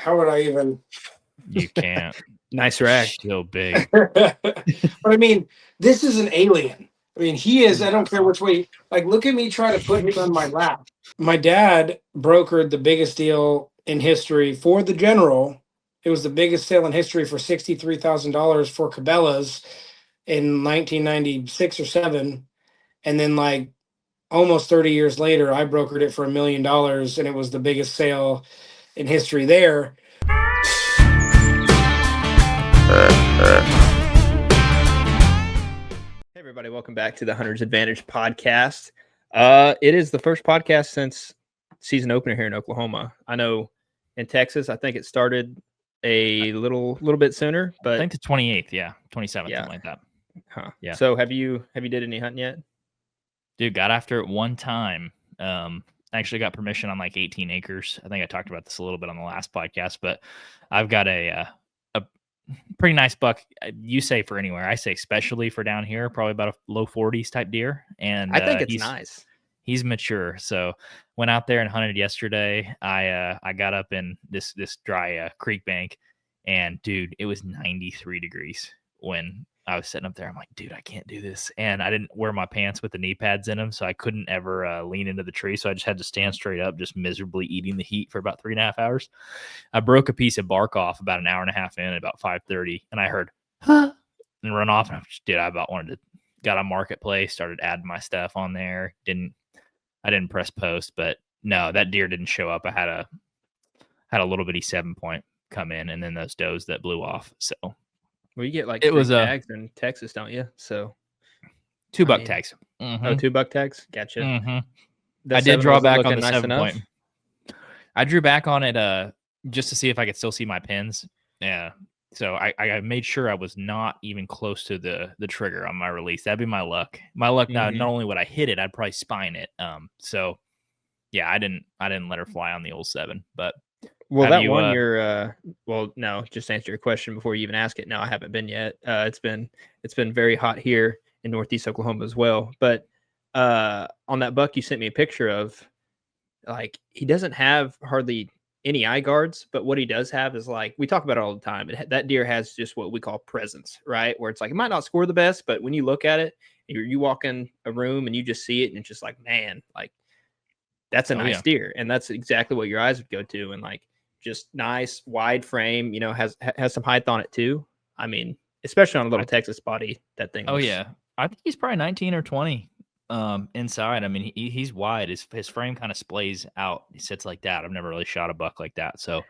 how would I even? You can't. Nice rack. Still big. But I mean, this is an alien. I mean, he is. I don't care which way. Like, look at me try to put him on my lap. My dad brokered the biggest deal in history for the General. It was the biggest sale in history for $63,000 for Cabela's in 1996 or 7. And then, like, almost 30 years later, I brokered it for $1 million, and it was the biggest sale in history there. Hey everybody, welcome back to the Hunter's Advantage podcast. It is the first podcast since season opener here in Oklahoma. I know in Texas, I think it started a little bit sooner, but I think the 28th, 27th, Yeah. something like that. Huh. Yeah. So have you did any hunting yet? Dude, got after it one time. Actually got permission on like 18 acres. I think I talked about this a little bit on the last podcast, but I've got a pretty nice buck. You say for anywhere, I say especially for down here, probably about a low 40s type deer. And I think it's nice. He's mature. So went out there and hunted yesterday. I got up in this dry creek bank, and dude, it was 93 degrees when I was sitting up there. I'm like, dude, I can't do this. And I didn't wear my pants with the knee pads in them, so I couldn't ever lean into the tree. So I just had to stand straight up, just miserably eating the heat for about 3.5 hours. I broke a piece of bark off about an hour and a half in at about 5:30, and I heard, huh, and run off. And I about wanted to, got on Marketplace, started adding my stuff on there. I didn't press post, but no, that deer didn't show up. I had a little bitty 7-point come in, and then those does that blew off. So Well, you get like it was tags in Texas, don't you? So $2 tags. Mm-hmm. Oh, $2 tags. Gotcha. Mm-hmm. I did draw back on the 7-point. I drew back on it just to see if I could still see my pins. Yeah. So I made sure I was not even close to the trigger on my release. That'd be my luck. My luck now, not only would I hit it, I'd probably spine it. So yeah, I didn't let her fly on the old 7, but well, that one you're well, no, just answer your question before you even ask it. No, I haven't been yet. It's been very hot here in Northeast Oklahoma as well. But on that buck you sent me a picture of, like, he doesn't have hardly any eye guards, but what he does have is, like, we talk about it all the time. That deer has just what we call presence, right? Where it's like, it might not score the best, but when you look at it, you walk in a room and you just see it, and it's just like, man, like, that's a nice deer. And that's exactly what your eyes would go to. And, like, just nice wide frame, has some height on it too. I mean, especially on a little Texas body, that thing. Oh yeah, I think he's probably 19 or 20 inside. I mean, he's wide. His frame kind of splays out. He sits like that. I've never really shot a buck like that, so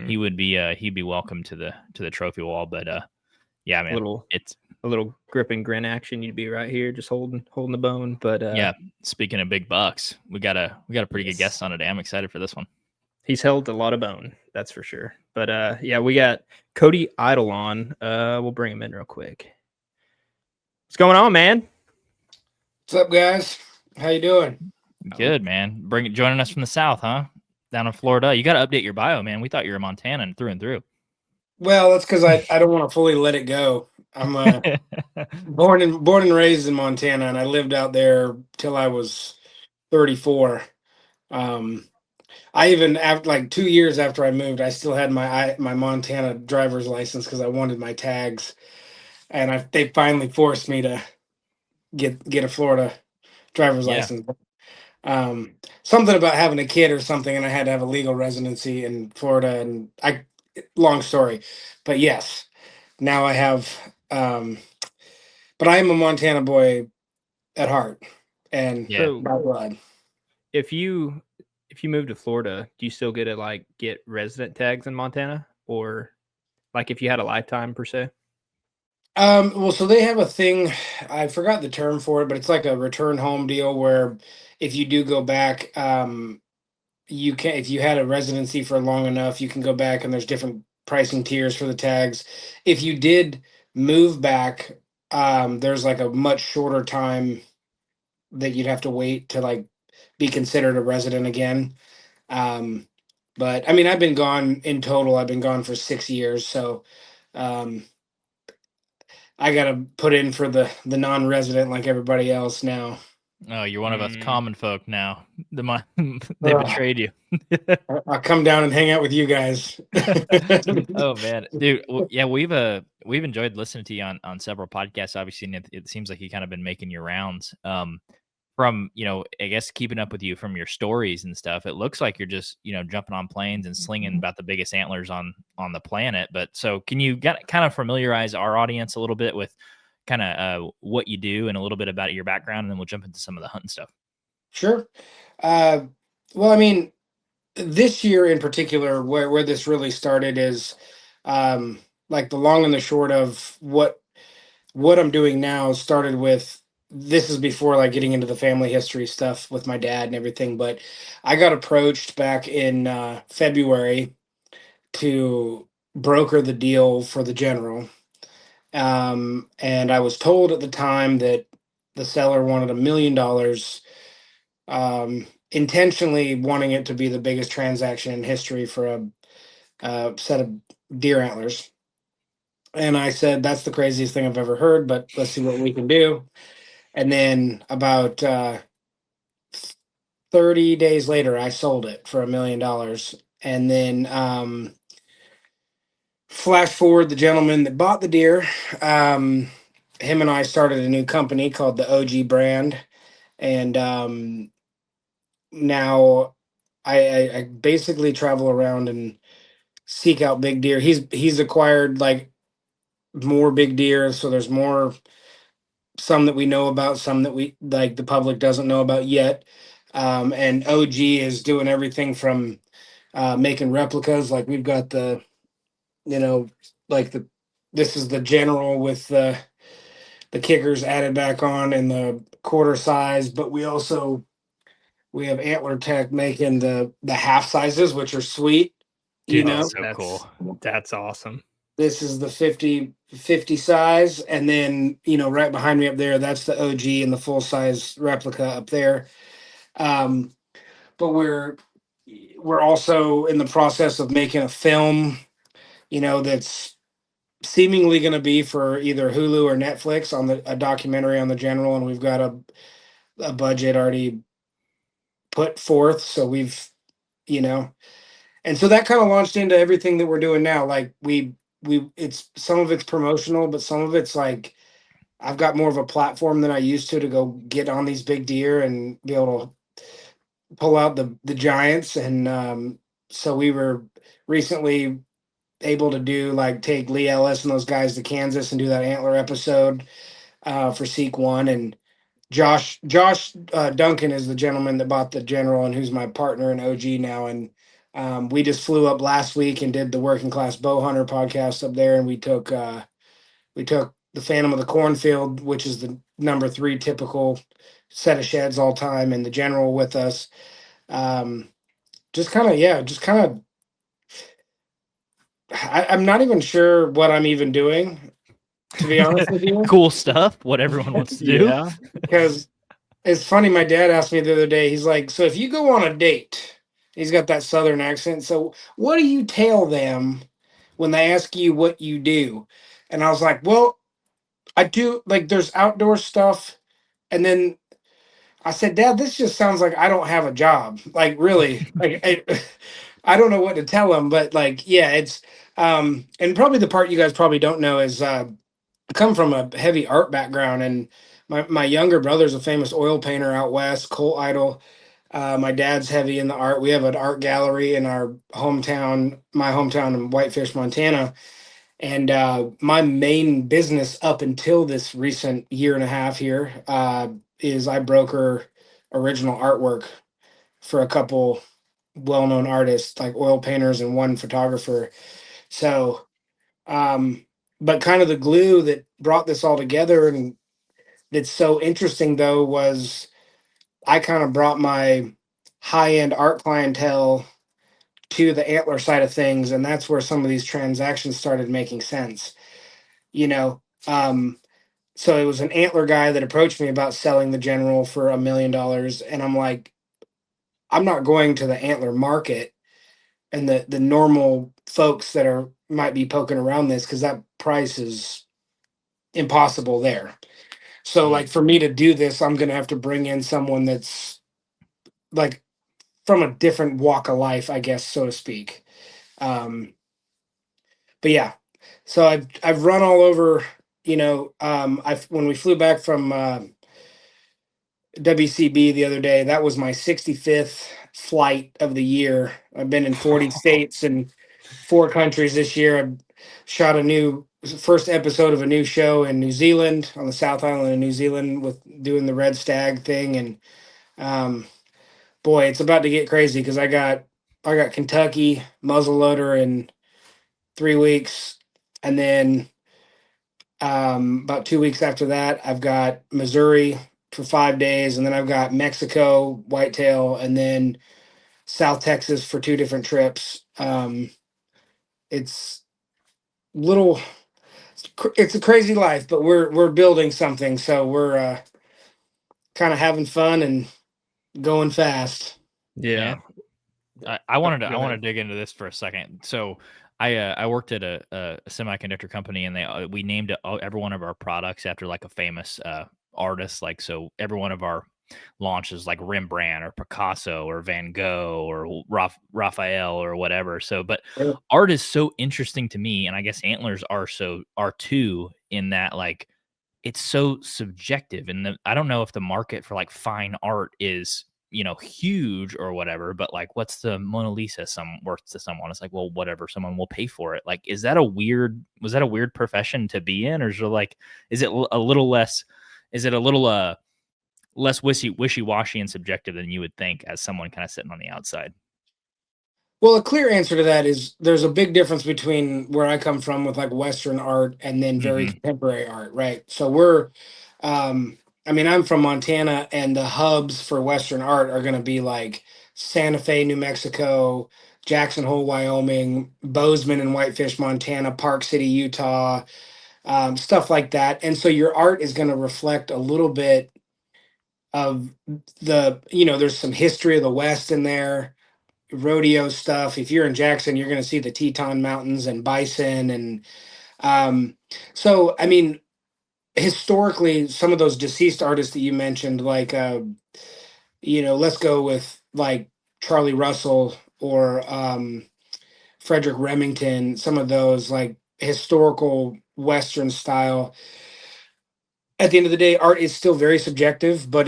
he would be he'd be welcome to the trophy wall. But yeah, man, it's a little grip and grin action. You'd be right here, just holding the bone. But yeah, speaking of big bucks, we got a pretty good guest on today. I'm excited for this one. He's held a lot of bone, that's for sure. But yeah, we got Cody Idle on. We'll bring him in real quick. What's going on, man? What's up, guys? How you doing? Good, man. Joining us from the South, huh? Down in Florida. You got to update your bio, man. We thought you were Montana through and through. Well, that's because I don't want to fully let it go. I'm born and raised in Montana, and I lived out there till I was 34. I even, after like 2 years after I moved, I still had my Montana driver's license because I wanted my tags, and they finally forced me to get a Florida driver's license. Something about having a kid or something, and I had to have a legal residency in Florida, and long story, but yes, now I have. But I am a Montana boy at heart and by blood. If you move to Florida, do you still get to get resident tags in Montana, or like if you had a lifetime per se? Well, so they have a thing, I forgot the term for it, but it's like a return home deal where if you do go back, you can, if you had a residency for long enough, you can go back, and there's different pricing tiers for the tags. If you did move back, there's like a much shorter time that you'd have to wait to be considered a resident again. But I mean, I've been gone in total. I've been gone for 6 years. So, I got to put in for the non-resident like everybody else now. Oh, you're one of us common folk now. They Ugh. betrayed you. I'll come down and hang out with you guys. Oh man, dude. Yeah, we've enjoyed listening to you on several podcasts. Obviously, and it seems like you kind of been making your rounds. From I guess keeping up with you from your stories and stuff, it looks like you're just jumping on planes and slinging about the biggest antlers on the planet. But so can you kind of familiarize our audience a little bit with kind of what you do and a little bit about your background, and then we'll jump into some of the hunting stuff. Sure. Well, I mean, this year in particular, where this really started is, like the long and the short of what I'm doing now started with. This is before like getting into the family history stuff with my dad and everything, but I got approached back in February to broker the deal for the general. And I was told at the time that the seller wanted $1 million, intentionally wanting it to be the biggest transaction in history for a set of deer antlers. And I said, that's the craziest thing I've ever heard, but let's see what we can do. And then about 30 days later, I sold it for $1 million. And then flash forward, the gentleman that bought the deer, him and I started a new company called the OG brand. And now I basically travel around and seek out big deer. He's acquired like more big deer, so there's more, some that we know about, some that we like the public doesn't know about yet. And OG is doing everything from making replicas. Like we've got the, you know, like this is the general with the kickers added back on in the quarter size, but we have Antler Tech making the half sizes, which are sweet. You Dude, know, that's so cool. That's awesome. this is the 50 size, and then right behind me up there, that's the OG and the full size replica up there. Um, but we're also in the process of making a film, that's seemingly going to be for either Hulu or Netflix on a documentary on the general, and we've got a budget already put forth. So you know, and so that kind of launched into everything that we're doing now. Like it's some of it's promotional, but some of it's like I've got more of a platform than I used to go get on these big deer and be able to pull out the giants. And so we were recently able to do like take Lee Ellis and those guys to Kansas and do that antler episode for Seek One. And Josh Duncan is the gentleman that bought the general and who's my partner in OG now. And we just flew up last week and did the Working Class Bow Hunter podcast up there, and we took the Phantom of the Cornfield, which is the number 3 typical set of sheds all time, and the general with us. Just kind of, I'm not even sure what I'm even doing, to be honest with you. Cool stuff. What everyone wants to do. Yeah. Because it's funny. My dad asked me the other day. He's like, "So if you go on a date," he's got that Southern accent. "So what do you tell them when they ask you what you do?" And I was like, "Well, I do like there's outdoor stuff." And then I said, "Dad, this just sounds like I don't have a job. Like really, like I don't know what to tell them." But like, yeah, it's and probably the part you guys probably don't know is I come from a heavy art background, and my younger brother's a famous oil painter out west, Colt Idol. My dad's heavy in the art. We have an art gallery in our hometown, my hometown in Whitefish, Montana. And my main business up until this recent year and a half here is I broker original artwork for a couple well-known artists, like oil painters and one photographer. So, but kind of the glue that brought this all together and that's so interesting though was I kind of brought my high-end art clientele to the antler side of things, and that's where some of these transactions started making sense. You know, so it was an antler guy that approached me about selling the general for $1 million, and I'm like, I'm not going to the antler market and the normal folks that are might be poking around this because that price is impossible there. So like for me to do this, I'm gonna have to bring in someone that's like from a different walk of life, I guess, so to speak. Um, but yeah, so I've run all over. I when we flew back from WCB the other day, that was my 65th flight of the year. I've been in 40 states and 4 countries this year. I shot a new first episode of a new show in New Zealand on the South Island of New Zealand with doing the Red Stag thing, and um, boy, it's about to get crazy because I got Kentucky muzzleloader in 3 weeks, and then about 2 weeks after that, I've got Missouri for 5 days, and then I've got Mexico whitetail, and then South Texas for 2 different trips. It's little, it's a crazy life, but we're building something, so we're kind of having fun and going fast. Yeah. I wanted to dig into this for a second. So I worked at a semiconductor company, and we named every one of our products after like a famous artist. Like, so every one of our launches, like Rembrandt or Picasso or Van Gogh or Raphael or whatever. So, but Yeah. art is so interesting to me, and I guess antlers are too, in that like it's so subjective, and I don't know if the market for like fine art is huge or whatever, but like what's the Mona Lisa worth to someone? It's like, well, whatever, someone will pay for it. Like, was that a weird profession to be in, or is it a little less, is it a little less wishy-washy and subjective than you would think as someone kind of sitting on the outside? Well, a clear answer to that is there's a big difference between where I come from with like Western art and then very Hmm. contemporary art, right? So I mean, I'm from Montana, and the hubs for Western art are going to be like Santa Fe, New Mexico, Jackson Hole, Wyoming, Bozeman and Whitefish, Montana, Park City, Utah, stuff like that. And so your art is going to reflect a little bit of there's some history of the West in there, rodeo stuff. If you're in Jackson, you're going to see the Teton Mountains and bison. And um, so, I mean, historically, some of those deceased artists that you mentioned, like, let's go with like Charlie Russell or Frederick Remington, some of those like historical Western style. At the end of the day, art is still very subjective, but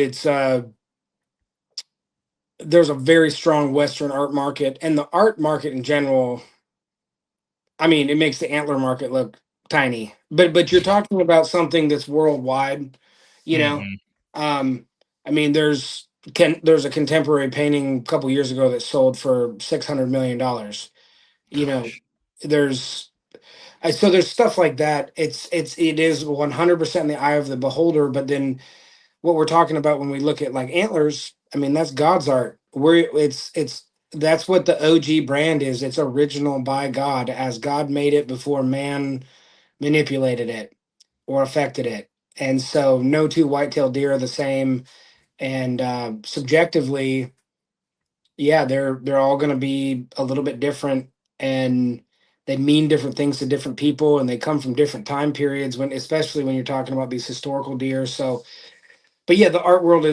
there's a very strong Western art market, and the art market in general, I mean, it makes the antler market look tiny. But you're talking about something that's worldwide, you know. Hmm. Um, I mean, there's a contemporary painting a couple years ago that sold for $600 million. You know, Gosh. there's so there's stuff like that. It is 100% in the eye of the beholder. But then what we're talking about when we look at like antlers, I mean, that's God's art. It's that's what the OG brand is. It's original by God, as God made it before man manipulated it or affected it. And so no two white-tailed deer are the same. And subjectively, yeah, they're all going to be a little bit different, and they mean different things to different people, and they come from different time periods, when especially when you're talking about these historical deer. So but yeah, the art world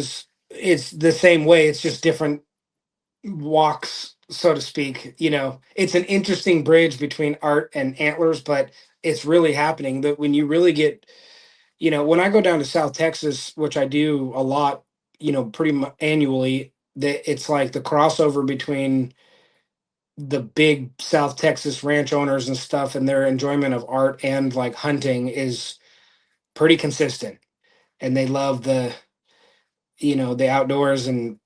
it's the same way. It's just different walks, so to speak. It's an interesting bridge between art and antlers, but it's really happening that when you really get, when I go down to South Texas, which I do a lot, pretty much annually, that it's like the crossover between the big South Texas ranch owners and stuff and their enjoyment of art and like hunting is pretty consistent. And they love the outdoors. And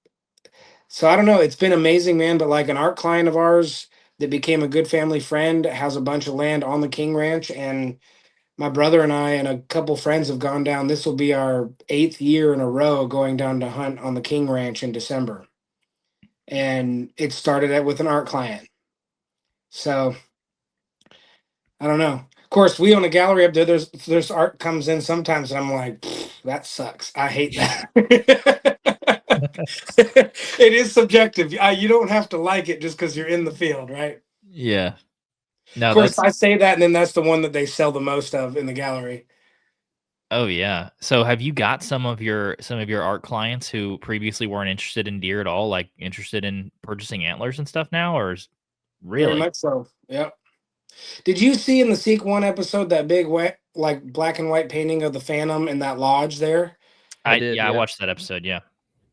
so I don't know, it's been amazing, man. But like an art client of ours that became a good family friend has a bunch of land on the King Ranch, and my brother and I and a couple friends have gone down. This will be our 8th year in a row going down to hunt on the King Ranch in December, and it started out with an art client. So I don't know. Of course, we own a gallery up there. There's art comes in sometimes, and I'm like, that sucks. I hate that. It is subjective. You don't have to like it just because you're in the field, right? Yeah. Of No, course, that's I say that, and then that's the one that they sell the most of in the gallery. Oh yeah. So have you got some of your art clients who previously weren't interested in deer at all, like interested in purchasing antlers and stuff now, or is Very really? much so. Yep. Did you see in the Seek One episode that big wet, like black and white painting of the Phantom in that lodge there? I did, I yeah. watched that episode. Yeah.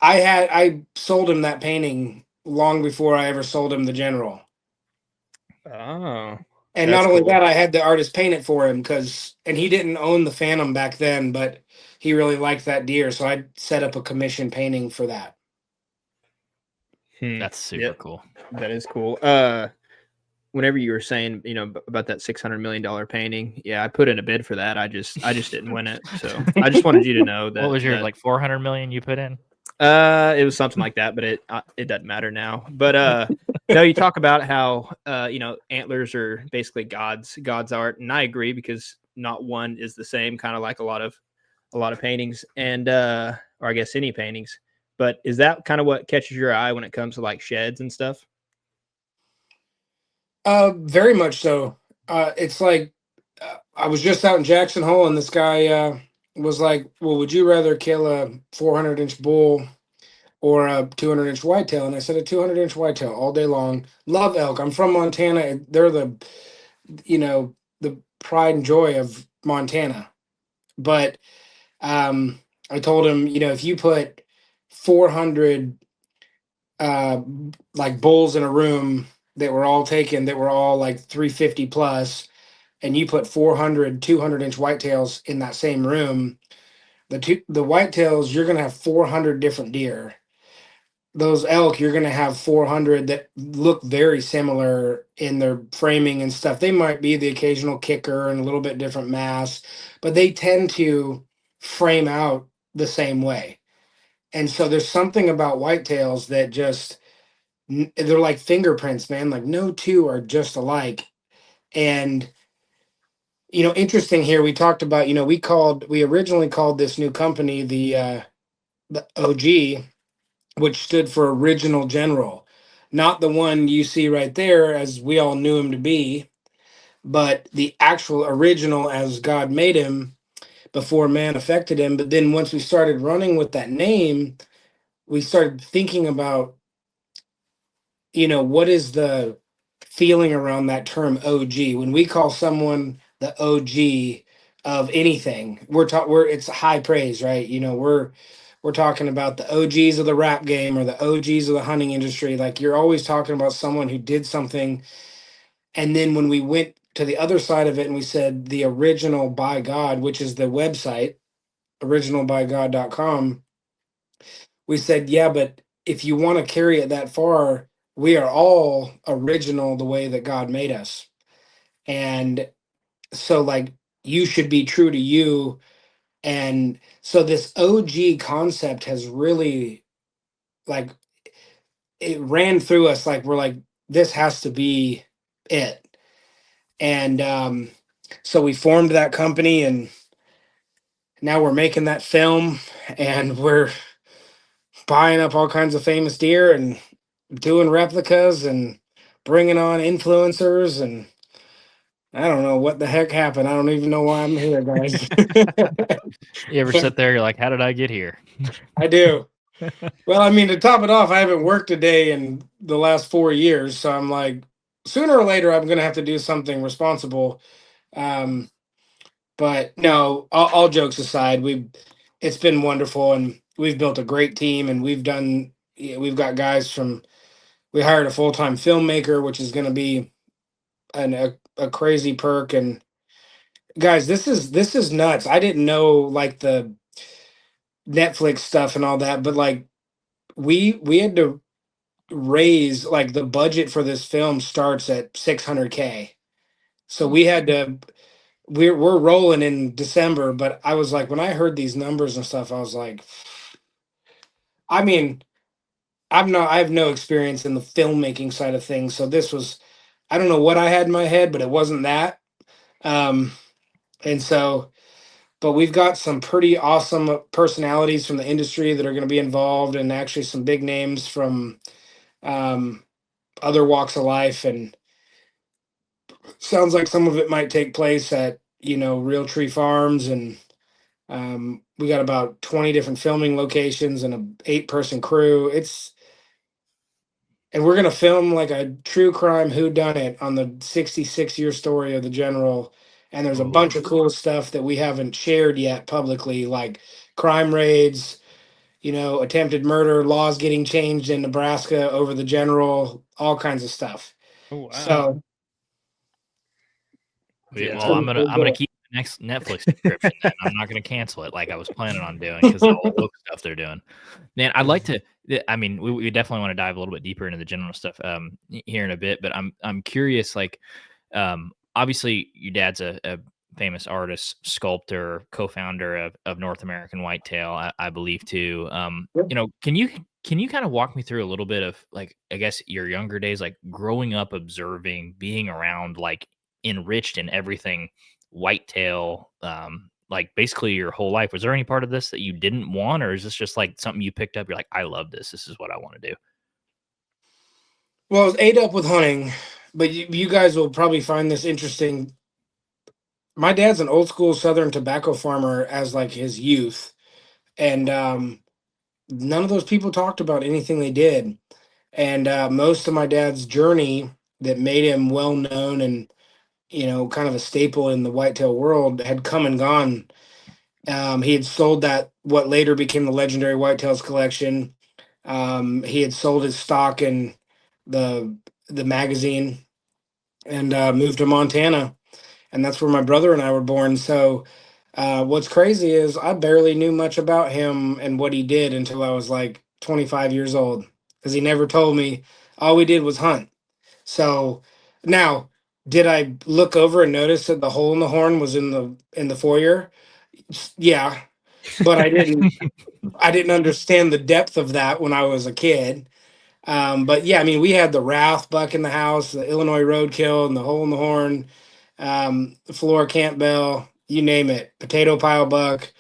I sold him that painting long before I ever sold him the General. Oh, And not that's only cool. that, I had the artist paint it for him and he didn't own the Phantom back then, but he really liked that deer, so I set up a commission painting for that. That's super Yep, cool. that is cool. Whenever you were saying, about that $600 million painting, yeah, I put in a bid for that. I just didn't win it. So I just wanted you to know that. What was yours, like 400 million you put in? It was something like that, but it doesn't matter now. But no, you talk about how antlers are basically God's art, and I agree because not one is the same. Kind of like a lot of paintings, and or I guess any paintings. But is that kind of what catches your eye when it comes to like sheds and stuff? Very much so. It's like I was just out in Jackson Hole, and this guy was like, "Well, would you rather kill a 400-inch bull or a 200-inch whitetail?" And I said, "A 200-inch whitetail all day long. Love elk. I'm from Montana. And they're the pride and joy of Montana." But I told him, if you put 400 uh, like bulls in a room that were all taken, that were all like 350 plus, and you put 400 200-inch whitetails in that same room, the whitetails, you're going to have 400 different deer. Those elk, you're going to have 400 that look very similar in their framing and stuff. They might be the occasional kicker and a little bit different mass, but they tend to frame out the same way. And so there's something about whitetails that just they're like fingerprints, man. Like no two are just alike. And interesting here. We talked about, we originally called this new company the OG, which stood for Original General, not the one you see right there as we all knew him to be, but the actual original as God made him before man affected him. But then once we started running with that name, we started thinking about, what is the feeling around that term OG? When we call someone the OG of anything, we're it's high praise, right? We're talking about the OGs of the rap game or the OGs of the hunting industry. Like you're always talking about someone who did something. And then when we went to the other side of it and we said the original by God, which is the website, originalbygod.com, we said, yeah, but if you want to carry it that far, we are all original the way that God made us. And so, like, you should be true to you. And so, this OG concept has really, like, it ran through us. Like, we're like, this has to be it. And so, we formed that company, and now we're making that film, and we're buying up all kinds of famous deer and doing replicas and bringing on influencers, and I don't know what the heck happened. I don't even know why I'm here, guys. You ever sit there, you're like, how did I get here? I do. Well, I mean, to top it off, I haven't worked a day in the last 4 years, so I'm like, sooner or later, I'm going to have to do something responsible. Um, but no, all jokes aside, it's been wonderful, and we've built a great team, and we've got guys we hired a full-time filmmaker, which is going to be a crazy perk. And guys, this is nuts. I didn't know like the Netflix stuff and all that, but like we had to raise, like, the budget for this film starts at 600K. So we had to we're rolling in December, but I was like, when I heard these numbers and stuff, I was like, I mean, I have no experience in the filmmaking side of things, so this was, I don't know what I had in my head, but it wasn't that. Um and so, but we've got some pretty awesome personalities from the industry that are going to be involved, and actually some big names from um, other walks of life. And sounds like some of it might take place at Real Tree Farms, and We got about 20 different filming locations and a 8-person crew. And we're gonna film like a true crime whodunit on the 66-year story of the general. And there's a bunch of cool stuff that we haven't shared yet publicly, like crime raids, attempted murder, laws getting changed in Nebraska over the general, all kinds of stuff. Oh wow. So well, I'm gonna keep the next Netflix subscription. Then I'm not gonna cancel it like I was planning on doing because all the woke stuff they're doing. Man, I'd like to. I mean, we definitely want to dive a little bit deeper into the general stuff here in a bit. But I'm curious. Like, obviously, your dad's a famous artist, sculptor, co-founder of North American Whitetail, I believe too. Can you kind of walk me through a little bit of, like, I guess your younger days, like growing up, observing, being around, like enriched in everything whitetail, like basically your whole life? Was there any part of this that you didn't want, or is this just like something you picked up? You're like, I love this. This is what I want to do. Well, I was ate up with hunting, but you guys will probably find this interesting. My dad's an old school Southern tobacco farmer as like his youth, and none of those people talked about anything they did. And most of my dad's journey that made him well known and kind of a staple in the whitetail world had come and gone. He had sold that what later became the legendary Whitetails collection. He had sold his stock in the magazine and moved to Montana, and that's where my brother and I were born. So, what's crazy is I barely knew much about him and what he did until I was like 25 years old, because he never told me. All we did was hunt. So now, did I look over and notice that the hole in the horn was in the foyer? Yeah, but I didn't understand the depth of that when I was a kid. But yeah, I mean, we had the Wrath buck in the house, the Illinois Roadkill, and the Hole in the Horn, the Flora Campbell, you name it, potato pile buck.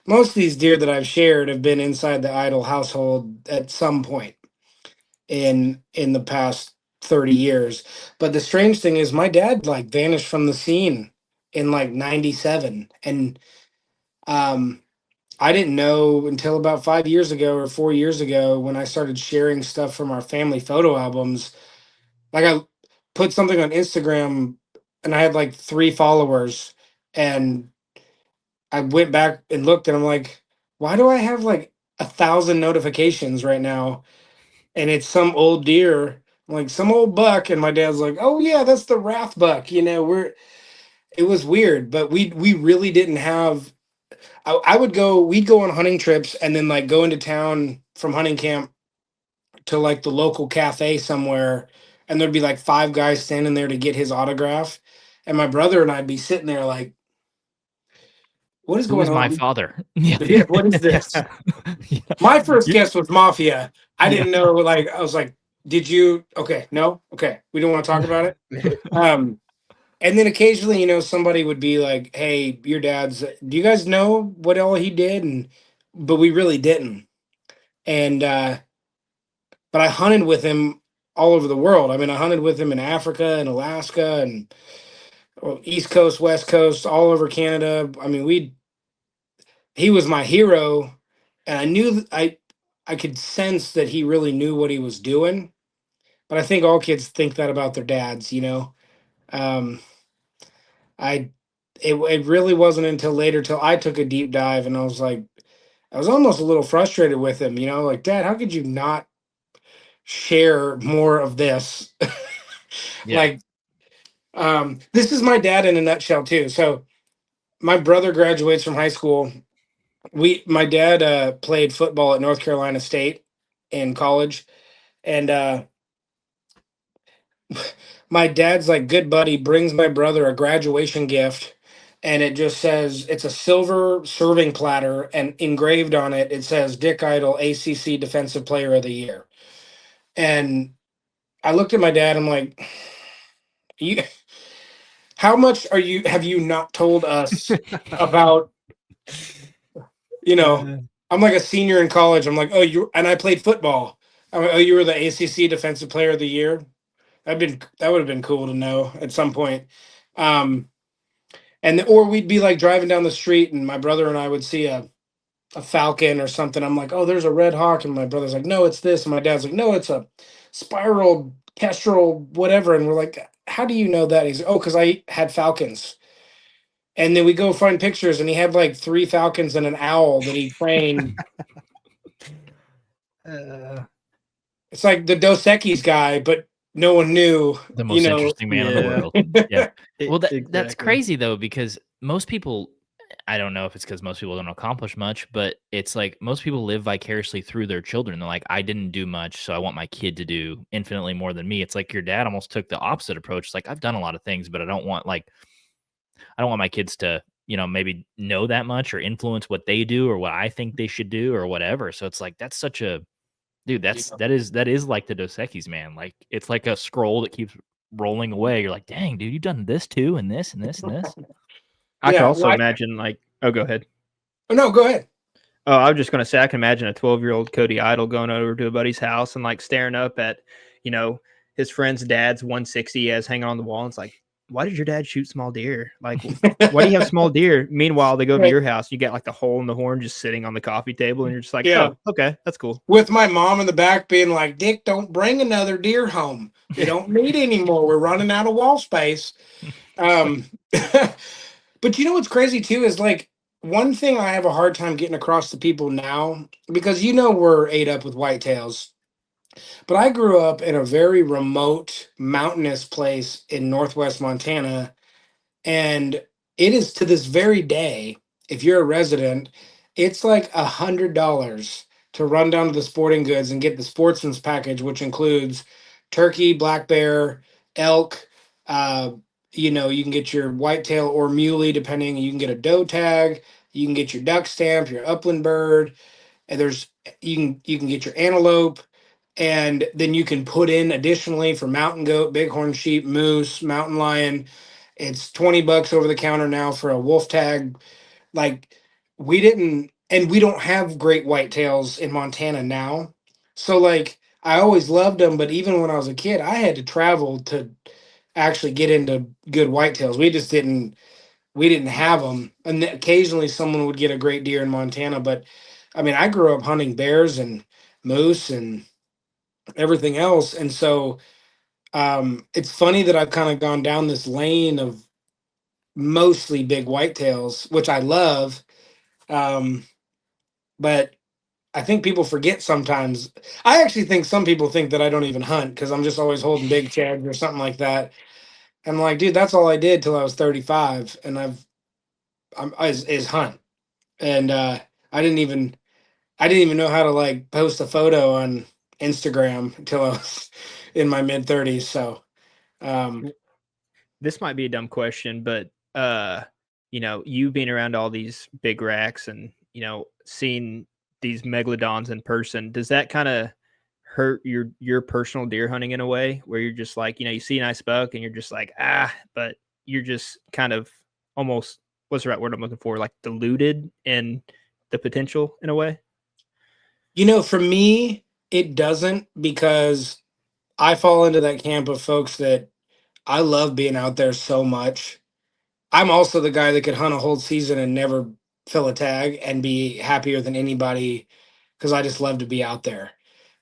Most of these deer that I've shared have been inside the idol household at some point in the past 30 years. But the strange thing is my dad like vanished from the scene in like 97. And um I didn't know until about 5 years ago or 4 years ago when I started sharing stuff from our family photo albums. Like I put something on Instagram and I had like 3 followers, and I went back and looked and I'm like, why do I have like 1,000 notifications right now? And it's some old deer, like some old buck, and my dad's like, oh yeah, that's the Wrath buck. It was weird, but we really didn't have. We'd go on hunting trips and then like go into town from hunting camp to like the local cafe somewhere, and there'd be like 5 guys standing there to get his autograph. And my brother and I'd be sitting there like, what is Who going is my on? father? Yeah. Yeah, what is this? Yeah. My first You- guess was Mafia. I yeah. didn't know, like, I was like, did you? Okay, no, okay, we don't want to talk about it. And then occasionally, somebody would be like, "Hey, your dad's. Do you guys know what all he did?" But we really didn't. And but I hunted with him all over the world. I mean, I hunted with him in Africa and Alaska and East Coast, West Coast, all over Canada. I mean, he was my hero, and I knew I could sense that he really knew what he was doing. But I think all kids think that about their dads. Um, I it really wasn't until later till I took a deep dive and I was like, I was almost a little frustrated with him, like, Dad, how could you not share more of this? Yeah. Like, this is my dad in a nutshell too. So my brother graduates from high school. My dad played football at North Carolina State in college, and my dad's like good buddy brings my brother a graduation gift, and it just says it's a silver serving platter, and engraved on it says Dick Idle ACC Defensive Player of the Year. And I looked at my dad, I'm like, you how much have you not told us about, I'm like a senior in college. I'm like, oh, and I played football. I'm like, oh, you were the ACC Defensive Player of the Year. That would have been cool to know at some point. Um, or we'd be like driving down the street, and my brother and I would see a falcon or something. I'm like, oh, there's a red hawk, and my brother's like, no, it's this, and my dad's like, no, it's a spiral kestrel, whatever. And we're like, how do you know that? He's like, oh, because I had falcons. And then we go find pictures, and he had like 3 falcons and an owl that he trained. It's like the Dos Equis guy, but no one knew. The most interesting man in the world. Yeah. Well, Exactly. that's crazy though, because most people, I don't know if it's because most people don't accomplish much, but it's like most people live vicariously through their children. They're like, I didn't do much, so I want my kid to do infinitely more than me. It's like your dad almost took the opposite approach. It's like, I've done a lot of things, but I don't want my kids to, maybe know that much or influence what they do or what I think they should do or whatever. So it's like that's such a dude, that is like the Dos Equis, man. Like it's like a scroll that keeps rolling away. You're like, dang, dude, you've done this too, and this and this and this. I can Yeah, also imagine oh, go ahead. Oh, no, go ahead. Oh, I was just gonna say I can imagine a 12-year-old Cody Idol going over to a buddy's house and like staring up at, his friend's dad's 160 as hanging on the wall. And it's like, why did your dad shoot small deer? Like, why do you have small deer? Meanwhile, they go to your house, you get like the hole in the horn just sitting on the coffee table, and you're just like, oh, okay, that's cool. With my mom in the back being like, Dick, don't bring another deer home. You don't need any more. We're running out of wall space. But you know what's crazy too is like one thing I have a hard time getting across to people now, because we're ate up with whitetails. But I grew up in a very remote mountainous place in northwest Montana, and it is to this very day, if you're a resident, it's like $100 to run down to the sporting goods and get the sportsman's package, which includes turkey, black bear, elk. You can get your whitetail or muley, depending. You can get a doe tag. You can get your duck stamp, your upland bird, and you can get your antelope, and then you can put in additionally for mountain goat, bighorn sheep, moose, mountain lion. It's $20 over the counter now for a wolf tag. Like we don't have great whitetails in Montana now. So like I always loved them, but even when I was a kid, I had to travel to actually get into good whitetails. We didn't have them. And occasionally someone would get a great deer in Montana, but I mean, I grew up hunting bears and moose and everything else. And so it's funny that I've kind of gone down this lane of mostly big whitetails, which I love. Um, but I think people forget sometimes. I actually think some people think that I don't even hunt because I'm just always holding big tags or something like that. I'm like, dude, that's all I did till I was 35, and is hunt. And I didn't even know how to like post a photo on Instagram until I was in my mid 30s. So this might be a dumb question, but you being around all these big racks and seeing these megalodons in person, does that kind of hurt your personal deer hunting in a way where you're just like, you see a nice buck and you're just like, but you're just kind of almost, what's the right word I'm looking for, like diluted in the potential in a way? For me, it doesn't, because I fall into that camp of folks that I love being out there so much. I'm also the guy that could hunt a whole season and never fill a tag and be happier than anybody because I just love to be out there.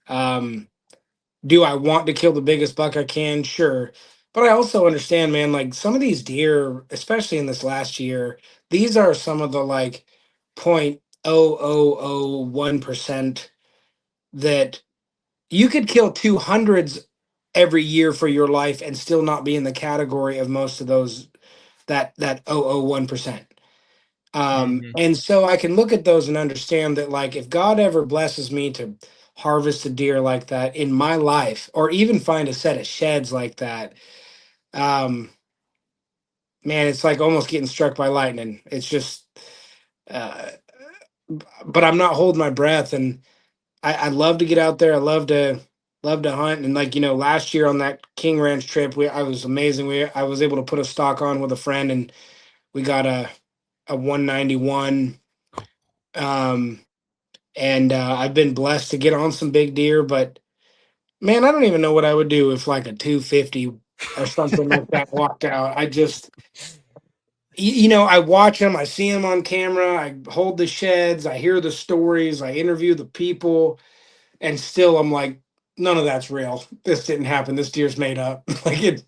Do I want to kill the biggest buck I can? Sure. But I also understand, man, like some of these deer, especially in this last year, these are some of the like 0.0001% that you could kill 200s every year for your life and still not be in the category of most of those that 0.001%. And so I can look at those and understand that, like, if God ever blesses me to harvest a deer like that in my life, or even find a set of sheds like that, um, man, it's like almost getting struck by lightning. It's just, uh, but I'm not holding my breath, and I love to get out there. I love to hunt, and like last year on that King Ranch trip, I was amazing. I was able to put a stock on with a friend, and we got a 191. And I've been blessed to get on some big deer, but man, I don't even know what I would do if like a 250 or something like that walked out. I watch them, I see them on camera, I hold the sheds, I hear the stories, I interview the people, and still I'm like, none of that's real. This didn't happen. This deer's made up. Like it,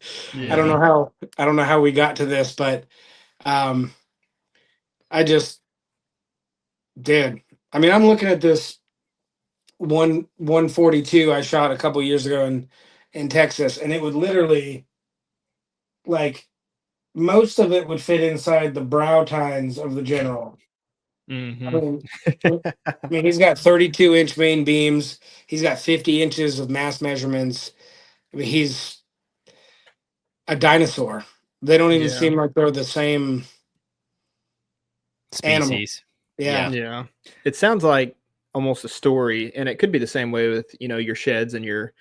I don't Yeah. know how, I don't know how we got to this, but um, I just did. I mean, I'm looking at this 142 I shot a couple years ago in Texas, and it would literally like most of it would fit inside the brow tines of the general. I Hmm. mean, he's got 32-inch main beams. He's got 50 inches of mass measurements. I mean, he's a dinosaur. They don't even Yeah. seem like they're the same animal. Species. Yeah. Yeah. Yeah. It sounds like almost a story, and it could be the same way with, your sheds and your,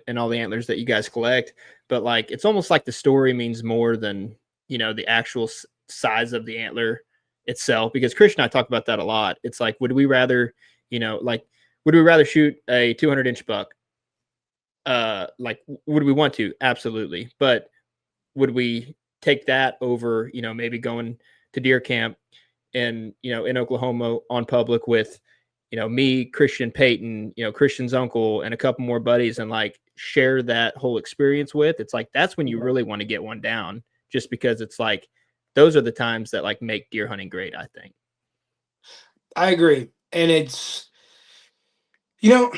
and all the antlers that you guys collect. But like, it's almost like the story means more than, the actual size of the antler itself. Because Christian and I talk about that a lot. It's like, would we rather, like, would we rather shoot a 200-inch buck? Like, would we want to? Absolutely. But would we take that over, maybe going to deer camp and, in Oklahoma on public with, me, Christian, Peyton, Christian's uncle, and a couple more buddies, and like share that whole experience with? It's like, that's when you really want to get one down, just because it's like, those are the times that like make deer hunting great, I think. I agree. And it's, you know,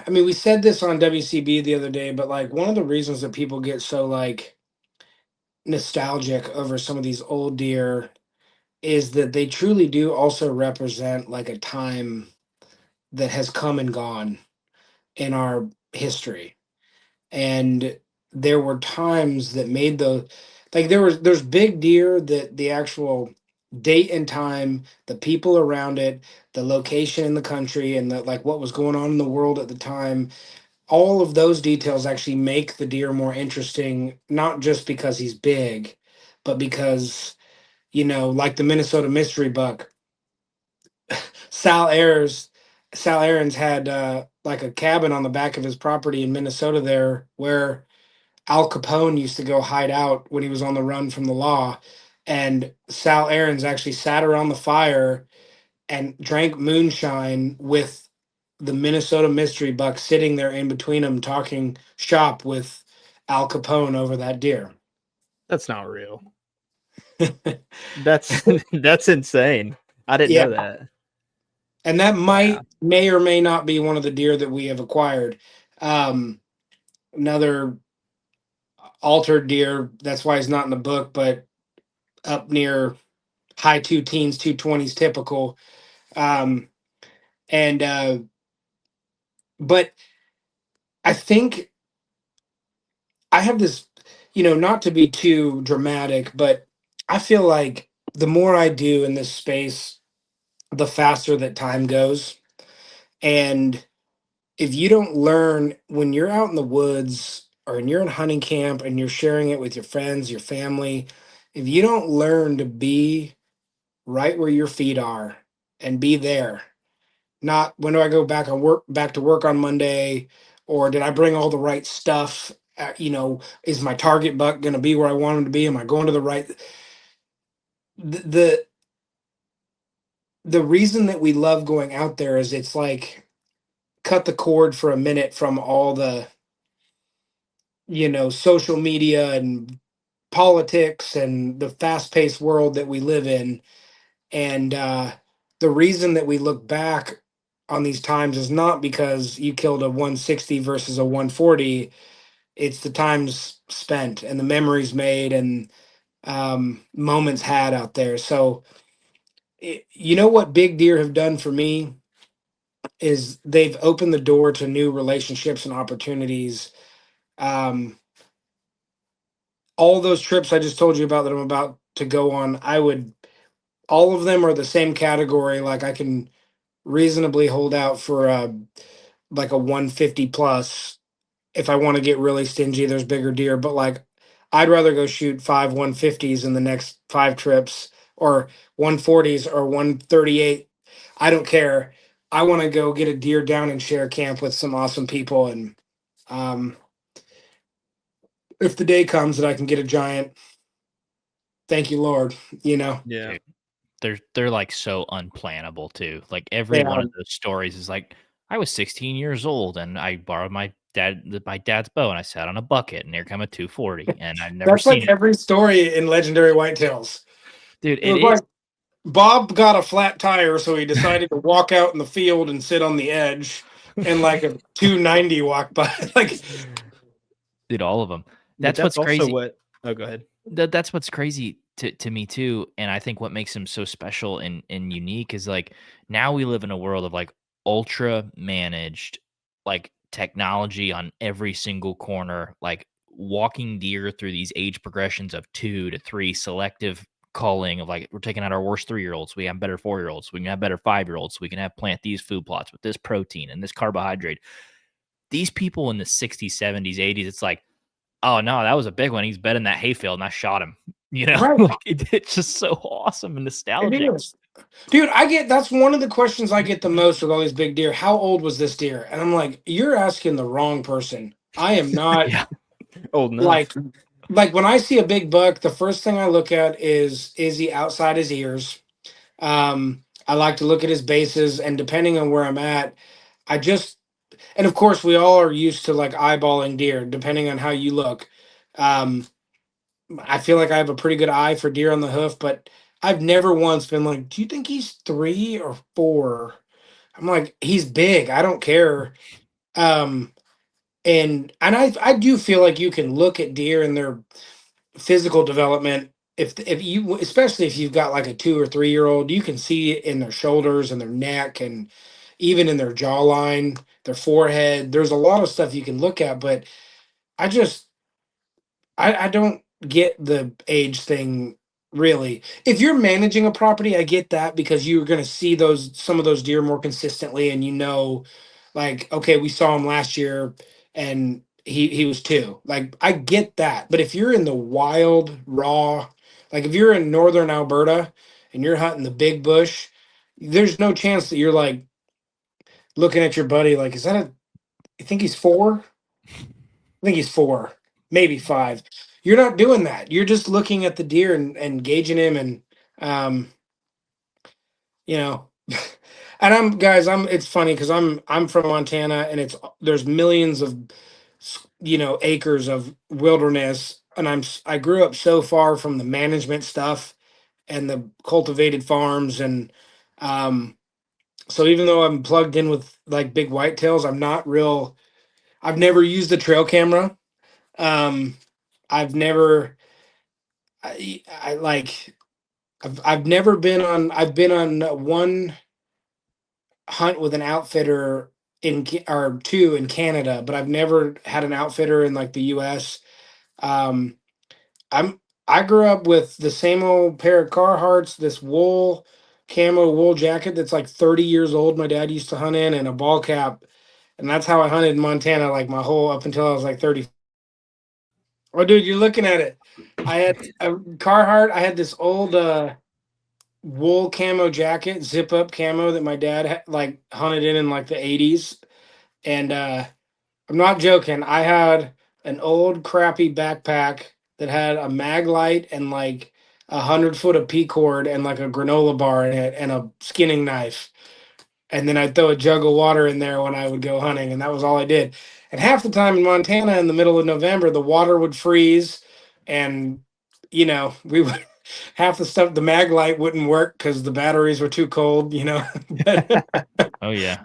I mean, we said this on WCB the other day, but like one of the reasons that people get so like nostalgic over some of these old deer is that they truly do also represent like a time that has come and gone in our history. And there were times that made the like there's big deer that the actual date and time, the people around it, the location in the country, and the like what was going on in the world at the time, all of those details actually make the deer more interesting, not just because he's big, but because like the Minnesota mystery buck, Sal Ayers, Sal Aaron's had like a cabin on the back of his property in Minnesota there where Al Capone used to go hide out when he was on the run from the law. And Sal Aaron's actually sat around the fire and drank moonshine with the Minnesota mystery buck sitting there in between them talking shop with Al Capone over that deer. That's not real. That's that's insane. I didn't Yeah. know that. And that Yeah. may or may not be one of the deer that we have acquired. Another altered deer, that's why he's not in the book, but up near high two teens, 220s typical. Um, and but I think I have this, not to be too dramatic, but I feel like the more I do in this space, the faster that time goes. And if you don't learn when you're out in the woods or when you're in hunting camp and you're sharing it with your friends, your family, if you don't learn to be right where your feet are and be there, not when do I go back to work on Monday, or did I bring all the right stuff? Is my target buck going to be where I want him to be? Am I going to the right? The the reason that we love going out there is it's like cut the cord for a minute from all the social media and politics and the fast-paced world that we live in. And the reason that we look back on these times is not because you killed a 160 versus a 140. It's the times spent and the memories made and moments had out there. So you know what big deer have done for me is they've opened the door to new relationships and opportunities. um, all those trips I just told you about that I'm about to go on, all of them are the same category. Like I can reasonably hold out for like a 150 plus. If I want to get really stingy, there's bigger deer, but like I'd rather go shoot 5 150s in the next 5 trips, or 140s or 138. I don't care. I want to go get a deer down and share camp with some awesome people. And um, if the day comes that I can get a giant, thank you, Lord. You know, Yeah. Dude, they're like so unplannable too. Like every they one are. of those stories is like, I was 16 years old and I borrowed my dad's bow and I sat on a bucket and here come a 240 and I've never That's seen like it. every story in Legendary Whitetails. Dude, It it was is. like Bob got a flat tire, so he decided to walk out in the field and sit on the edge, and like a 290 walked by. Like, Dude, all of them. But That's that's what's also crazy. what. Oh, go ahead. That's what's crazy to me too, and I think what makes him so special and unique is like now we live in a world of like ultra managed like technology on every single corner, like walking deer through these age progressions of 2 to 3, selective culling of like we're taking out our worst 3-year-olds, we have better 4-year-olds, we can have better 5-year-olds, we can have plant these food plots with this protein and this carbohydrate. These people in the 60s, 70s, 80s, it's like, oh, no, that was a big one. He's bed in that hayfield, and I shot him. You know, right. like it's just so awesome and It nostalgic. is. Dude, that's one of the questions I get the most with all these big deer. How old was this deer? And I'm like, you're asking the wrong person. I am not Yeah, Old enough. like when I see a big buck, the first thing I look at is he outside his ears? I like to look at his bases, and depending on where I'm at, I just and of course we all are used to like eyeballing deer, depending on how you look. Um, I feel like I have a pretty good eye for deer on the hoof, but I've never once been like, "Do you think he's 3 or 4?" I'm like, "He's big. I don't care." Um, and I do feel like you can look at deer and their physical development. If you, especially if you've got like a 2 or 3 year old, you can see it in their shoulders and their neck and even in their jawline, their forehead. There's a lot of stuff you can look at, but I just I don't get the age thing really. If you're managing a property, I get that because you're going to see some of those deer more consistently, and like, okay, we saw him last year, and he was 2. Like, I get that, but if you're in the wild, raw, like if you're in northern Alberta and you're hunting the big bush, there's no chance that you're like looking at your buddy like, is that you think he's 4? I think he's 4, maybe 5. You're not doing that. You're just looking at the deer and gauging him, and um, you know. And it's funny because I'm from Montana, and there's millions of acres of wilderness, and I grew up so far from the management stuff and the cultivated farms, and um, so even though I'm plugged in with like big whitetails, I've never used the trail camera. Um, I've never I like I've never been on I've been on one hunt with an outfitter or 2 in Canada, but I've never had an outfitter in like the US. Um I'm I grew up with the same old pair of Carhartts, this camo wool jacket that's like 30 years old my dad used to hunt in, and a ball cap, and that's how I hunted in Montana like my whole up until I was like 30. Oh dude, you're looking at it. I had a Carhartt, I had this old wool camo jacket, zip up camo that my dad like hunted in like the 80s. And I'm not joking. I had an old crappy backpack that had a mag light and like 100 foot of P cord and like a granola bar in it and a skinning knife. And then I'd throw a jug of water in there when I would go hunting, and that was all I did. And half the time in Montana in the middle of November, the water would freeze, and we would half the stuff, the mag light wouldn't work because the batteries were too cold. oh yeah.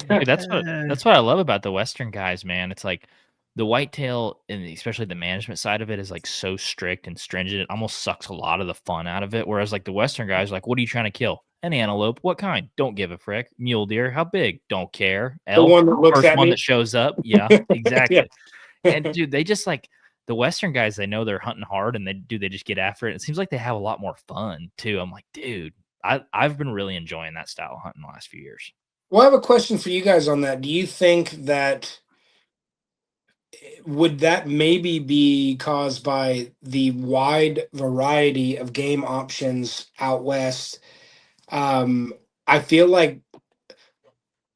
Hey, that's what I love about the Western guys, man. It's like the whitetail and especially the management side of it is like so strict and stringent. It almost sucks a lot of the fun out of it. Whereas like the Western guys are like, what are you trying to kill? An antelope. What kind? Don't give a frick. Mule deer. How big? Don't care. The Elk. one that looks First at one me. that shows up. Yeah, Yeah. exactly. And dude, they just like the Western guys, they know they're hunting hard and they just get after it. It seems like they have a lot more fun too. I'm like, dude, I've been really enjoying that style of hunting the last few years. Well, I have a question for you guys on that. Do you think that would that maybe be caused by the wide variety of game options out west? I feel like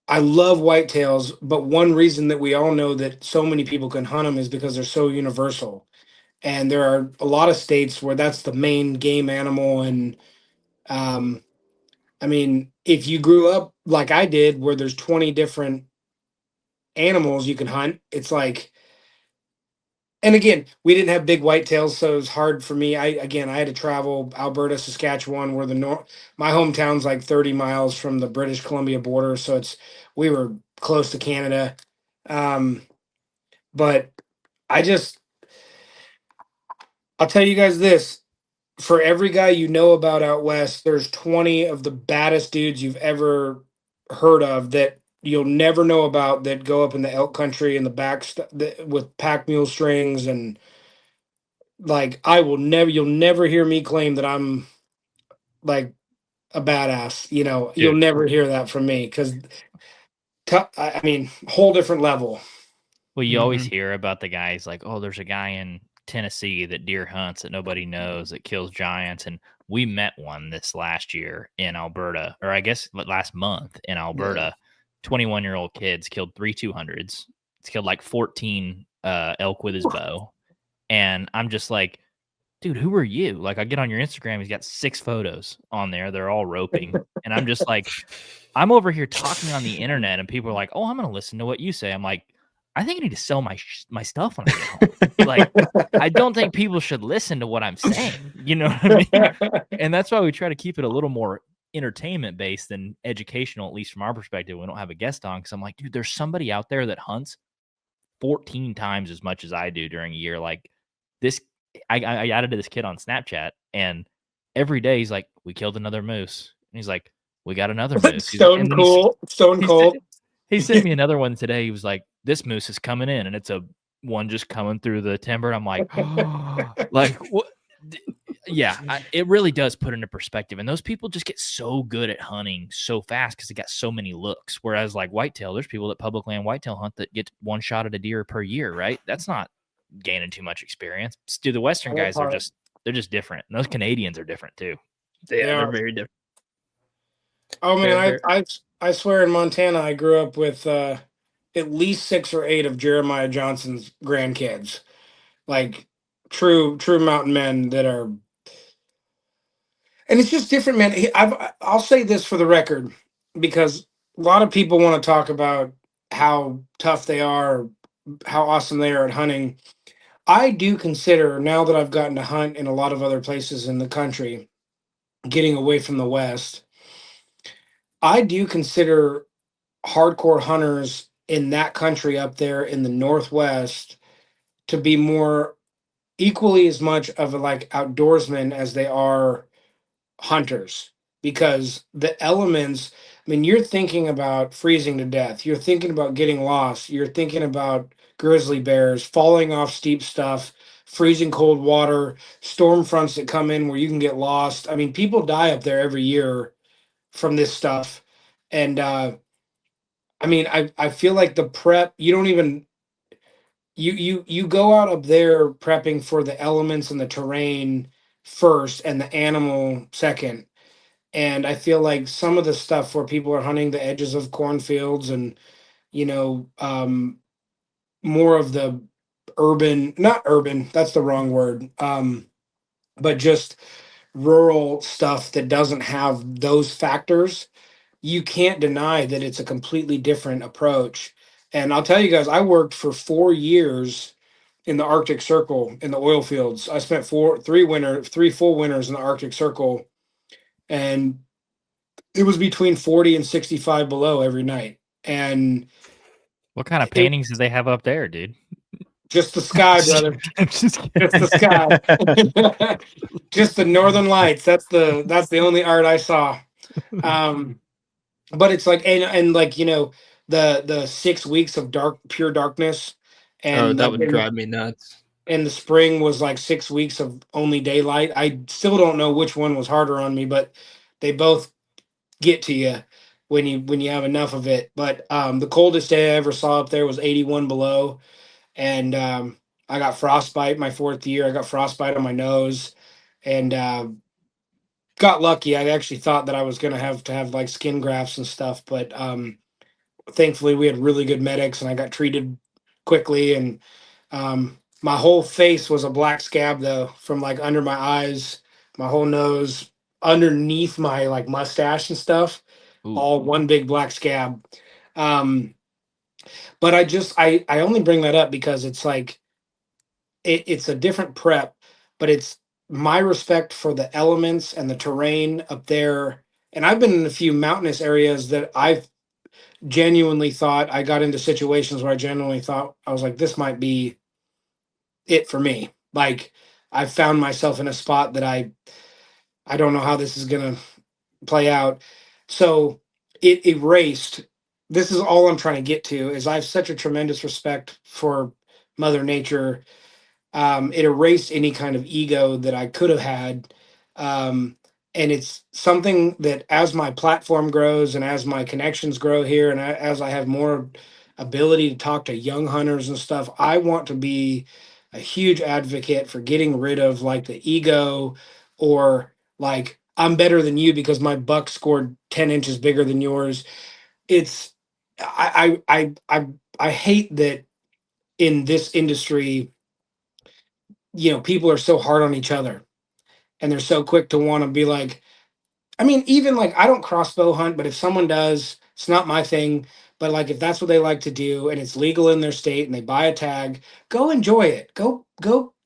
I love whitetails, but one reason that we all know that so many people can hunt them is because they're so universal. and there are a lot of states where that's the main game animal. And I mean, if you grew up like I did, where there's 20 different animals you can hunt, it's like, and again, we didn't have big whitetails, so it was hard for me. I had to travel Alberta, Saskatchewan, where my hometown's like 30 miles from the British Columbia border, so we were close to Canada. Um, but I just I'll tell you guys this. For every guy you know about out west, there's 20 of the baddest dudes you've ever heard of that you'll never know about that go up in the elk country in the with pack mule strings. And like you'll never hear me claim that I'm like a badass. You'll Dude. never hear that from me because I mean, whole different level. Well, you always hear about the guys like, oh, there's a guy in Tennessee that deer hunts that nobody knows that kills giants. And we met one this last year in Alberta, or I guess last month in Alberta. 21-year-old kids killed 3 200s. It's killed like 14 elk with his bow. And I'm just like, dude, who are you? Like, I get on your Instagram, he's got 6 photos on there. They're all roping. And I'm just like, I'm over here talking on the internet, and people are like, oh, I'm going to listen to what you say. I'm like, I think I need to sell my stuff when I get home. Like, I don't think people should listen to what I'm saying. You know what I mean? And that's why we try to keep it a little more entertainment based than educational, at least from our perspective. We don't have a guest on because I'm like, dude, there's somebody out there that hunts 14 times as much as I do during a year. Like this, I added to this kid on Snapchat, and every day he's like, we killed another moose. And he's like, we got another moose. He's like, Stone cold. He sent me another one today. He was like, this moose is coming in, and it's a one just coming through the timber. And I'm like, oh, like what? Yeah, it really does put into perspective. And those people just get so good at hunting so fast because they got so many looks. Whereas like whitetail, there's people that public land whitetail hunt that get one shot at a deer per year, right? That's not gaining too much experience. Dude, the Western guys they're just different. And those Canadians are different too. Yeah, they're very different. Oh man, I swear in Montana I grew up with at least 6 or 8 of Jeremiah Johnson's grandkids. Like true mountain men that are, and it's just different, man. I'll say this for the record, because a lot of people want to talk about how tough they are, how awesome they are at hunting. I do consider, now that I've gotten to hunt in a lot of other places in the country, getting away from the West, I do consider hardcore hunters in that country up there in the Northwest to be more equally as much of a like outdoorsmen as they are hunters, because the elements, I mean, you're thinking about freezing to death, you're thinking about getting lost, you're thinking about grizzly bears, falling off steep stuff, freezing cold water, storm fronts that come in where you can get lost. I mean, people die up there every year from this stuff. And I mean, I feel like the prep, you don't even, you go out up there prepping for the elements and the terrain first and the animal second. And I feel like some of the stuff where people are hunting the edges of cornfields and, you know, more of the urban, not urban, that's the wrong word, but just rural stuff that doesn't have those factors, you can't deny that it's a completely different approach. And I'll tell you guys, I worked for 4 years in the Arctic Circle in the oil fields. I spent 3 full winters in the Arctic Circle, and it was between 40 and 65 below every night. And what kind of paintings do they have up there, dude? Just the sky, brother. Just the sky. Just the northern lights. That's the only art I saw. But it's like, and like, the 6 weeks of pure darkness, and that would drive me nuts. And the spring was like 6 weeks of only daylight. I still don't know which one was harder on me, but they both get to you when you have enough of it. But the coldest day I ever saw up there was 81 below, and I got frostbite my 4th year. I got frostbite on my nose, and got lucky. I actually thought that I was going to have like skin grafts and stuff, but thankfully we had really good medics, and I got treated quickly. And My whole face was a black scab though, from like under my eyes, my whole nose, underneath my like mustache and stuff, Ooh. all one big black scab. Um, but I only bring that up because it's like it's a different prep, but it's my respect for the elements and the terrain up there. And I've been in a few mountainous areas that I've genuinely thought I got into situations where I genuinely thought I was like, this might be it for me. Like I found myself in a spot that I don't know how this is gonna play out. So it erased. This is all I'm trying to get to is I have such a tremendous respect for Mother Nature. It erased any kind of ego that I could have had. Um, and it's something that as my platform grows and as my connections grow here and as I have more ability to talk to young hunters and stuff, I want to be a huge advocate for getting rid of like the ego or like I'm better than you because my buck scored 10 inches bigger than yours. It's I hate that in this industry, people are so hard on each other and they're so quick to want to be like, I mean, even like I don't crossbow hunt, but if someone does, it's not my thing. But like if that's what they like to do and it's legal in their state and they buy a tag, go enjoy it. Go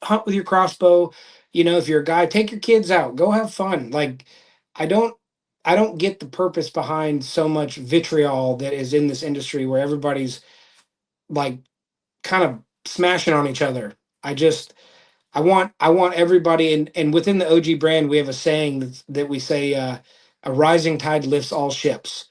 hunt with your crossbow. If you're a guy, take your kids out, go have fun. Like I don't I don't get the purpose behind so much vitriol that is in this industry where everybody's like kind of smashing on each other. I want everybody and within the OG brand we have a saying that we say a rising tide lifts all ships.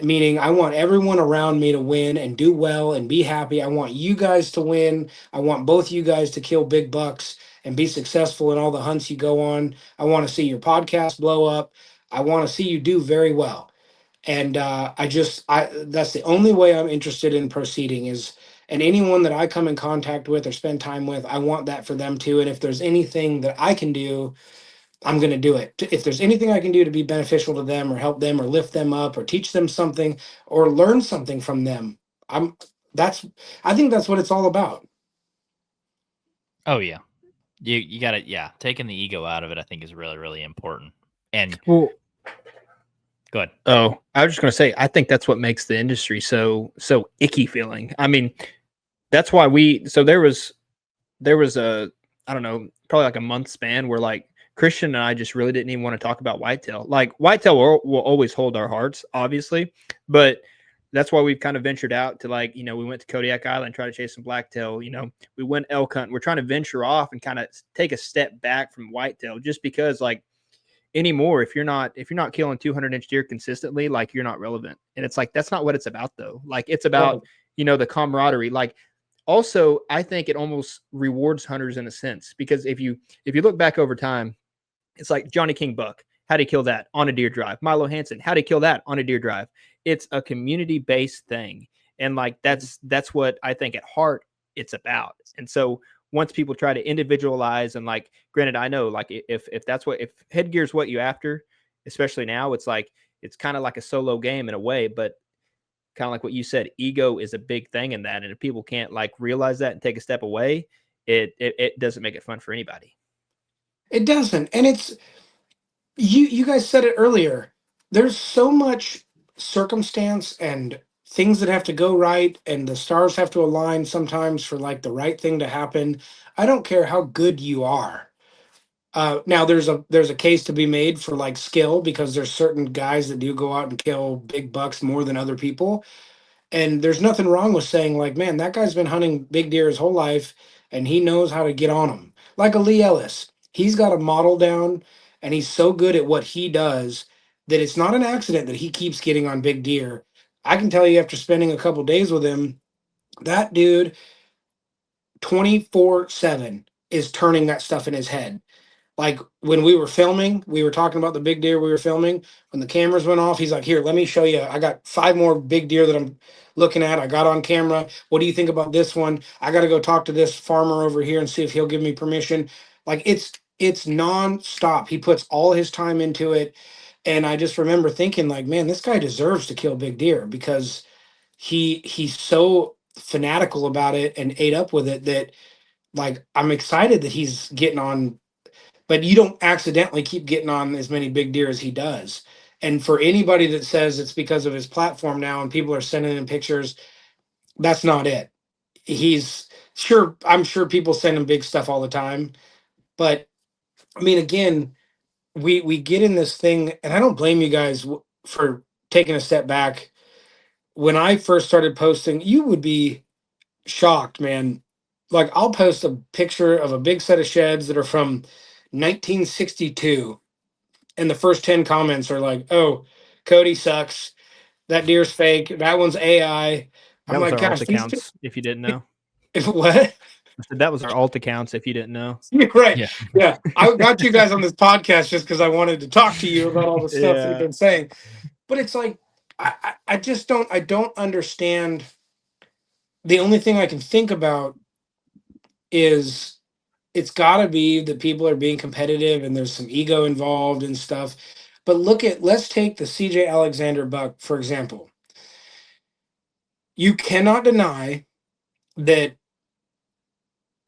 Meaning I want everyone around me to win and do well and be happy. I want you guys to win. I want both you guys to kill big bucks and be successful in all the hunts you go on. I want to see your podcast blow up. I want to see you do very well. And I that's the only way I'm interested in proceeding is, and anyone that I come in contact with or spend time with, I want that for them too. And if there's anything that I can do, I'm going to do it. If there's anything I can do to be beneficial to them or help them or lift them up or teach them something or learn something from them, I'm that's I think that's what it's all about. Oh yeah. You got to, yeah, taking the ego out of it, I think, is really, really important. And Well, go ahead. oh, I was just going to say, I think that's what makes the industry so icky feeling. I mean, that's why there was a, I don't know, probably like a month span where like Christian and I just really didn't even want to talk about whitetail. Like whitetail will always hold our hearts, obviously, but that's why we've kind of ventured out to like, we went to Kodiak Island, try to chase some blacktail, we went elk hunting. We're trying to venture off and kind of take a step back from whitetail just because like anymore, if you're not killing 200-inch deer consistently, like you're not relevant. And it's like, that's not what it's about though. Like it's about, the camaraderie. Like also, I think it almost rewards hunters in a sense because if you look back over time, it's like Johnny King Buck. How'd he kill that? On a deer drive. Milo Hansen. How'd he kill that? On a deer drive. It's a community based thing. And like that's what I think at heart it's about. And so once people try to individualize and like, granted, I know like if headgear is what you after, especially now, it's like it's kind of like a solo game in a way, but kind of like what you said, ego is a big thing in that. And if people can't like realize that and take a step away, it doesn't make it fun for anybody. It doesn't. And it's you guys said it earlier. There's so much circumstance and things that have to go right and the stars have to align sometimes for like the right thing to happen. I don't care how good you are. Now there's a case to be made for like skill because there's certain guys that do go out and kill big bucks more than other people. And there's nothing wrong with saying like, man, that guy's been hunting big deer his whole life and he knows how to get on them. Like a Lee Ellis, he's got a model down and he's so good at what he does that it's not an accident that he keeps getting on big deer. I can tell you after spending a couple days with him, that dude 24/7 is turning that stuff in his head. Like when we were filming, we were talking about the big deer we were filming. When the cameras went off, he's like, "Here, let me show you. I got 5 more big deer that I'm looking at. I got on camera. What do you think about this one? I got to go talk to this farmer over here and see if he'll give me permission." Like it's nonstop. He puts all his time into it, and I just remember thinking, like, man, this guy deserves to kill big deer because he's so fanatical about it and ate up with it that like I'm excited that he's getting on, but you don't accidentally keep getting on as many big deer as he does. And for anybody that says it's because of his platform now and people are sending him pictures, that's not it. He's sure, I'm sure people send him big stuff all the time, but I mean, again, we get in this thing, and I don't blame you guys for taking a step back. When I first started posting, you would be shocked, man. Like I'll post a picture of a big set of sheds that are from 1962, and the first 10 comments are like, "Oh, Cody sucks. That deer's fake. That one's AI." I'm That was like, our alt "Gosh, these accounts, if you didn't know. what?" I said that was our alt accounts, if you didn't know. You're right. Yeah. Yeah. I got you guys on this podcast just because I wanted to talk to you about all the stuff that you've Yeah. been saying. But it's like I just don't understand. The only thing I can think about is it's gotta be that people are being competitive and there's some ego involved and stuff. But let's take the CJ Alexander buck, for example. You cannot deny that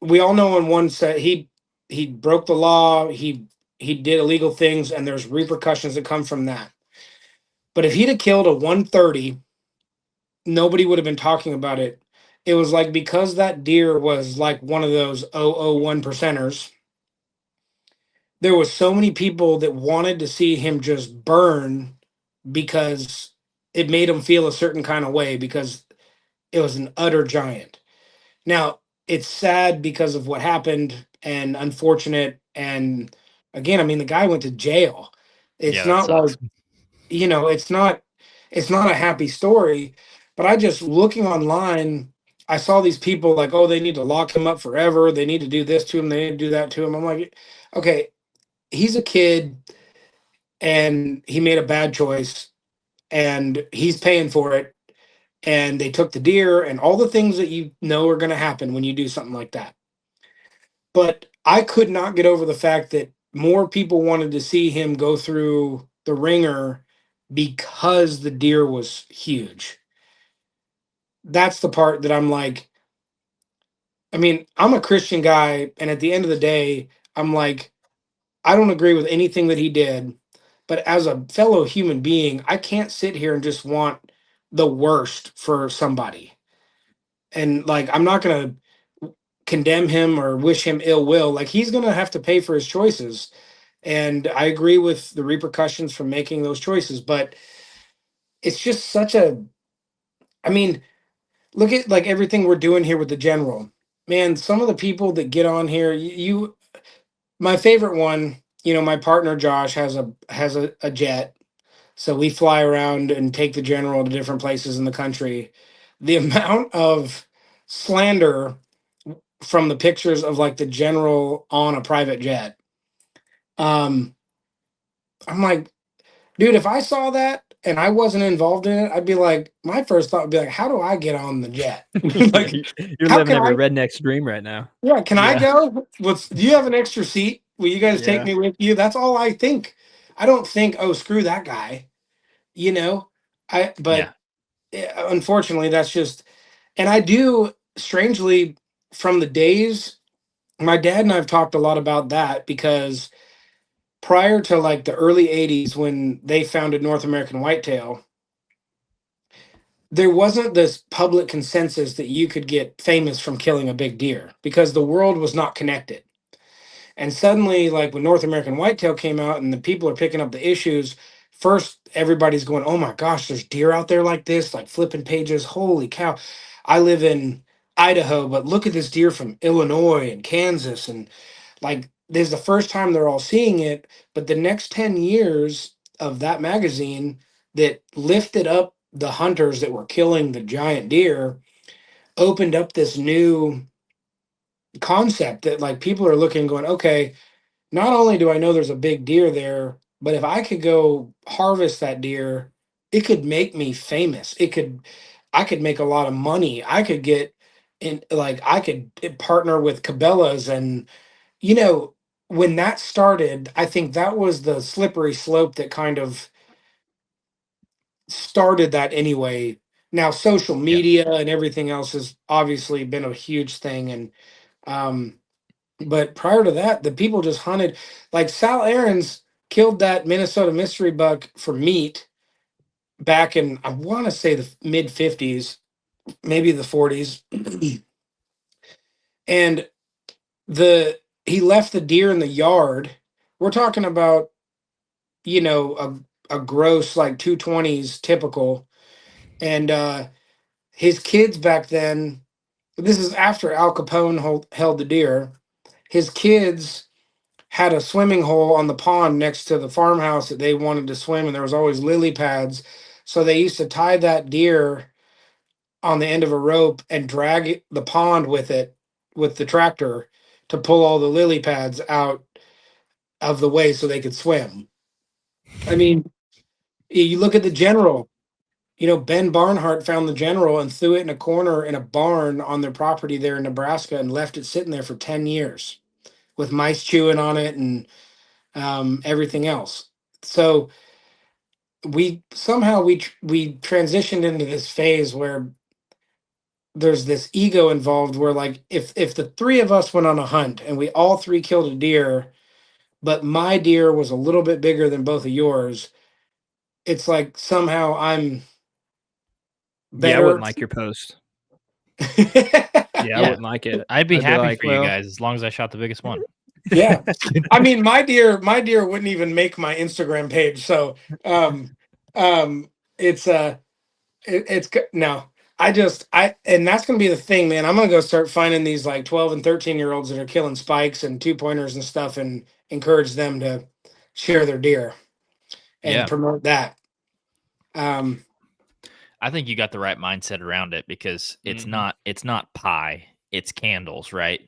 we all know on one set he broke the law, he did illegal things, and there's repercussions that come from that. But if he'd have killed a 130, nobody would have been talking about it. It was like because that deer was like one of those 001 percenters, there was so many people that wanted to see him just burn because it made him feel a certain kind of way because it was an utter giant. Now, it's sad because of what happened and unfortunate. And again, I mean, the guy went to jail. Yeah, It's that not like, sucks. it's not a happy story, but I just looking online, I saw these people like, oh, they need to lock him up forever. They need to do this to him. They need to do that to him. I'm like, okay, he's a kid and he made a bad choice and he's paying for it. And they took the deer and all the things that you know are going to happen when you do something like that. But I could not get over the fact that more people wanted to see him go through the ringer because the deer was huge. That's the part that I'm like, I mean, I'm a Christian guy, and at the end of the day, I'm like, I don't agree with anything that he did, but as a fellow human being, I can't sit here and just want the worst for somebody. And like, I'm not going to condemn him or wish him ill will. Like, he's going to have to pay for his choices. And I agree with the repercussions from making those choices, but it's just such a, I mean, look at like everything we're doing here with the general. Man, some of the people that get on here, my favorite one, my partner Josh has a jet. So we fly around and take the general to different places in the country. The amount of slander from the pictures of like the general on a private jet. Um, I'm like, dude, if I saw that and I wasn't involved in it, I'd be like, my first thought would be like, how do I get on the jet? Yeah, Like, you're how living can every I? redneck's dream right now. Yeah, can I Yeah. go? Do you have an extra seat? Will you guys take Yeah. me with you? That's all I think. I don't think, oh, screw that guy. You know, but Yeah. unfortunately, that's just, and I do strangely from the days my dad and I've talked a lot about that because prior to like the early 80s when they founded North American Whitetail, there wasn't this public consensus that you could get famous from killing a big deer because the world was not connected. And suddenly, like when North American Whitetail came out and the people are picking up the issues, first everybody's going, oh my gosh, there's deer out there like this, like flipping pages. Holy cow. I live in Idaho, but look at this deer from Illinois and Kansas. And like, this is the first time they're all seeing it. But the next 10 years of that magazine that lifted up the hunters that were killing the giant deer opened up this new concept that like people are looking going, okay, not only do I know there's a big deer there, but if I could go harvest that deer, it could make me famous. I could make a lot of money. I could get in, like, I could partner with Cabela's. And, you know, when that started, I think that was the slippery slope that kind of started that anyway. Now, social Yeah. media and everything else has obviously been a huge thing. And, But prior to that, the people just hunted. Like Sal Aarons killed that Minnesota mystery buck for meat back in, I want to say, the mid 50s, maybe the 40s. And he left the deer in the yard. We're talking about, a gross like 220s typical. And his kids back then, this is after Al Capone held the deer. His kids had a swimming hole on the pond next to the farmhouse that they wanted to swim, and there was always lily pads. So they used to tie that deer on the end of a rope and drag the pond with it with the tractor to pull all the lily pads out of the way so they could swim. I mean, you look at the general. Ben Barnhart found the general and threw it in a corner in a barn on their property there in Nebraska and left it sitting there for 10 years with mice chewing on it and everything else. So we somehow we transitioned into this phase where there's this ego involved where, like, if the three of us went on a hunt and we all three killed a deer, but my deer was a little bit bigger than both of yours, it's like somehow I'm Yeah, I wouldn't better. like your post. Yeah, I wouldn't like it. I'd be happy like, for you guys as long as I shot the biggest one. Yeah. I mean, my deer wouldn't even make my Instagram page. So, it's no, and that's going to be the thing, man. I'm going to go start finding these like 12 and 13-year-olds that are killing spikes and 2-pointers and stuff and encourage them to share their deer and promote that. I think you got the right mindset around it because it's not pie, it's candles, right?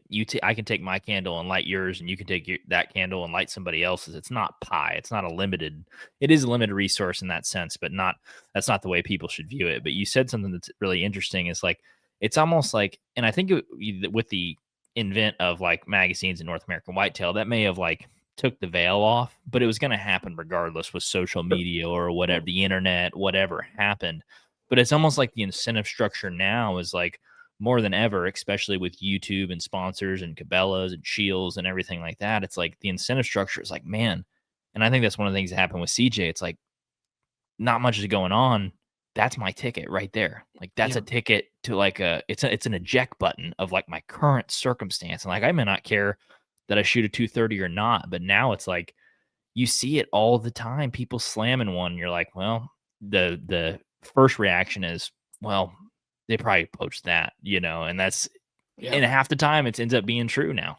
I can take my candle and light yours, and you can take that candle and light somebody else's. It's not pie. It's not it is a limited resource in that sense, but that's not the way people should view it. But you said something that's really interesting. Is like, it's almost like, and I think with the invent of like magazines in North American whitetail, that may have like took the veil off, but it was going to happen regardless with social media or whatever, the internet, whatever happened. But it's almost like the incentive structure now is like more than ever, especially with YouTube and sponsors and Cabela's and Shields and everything like that. It's like the incentive structure is like, man. And I think that's one of the things that happened with CJ. It's like not much is going on. That's my ticket right there. Like that's a ticket to like it's an eject button of like my current circumstance. And like I may not care that I shoot a 230 or not, but now it's like you see it all the time. People slamming one. And you're like, well, the first reaction is, well, they probably poached that, and that's and half the time it ends up being true now.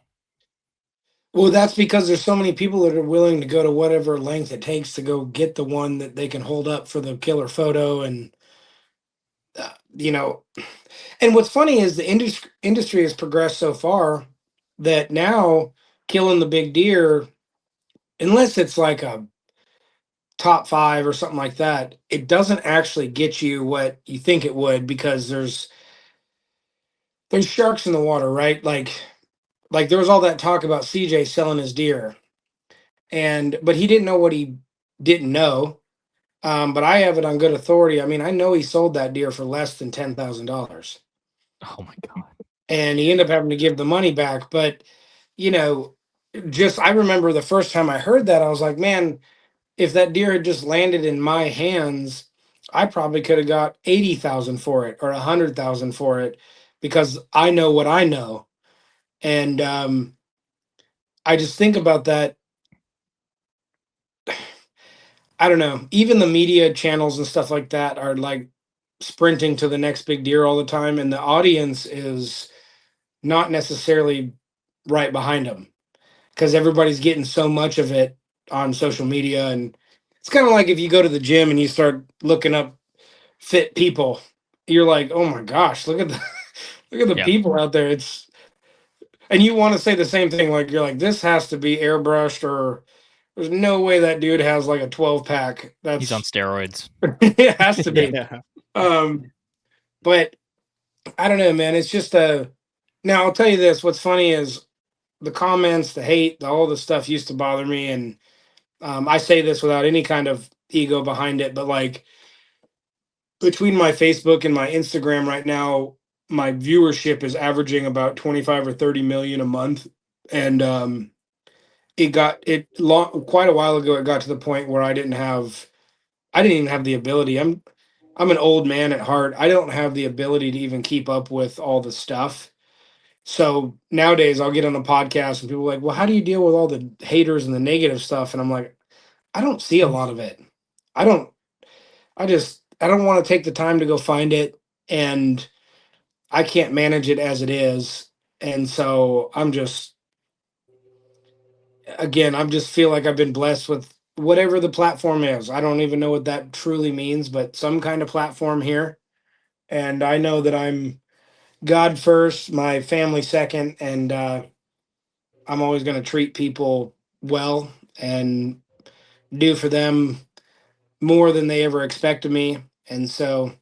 Well, that's because there's so many people that are willing to go to whatever length it takes to go get the one that they can hold up for the killer photo. And and what's funny is the industry has progressed so far that now killing the big deer, unless it's like a top 5 or something like that, it doesn't actually get you what you think it would, because there's sharks in the water, right? Like there was all that talk about CJ selling his deer, but he didn't know what he didn't know. But I have it on good authority. I mean, I know he sold that deer for less than $10,000. Oh my God. And he ended up having to give the money back. But, I remember the first time I heard that, I was like, man, if that deer had just landed in my hands, I probably could have got 80,000 for it or 100,000 for it, because I know what I know. And I just think about that. I don't know. Even the media channels and stuff like that are like sprinting to the next big deer all the time, and the audience is not necessarily right behind them because everybody's getting so much of it on social media. And it's kind of like if you go to the gym and you start looking up fit people, you're like, oh my gosh, look at the people out there. And you want to say the same thing, like you're like, this has to be airbrushed, or there's no way that dude has like a 12-pack. He's on steroids. It has to be. But I don't know, man. It's just now I'll tell you this. What's funny is the comments, the hate, all the stuff used to bother me. And I say this without any kind of ego behind it, but like between my Facebook and my Instagram right now, my viewership is averaging about 25 or 30 million a month. and quite a while ago. It got to the point where I didn't even have the ability. I'm an old man at heart. I don't have the ability to even keep up with all the stuff. So nowadays I'll get on a podcast and people are like, well, how do you deal with all the haters and the negative stuff? And I'm like, I don't see a lot of it. I don't, I don't want to take the time to go find it, and I can't manage it as it is. And so I'm just feel like I've been blessed with whatever the platform is. I don't even know what that truly means, but some kind of platform here. And I know that I'm God first, my family second, and I'm always going to treat people well and do for them more than they ever expect of me. And so,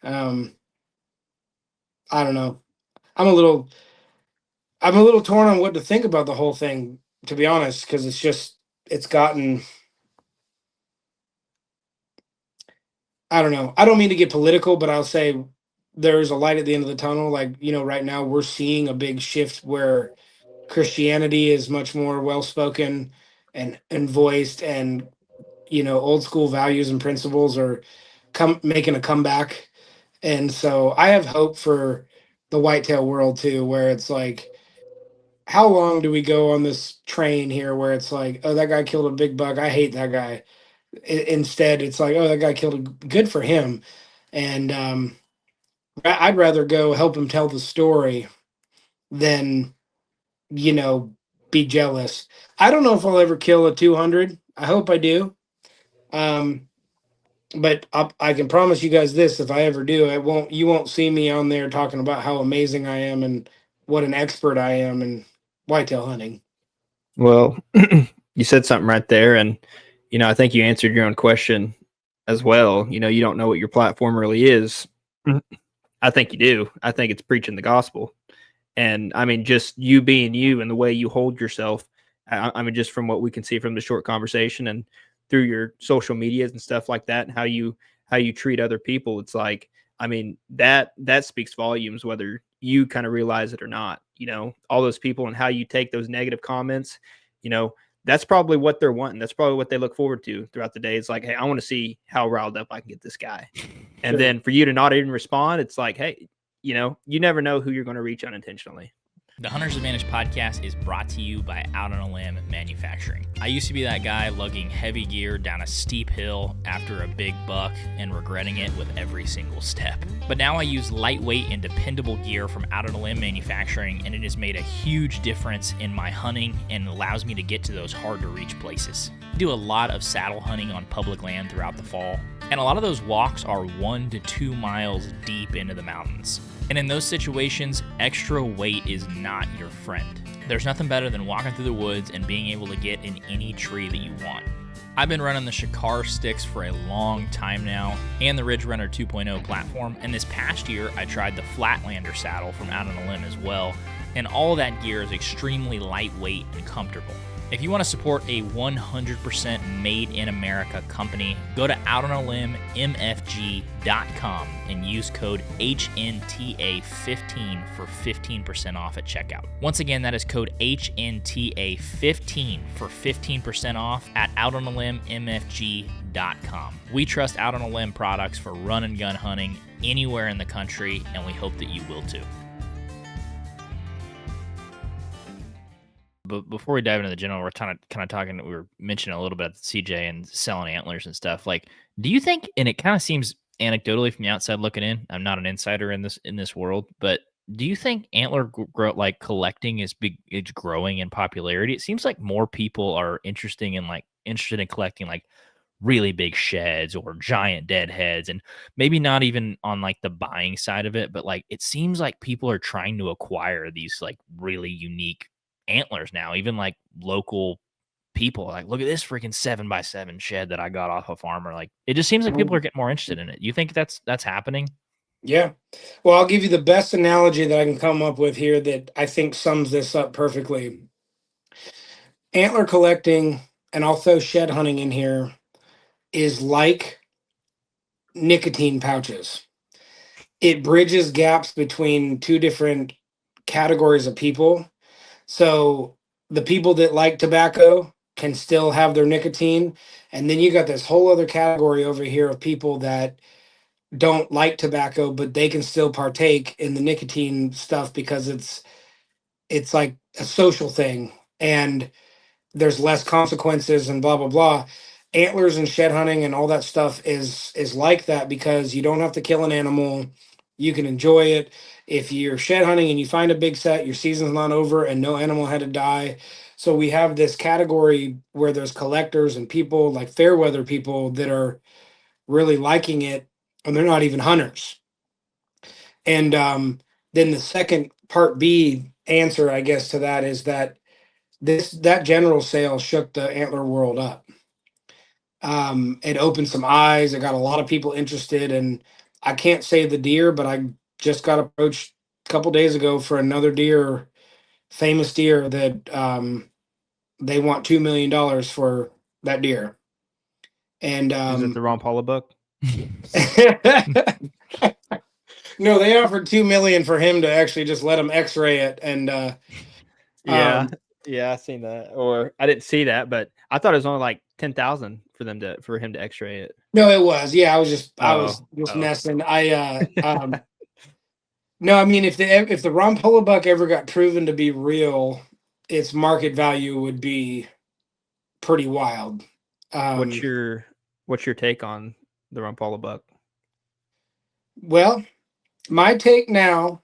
um, I don't know. I'm a little, I'm a little torn on what to think about the whole thing, to be honest, because it's gotten, I don't know. I don't mean to get political, but I'll say there's a light at the end of the tunnel. Like, right now we're seeing a big shift where Christianity is much more well spoken and voiced, and old school values and principles are making a comeback. And so I have hope for the whitetail world too, where it's like, how long do we go on this train here where it's like, oh, that guy killed a big buck, I hate that guy. Instead it's like, oh, that guy killed good for him. And I'd rather go help him tell the story than you know be jealous. I don't know if I'll ever kill a 200. I hope I do. um but I can promise you guys this: if I ever do, you won't see me on there talking about how amazing I am and what an expert I am in whitetail hunting. Well, you said something right there, and I think you answered your own question as well. You don't know what your platform really is. I think you do. I think it's preaching the gospel. And I mean, just you being you and the way you hold yourself. I mean, just from what we can see from the short conversation and through your social medias and stuff like that, and how you treat other people, it's like, I mean, that speaks volumes, whether you kind of realize it or not. All those people and how you take those negative comments. That's probably what they're wanting. That's probably what they look forward to throughout the day. It's like, hey, I want to see how riled up I can get this guy. And Sure. then for you to not even respond, it's like, hey, you never know who you're going to reach unintentionally. The Hunter's Advantage podcast is brought to you by Out on a Limb Manufacturing. I used to be that guy lugging heavy gear down a steep hill after a big buck and regretting it with every single step. But now I use lightweight and dependable gear from Out on a Limb Manufacturing, and it has made a huge difference in my hunting and allows me to get to those hard to reach places. I do a lot of saddle hunting on public land throughout the fall, and a lot of those walks are 1 to 2 miles deep into the mountains. And in those situations, extra weight is not your friend. There's nothing better than walking through the woods and being able to get in any tree that you want. I've been running the Shakar sticks for a long time now, and the Ridge Runner 2.0 platform, and this past year I tried the Flatlander saddle from Out on a Limb as well, and all that gear is extremely lightweight and comfortable. If you want to support a 100% made in America company, go to outonialimbmfg.com and use code HNTA15 for 15% off at checkout. Once again, that is code HNTA15 for 15% off at outonialimbmfg.com. We trust Out on a Limb products for run and gun hunting anywhere in the country, and we hope that you will too. But before we dive into the general, we're kind of talking. We were mentioning a little bit about CJ and selling antlers and stuff. Like, do you think? And it kind of seems anecdotally from the outside looking in. I'm not an insider in this world, but do you think antler collecting is big? It's growing in popularity. It seems like more people are interested in collecting like really big sheds or giant deadheads, and maybe not even on like the buying side of it, but like it seems like people are trying to acquire these like really unique antlers now. Even like local people like, look at this freaking 7x7 shed that I got off a farmer. Like, it just seems like people are getting more interested in it. You think that's happening? Yeah. Well, I'll give you the best analogy that I can come up with here that I think sums this up perfectly. Antler collecting, and I'll throw shed hunting in here, is like nicotine pouches. It bridges gaps between two different categories of people. So the people that like tobacco can still have their nicotine. And then you got this whole other category over here of people that don't like tobacco, but they can still partake in the nicotine stuff because it's like a social thing and there's less consequences and blah blah blah. Antlers and shed hunting and all that stuff is like that because you don't have to kill an animal. You can enjoy it. If you're shed hunting and you find a big set, your season's not over and no animal had to die. So we have this category where there's collectors and people like fair weather people that are really liking it and they're not even hunters. And then the second part B answer, I guess, to that is that that general sale shook the antler world up. It opened some eyes. It got a lot of people interested, and I can't say the deer, but I just got approached a couple days ago for another deer, famous deer that they want $2 million for that deer. And Is it the Ron Paula book? no, they offered $2 million for him to actually just let him X-ray it, and yeah, I seen that, or I didn't see that, but I thought it was only like 10,000 for him to X-ray it. No, it was. Yeah, I was just messing. No, I mean if the Ron Polo buck ever got proven to be real, its market value would be pretty wild. What's your take on the Ron Paula buck? Well, my take now,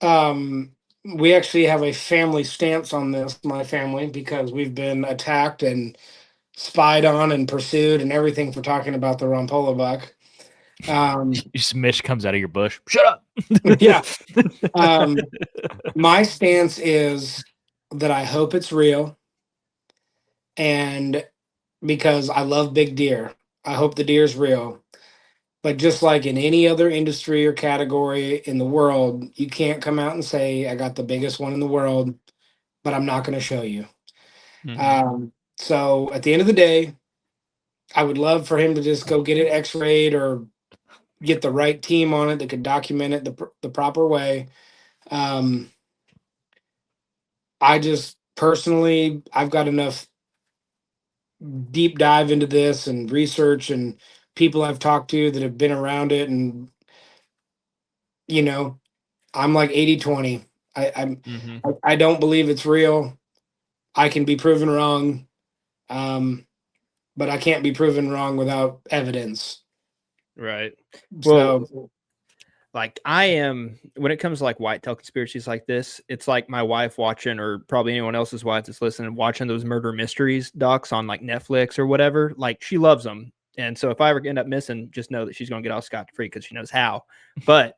we actually have a family stance on this, my family, because we've been attacked and spied on and pursued and everything for talking about the Ron Polo buck. Mitch comes out of your bush. Shut up. Yeah. My stance is that I hope it's real. And because I love big deer, I hope the deer is real. But just like in any other industry or category in the world, you can't come out and say, I got the biggest one in the world, but I'm not going to show you. Mm-hmm. So at the end of the day, I would love for him to just go get it x-rayed or get the right team on it that could document it the proper way. I just personally, I've got enough deep dive into this and research and people I've talked to that have been around it. And, I'm like 80-20. I don't believe it's real. I can be proven wrong. But I can't be proven wrong without evidence. Right. Well, like I am, when it comes to like whitetail conspiracies like this, it's like my wife watching, or probably anyone else's wife that's listening, watching those murder mysteries docs on like Netflix or whatever. Like she loves them. And so if I ever end up missing, just know that she's going to get off scot-free because she knows how. But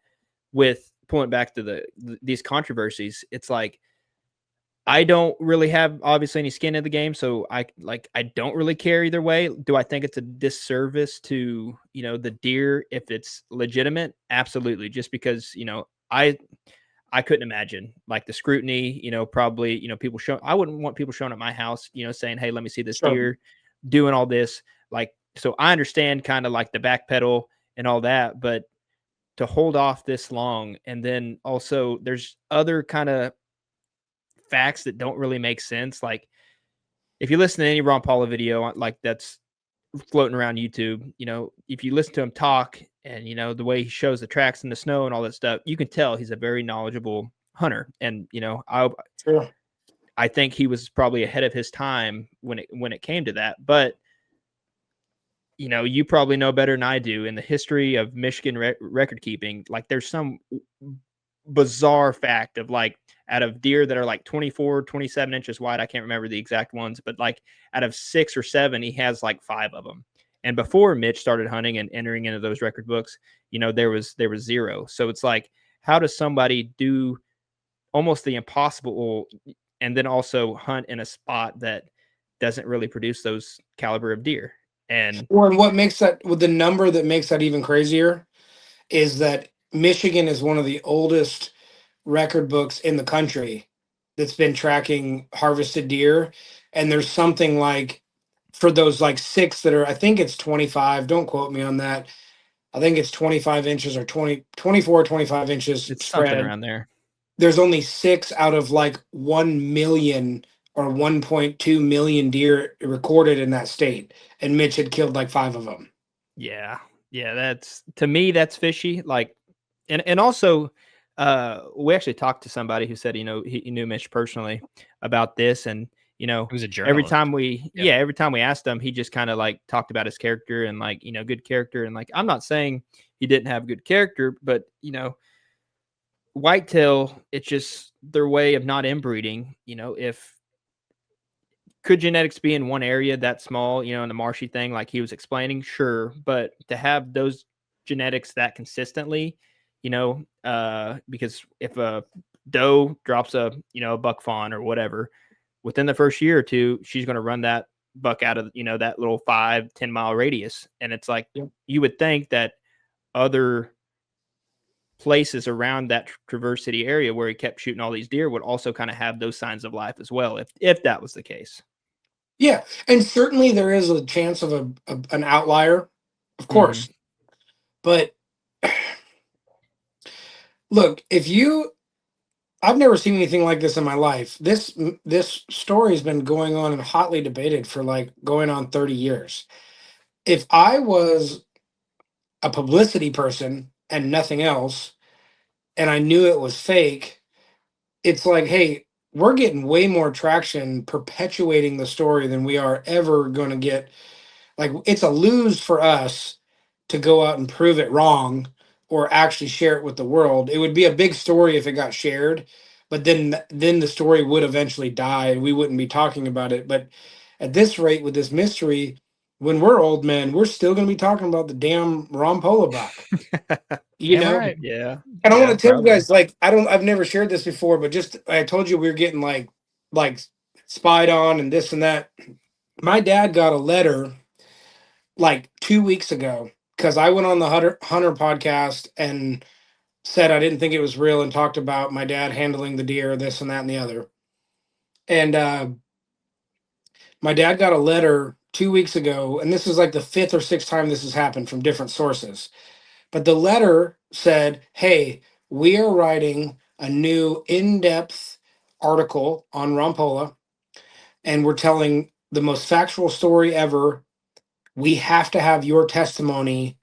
with pulling back to these controversies, it's like, I don't really have obviously any skin in the game, so I don't really care either way. Do I think it's a disservice to, the deer if it's legitimate? Absolutely. Just because, I couldn't imagine like the scrutiny, probably, people I wouldn't want people showing up my house, saying, hey, let me see this deer, doing all this. Like, so I understand kind of like the backpedal and all that, but to hold off this long, and then also there's other kind of facts that don't really make sense. Like if you listen to any Ron Paula video like that's floating around YouTube, if you listen to him talk and the way he shows the tracks in the snow and all that stuff, you can tell he's a very knowledgeable hunter. And I think he was probably ahead of his time when it came to that. But you probably know better than I do in the history of Michigan record keeping. Like there's some bizarre fact of like out of deer that are like 24, 27 inches wide. I can't remember the exact ones, but like out of 6 or 7, he has like 5 of them. And before Mitch started hunting and entering into those record books, there was 0. So it's like, how does somebody do almost the impossible and then also hunt in a spot that doesn't really produce those caliber of deer? And what makes that, with the number that makes that even crazier, is that Michigan is one of the oldest record books in the country that's been tracking harvested deer. And there's something like, for those like 6 that are, I think it's 25, don't quote me on that. I think it's 25 inches or 24, 25 inches it's spread. something around there. there's only 6 out of like 1 million or 1.2 million deer recorded in that state, and Mitch had killed like 5 of them. Yeah. That's, to me, that's fishy. Like, and also, we actually talked to somebody who said, he knew Mitch personally about this, and He was a every journalist. time we asked him, he just kind of like talked about his character and like, good character. And like, I'm not saying he didn't have good character, but whitetail, it's just their way of not inbreeding. If could genetics be in one area that small, in the marshy thing, like he was explaining, sure, but to have those genetics that consistently, because if a doe drops a buck fawn or whatever, within the first year or two, she's going to run that buck out of, that little 5-10 mile radius. And it's like, you would think that other places around that Traverse City area where he kept shooting all these deer would also kind of have those signs of life as well, if that was the case. Yeah, and certainly there is a chance of an outlier, of course. But look, I've never seen anything like this in my life. This story has been going on and hotly debated for like going on 30 years. If I was a publicity person and nothing else, and I knew it was fake, it's like, hey, we're getting way more traction perpetuating the story than we are ever going to get. Like, it's a lose for us to go out and prove it wrong or actually share it with the world. It would be a big story if it got shared, but then the story would eventually die and we wouldn't be talking about it. But at this rate, with this mystery, when we're old men, we're still going to be talking about the damn Ron Polo buck. You know, right. Yeah. And I want to tell probably. you guys, like, I've never shared this before, but just I told you we were getting like spied on and this and that. My dad got a letter like 2 weeks ago because I went on the Hunter podcast and said I didn't think it was real and talked about my dad handling the deer, this and that and the other. And my dad got a letter 2 weeks ago, and this is like the 5th or 6th time this has happened from different sources. But the letter said, "Hey, we are writing a new in-depth article on Rampola, and we're telling the most factual story ever. We have to have your testimony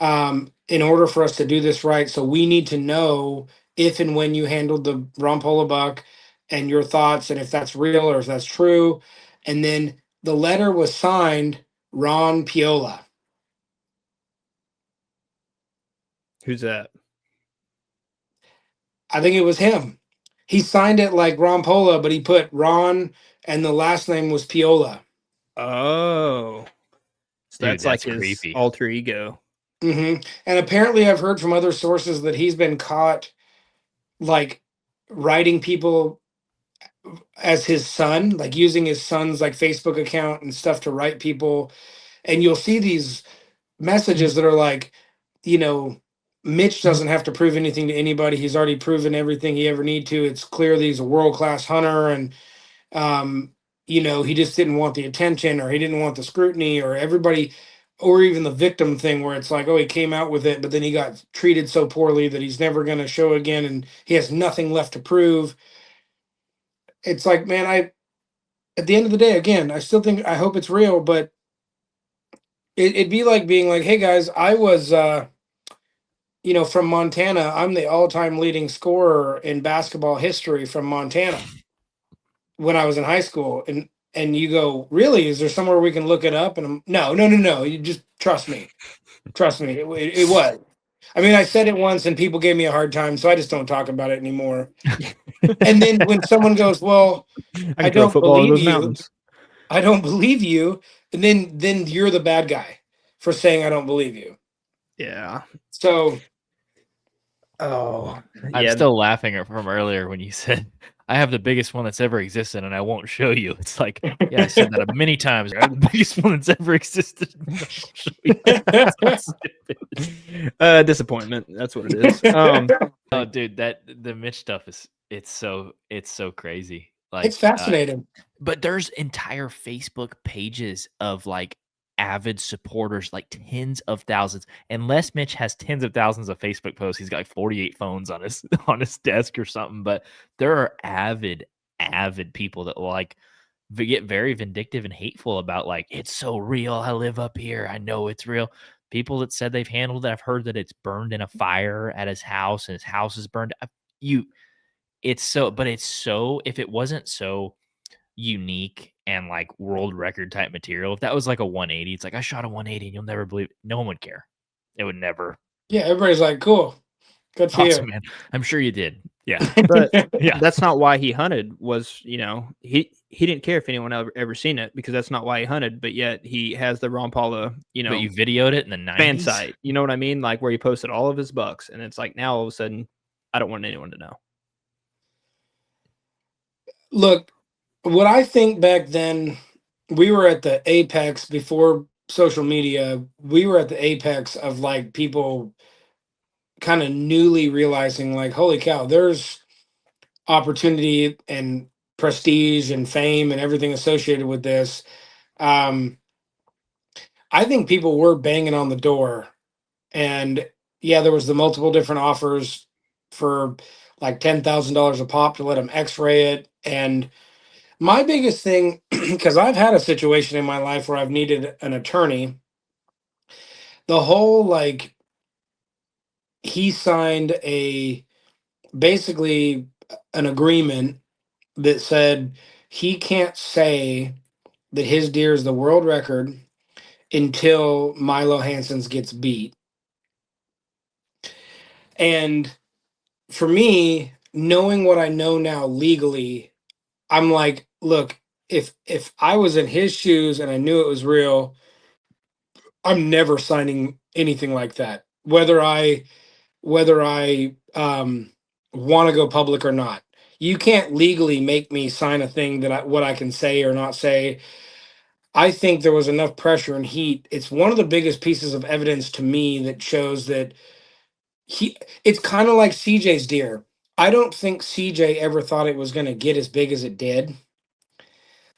in order for us to do this right. So we need to know if and when you handled the Rampola buck and your thoughts, and if that's real or if that's true." And then the letter was signed Ron Piola. Who's that? I think it was him. He signed it like Ron Pola, but he put Ron and the last name was Piola. Oh, so Dude, that's like that's his creepy. alter ego. And apparently, I've heard from other sources that he's been caught like writing people as his son, like using his son's like Facebook account and stuff to write people. And you'll see these messages that are like, Mitch doesn't have to prove anything to anybody. He's already proven everything he ever need to. It's clear that he's a world-class hunter, and he just didn't want the attention, or he didn't want the scrutiny, or everybody, or even the victim thing where it's like, oh, he came out with it, but then he got treated so poorly that he's never going to show again, and he has nothing left to prove. It's like, man, at the end of the day, again, I hope it's real, but it'd be like being like, hey guys, I was, from Montana. I'm the all-time leading scorer in basketball history from Montana when I was in high school. And you go, really? Is there somewhere we can look it up? And I'm, no. You just trust me. Trust me. It was. I mean, I said it once and people gave me a hard time, so I just don't talk about it anymore. And then when someone goes, well, I can throw a don't football over believe those you. mountains. I don't believe you. And then you're the bad guy for saying I don't believe you. Yeah. So, Oh, I'm still laughing from earlier when you said, I have the biggest one that's ever existed and I won't show you. It's like, yeah, I said that many times. I have the biggest one that's ever existed. And I won't show you. Disappointment. That's what it is. Oh, dude, the Mitch stuff it's so crazy. Like, it's fascinating. but there's entire Facebook pages of like avid supporters, like tens of thousands. Unless Mitch has tens of thousands of Facebook posts, he's got like 48 phones on his on his desk or something. But there are avid people that like get very vindictive and hateful about like it's so real. I live up here. I know it's real. People that said they've handled it. I've heard that it's burned in a fire at his house and his house is burned. You, it's so, but it's so. If it wasn't so unique and like world record type material, if that was like a 180, it's like I shot a 180 and you'll never believe it. No one would care. It would never. Yeah, everybody's like, cool. Good for Awesome, you. man. I'm sure you did. Yeah. But Yeah. that's not why he hunted. Was he didn't care if anyone ever seen it, because that's not why he hunted. But yet he has the Ron Paula But you videoed it in the 90s. fan site. You know what I mean? Like where he posted all of his bucks, and it's like now all of a sudden, I don't want anyone to know. Look, what I think back then, we were at the apex before social media. We were at the apex of like people kind of newly realizing, like, holy cow, there's opportunity and prestige and fame and everything associated with this. Um, I think people were banging on the door, and yeah, there was the multiple different offers for like $10,000 a pop to let them X-ray it. And my biggest thing, because I've had a situation in my life where I've needed an attorney, the whole like he signed a basically an agreement that said he can't say that his deer is the world record until Milo Hanson's gets beat. And for me, knowing what I know now legally, I'm like, look, if I was in his shoes and I knew it was real, I'm never signing anything like that. Whether I want to go public or not. You can't legally make me sign a thing that what I can say or not say. I think there was enough pressure and heat. It's one of the biggest pieces of evidence to me that shows that it's kind of like CJ's deer. I don't think CJ ever thought it was going to get as big as it did.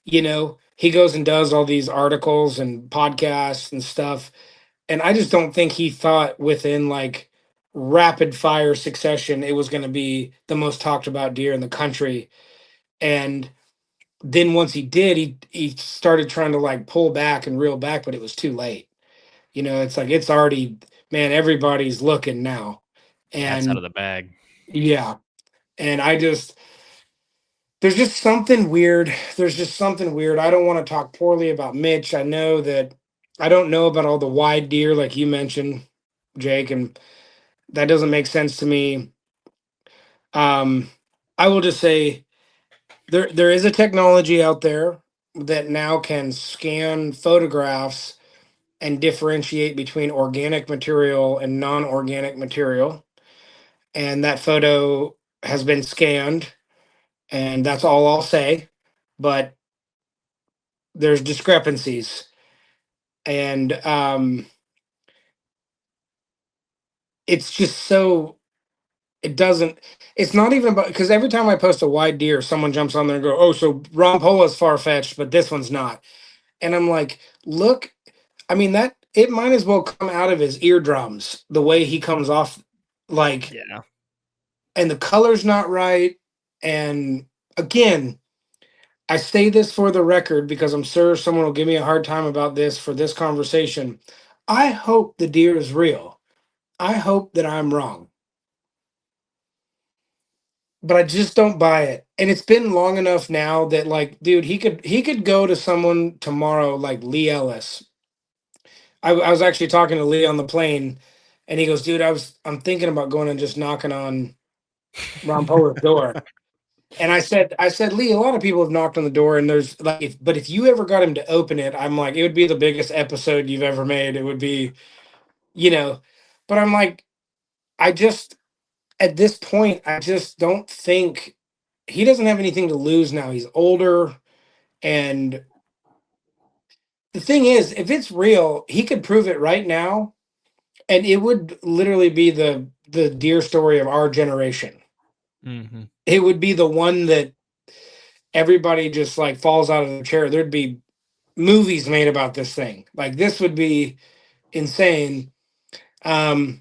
You know, he goes and does all these articles and podcasts and stuff, and I just don't think he thought within like rapid fire succession it was going to be the most talked about deer in the country. And then once he did, he started trying to like pull back and reel back, but it was too late. You know, it's like it's already, man, everybody's looking now. Cat's out of And the bag. yeah, and I just there's just something weird. There's just something weird. I don't want to talk poorly about Mitch. I know that I don't know about all the wide deer like you mentioned, Jake, and that doesn't make sense to me. I will just say there is a technology out there that now can scan photographs and differentiate between organic material and non-organic material. And that photo has been scanned, and that's all I'll say. But there's discrepancies, and it's just so it doesn't. It's not even about because every time I post a wide deer, someone jumps on there and go, "Oh, so Ron Pola's far fetched, but this one's not." And I'm like, look, I mean that it might as well come out of his eardrums the way he comes off, like, Yeah. and the color's not right. And again, I say this for the record because I'm sure someone will give me a hard time about this for this conversation. I hope the deer is real. I hope that I'm wrong. But I just don't buy it. And it's been long enough now that like, dude, he could go to someone tomorrow like Lee Ellis. I was actually talking to Lee on the plane, and he goes, dude, I'm thinking about going and just knocking on Ron Polar's door. And I said, Lee, a lot of people have knocked on the door, and there's like, but if you ever got him to open it, I'm like, it would be the biggest episode you've ever made. It would be, you know, but I'm like, I just, at this point, I just don't think he doesn't have anything to lose now. He's older. And the thing is, if it's real, he could prove it right now. And it would literally be the deer story of our generation. Mm-hmm. It would be the one that everybody just like falls out of the chair. There'd be movies made about this thing. Like this would be insane. But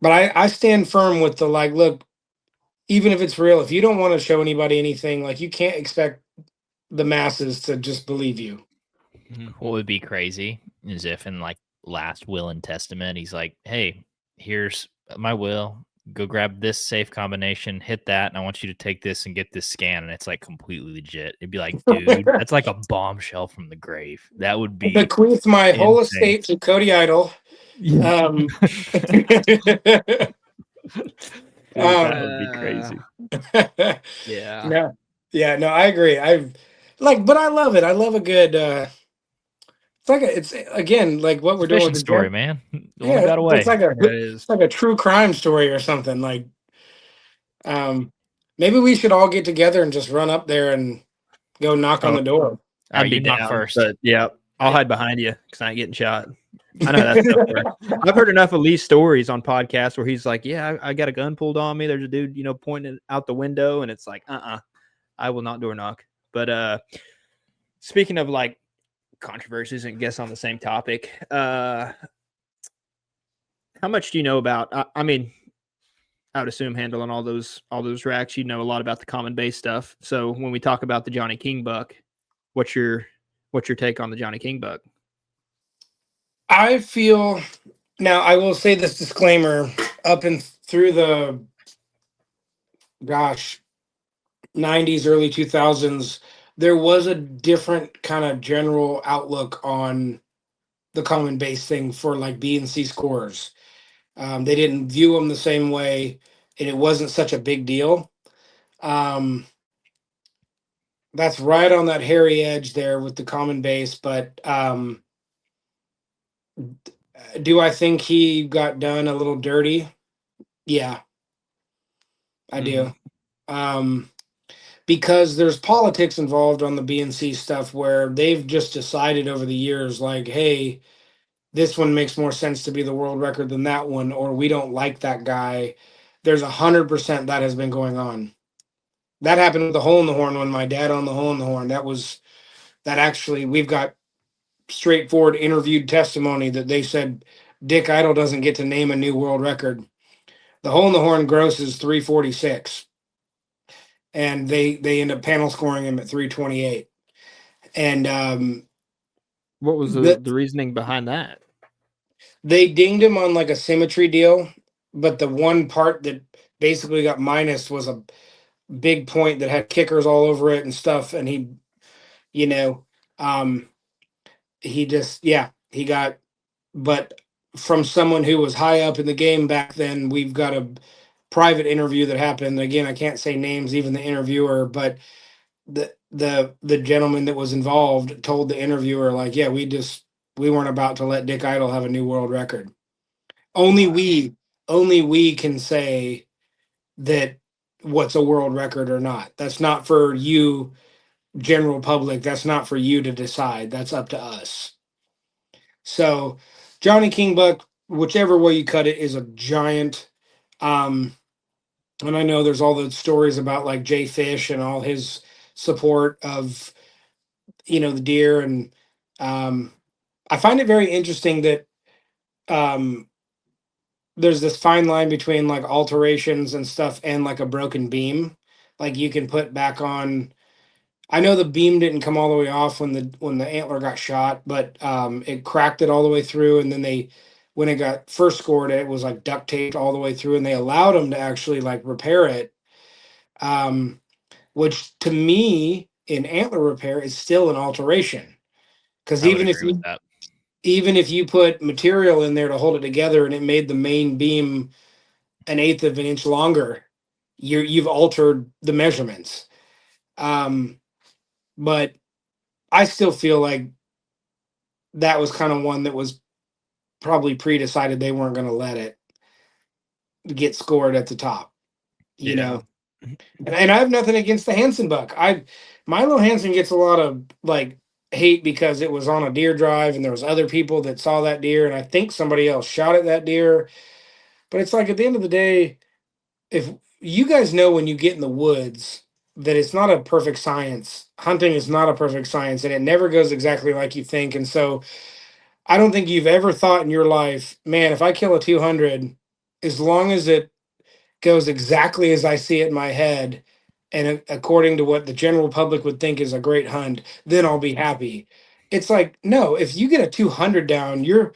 I stand firm with the like, look, even if it's real, if you don't want to show anybody anything, like you can't expect the masses to just believe you. What would be crazy is if in like last will and testament, he's like, hey, here's my will. Go grab this safe combination, hit that, and I want you to take this and get this scan. And it's like completely legit. It'd be like, dude, that's like a bombshell from the grave. That would be Bequeath my whole insane. estate to Cody Idol. Dude, that would be crazy. Yeah. No. Yeah, no, I agree. But I love it. I love a good it's again like what we're doing Fishing with the story, Jeff- man. The one Yeah, that got away. it's like a true crime story or something. Like maybe we should all get together and just run up there and go knock on the door. All right, I'd be you knock down first. but yeah, I'll hide behind you because I ain't getting shot. I know that stuff works. I've heard enough of Lee's stories on podcasts where he's like, yeah, I got a gun pulled on me. There's a dude, pointing out the window, and it's like, I will not door knock. But speaking of like controversies and guess on the same topic, how much do you know about, I mean, I would assume handling all those racks, you know a lot about the common base stuff. So when we talk about the Johnny King buck, what's your take on the Johnny King buck? I feel now I will say this disclaimer up and through the 90s, early 2000s, there was a different kind of general outlook on the common base thing for like B and C scorers. They didn't view them the same way, and it wasn't such a big deal. That's right on that hairy edge there with the common base, but do I think he got done a little dirty? Yeah, I do. Because there's politics involved on the BNC stuff where they've just decided over the years, like, hey, this one makes more sense to be the world record than that one, or we don't like that guy. There's 100% that has been going on. That happened with the hole in the horn when my dad owned the hole in the horn. That actually, we've got straightforward interviewed testimony that they said Dick Idle doesn't get to name a new world record. The hole in the horn grosses 346, and they end up panel scoring him at 328. And what was the reasoning behind that? They dinged him on like a symmetry deal, but the one part that basically got minus was a big point that had kickers all over it and stuff, and he he got, but from someone who was high up in the game back then, we've got a private interview that happened. Again, I can't say names, even the interviewer, but the gentleman that was involved told the interviewer, like, yeah, we weren't about to let Dick Idle have a new world record. Only we can say that what's a world record or not. That's not for you, general public. That's not for you to decide. That's up to us. So Johnny King buck, whichever way you cut it, is a giant. And I know there's all the stories about like Jay Fish and all his support of the deer, and I find it very interesting that there's this fine line between like alterations and stuff and like a broken beam. Like you can put back on. I know the beam didn't come all the way off when the antler got shot, but it cracked it all the way through, and then when it got first scored, it was like duct taped all the way through, and they allowed them to actually like repair it. Which to me in antler repair is still an alteration, because even if you put material in there to hold it together and it made the main beam an eighth of an inch longer, you've altered the measurements. But I still feel like that was kind of one that was probably pre-decided they weren't going to let it get scored at the top, you know. And I have nothing against the Hansen buck. Milo Hansen gets a lot of like hate because it was on a deer drive and there was other people that saw that deer, and I think somebody else shot at that deer. But it's like at the end of the day, if you guys know when you get in the woods, that it's not a perfect science. Hunting is not a perfect science, and it never goes exactly like you think. And so I don't think you've ever thought in your life, man, if I kill a 200, as long as it goes exactly as I see it in my head, and according to what the general public would think is a great hunt, then I'll be happy. It's like, no, if you get a 200 down, you're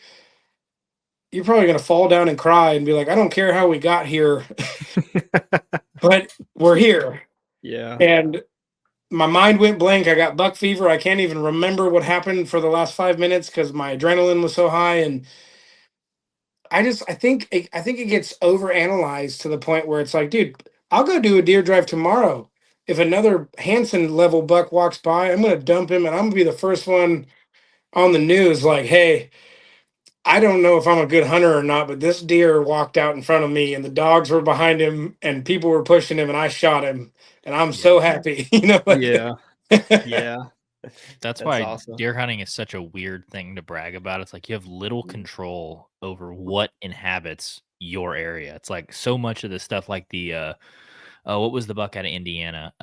probably going to fall down and cry and be like, I don't care how we got here, but we're here. Yeah. And my mind went blank. I got buck fever. I can't even remember what happened for the last 5 minutes because my adrenaline was so high. And I think it gets overanalyzed to the point where it's like, dude, I'll go do a deer drive tomorrow. If another Hanson level buck walks by, I'm gonna dump him and I'm gonna be the first one on the news, like, hey, I don't know if I'm a good hunter or not, but this deer walked out in front of me and the dogs were behind him and people were pushing him and I shot him and I'm so happy. Like, Yeah. Yeah. That's why awesome. deer hunting is such a weird thing to brag about. It's like you have little control over what inhabits your area. It's like so much of the stuff like the what was the buck out of Indiana?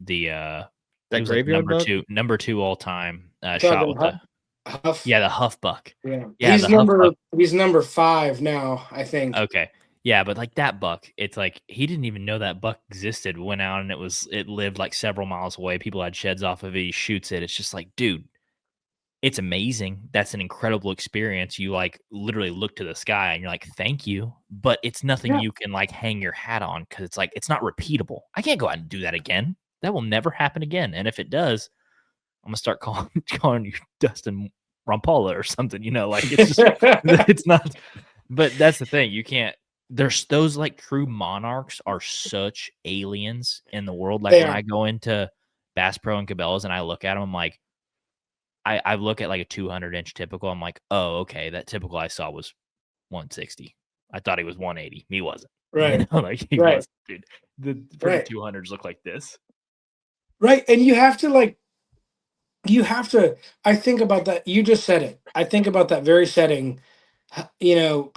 He That was like graveyard buck? number two all time, shot talking with the Huff. the huff buck. Yeah. Yeah, the huff buck. He's number 5 now, I think. Okay. Yeah, but like that buck, it's like he didn't even know that buck existed. Went out and it lived like several miles away. People had sheds off of it. He shoots it. It's just like, dude, it's amazing. That's an incredible experience. You like literally look to the sky and you're like, thank you. But it's nothing Yeah. you can like hang your hat on because it's like it's not repeatable. I can't go out and do that again. That will never happen again. And if it does, I'm gonna start calling you Dustin Rampolla or something, like it's just it's not. But that's the thing. You can't. There's those like true monarchs are such aliens in the world. Like when I go into Bass Pro and Cabela's and I look at them, I'm like, I look at like a 200-inch typical. I'm like, oh, okay, that typical I saw was 160. I thought he was 180. He wasn't. Right. Like he was, dude. The freaking 200s look like this. Right. And I think about that. You just said it. I think about that very setting.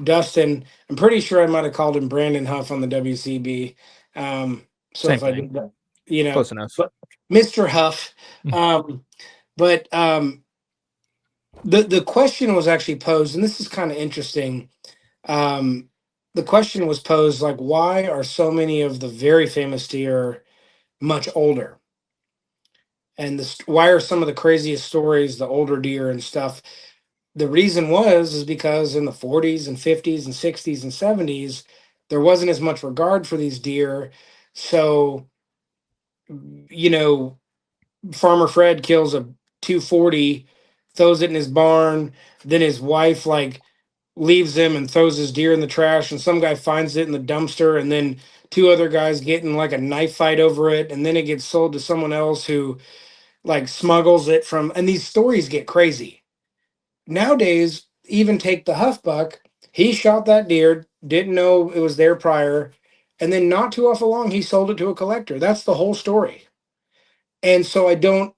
Dustin, I'm pretty sure I might have called him Brandon Huff on the WCB. So Same if I thing. did that, Close enough. but Mr. Huff. But the question was actually posed, and this is kind of interesting. The question was posed like, why are so many of the very famous deer much older? And why are some of the craziest stories the older deer and stuff? The reason is because in the 40s and 50s and 60s and 70s, there wasn't as much regard for these deer. So, Farmer Fred kills a 240, throws it in his barn. Then his wife like leaves him and throws his deer in the trash. And some guy finds it in the dumpster. And then 2 other guys get in like a knife fight over it. And then it gets sold to someone else who like smuggles it from. And these stories get crazy. Nowadays, even take the Huff buck. He shot that deer, didn't know it was there prior. And then not too awful long, he sold it to a collector. That's the whole story. And so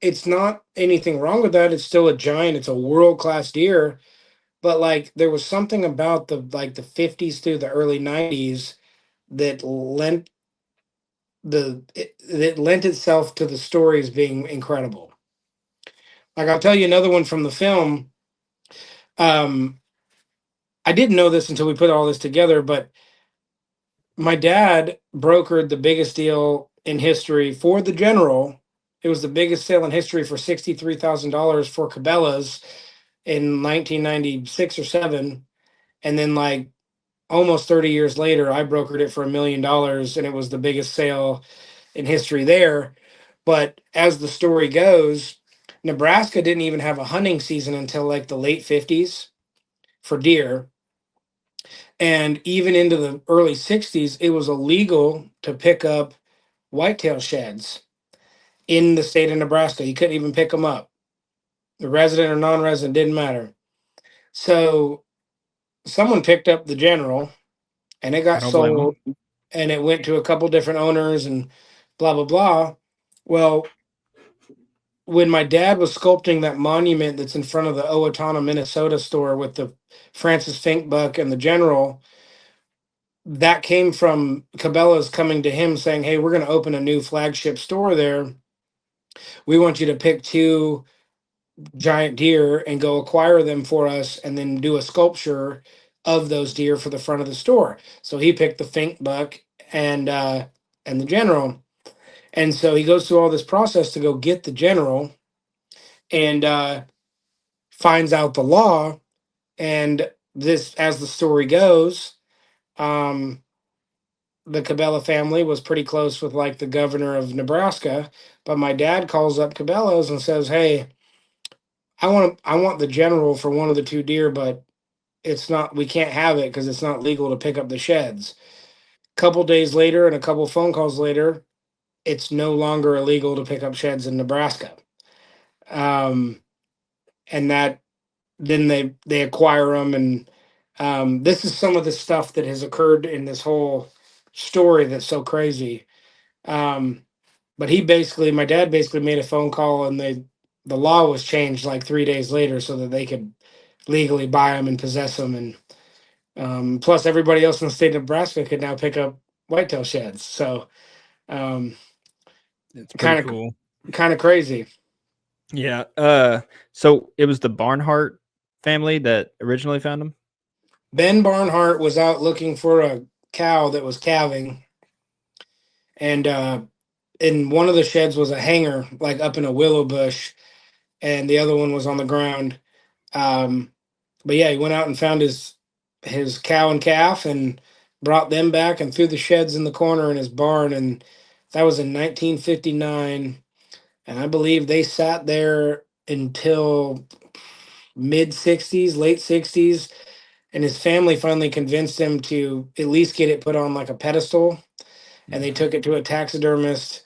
it's not anything wrong with that. It's still a giant, it's a world-class deer. But like there was something about the 50s through the early 90s that that lent itself to the stories being incredible. Like I'll tell you another one from the film. I didn't know this until we put all this together, but my dad brokered the biggest deal in history for the General. It was the biggest sale in history for $63,000 for Cabela's in 1996 or 7. And then like almost 30 years later, I brokered it for $1 million and it was the biggest sale in history there. But as the story goes, Nebraska didn't even have a hunting season until like the late 50s for deer. And even into the early 60s, it was illegal to pick up whitetail sheds in the state of Nebraska. You couldn't even pick them up. The resident or non-resident didn't matter. So someone picked up the General and it got sold and it went to a couple different owners and blah, blah, blah. Well, when my dad was sculpting that monument that's in front of the Owatonna, Minnesota store with the Francis Fink buck and the General, that came from Cabela's coming to him saying, "Hey, we're going to open a new flagship store there. We want you to pick 2 giant deer and go acquire them for us and then do a sculpture of those deer for the front of the store." So he picked the fink buck and the general. And so he goes through all this process to go get the general and finds out the law. And this, as the story goes, um, the Cabela family was pretty close with like the governor of Nebraska. But my dad calls up Cabela's and says, "Hey, I want the general for one of the 2 deer, but it's not, we can't have it because it's not legal to pick up the sheds." Couple days later and a couple phone calls later, it's no longer illegal to pick up sheds in Nebraska. Um, and that then they acquire them, and this is some of the stuff that has occurred in this whole story that's so crazy. Um, but my dad basically made a phone call, and the law was changed like 3 days later so that they could legally buy them and possess them, and plus everybody else in the state of Nebraska could now pick up whitetail sheds. So um, It's kind pretty of cool. kind of crazy. Yeah. So it was the Barnhart family that originally found them. Ben Barnhart was out looking for a cow that was calving, and in one of the sheds was a hanger, like up in a willow bush, and the other one was on the ground. Um, but yeah, he went out and found his cow and calf and brought them back and threw the sheds in the corner in his barn, and that was in 1959. And I believe they sat there until mid 60s, late 60s, and his family finally convinced him to at least get it put on like a pedestal, and they took it to a taxidermist,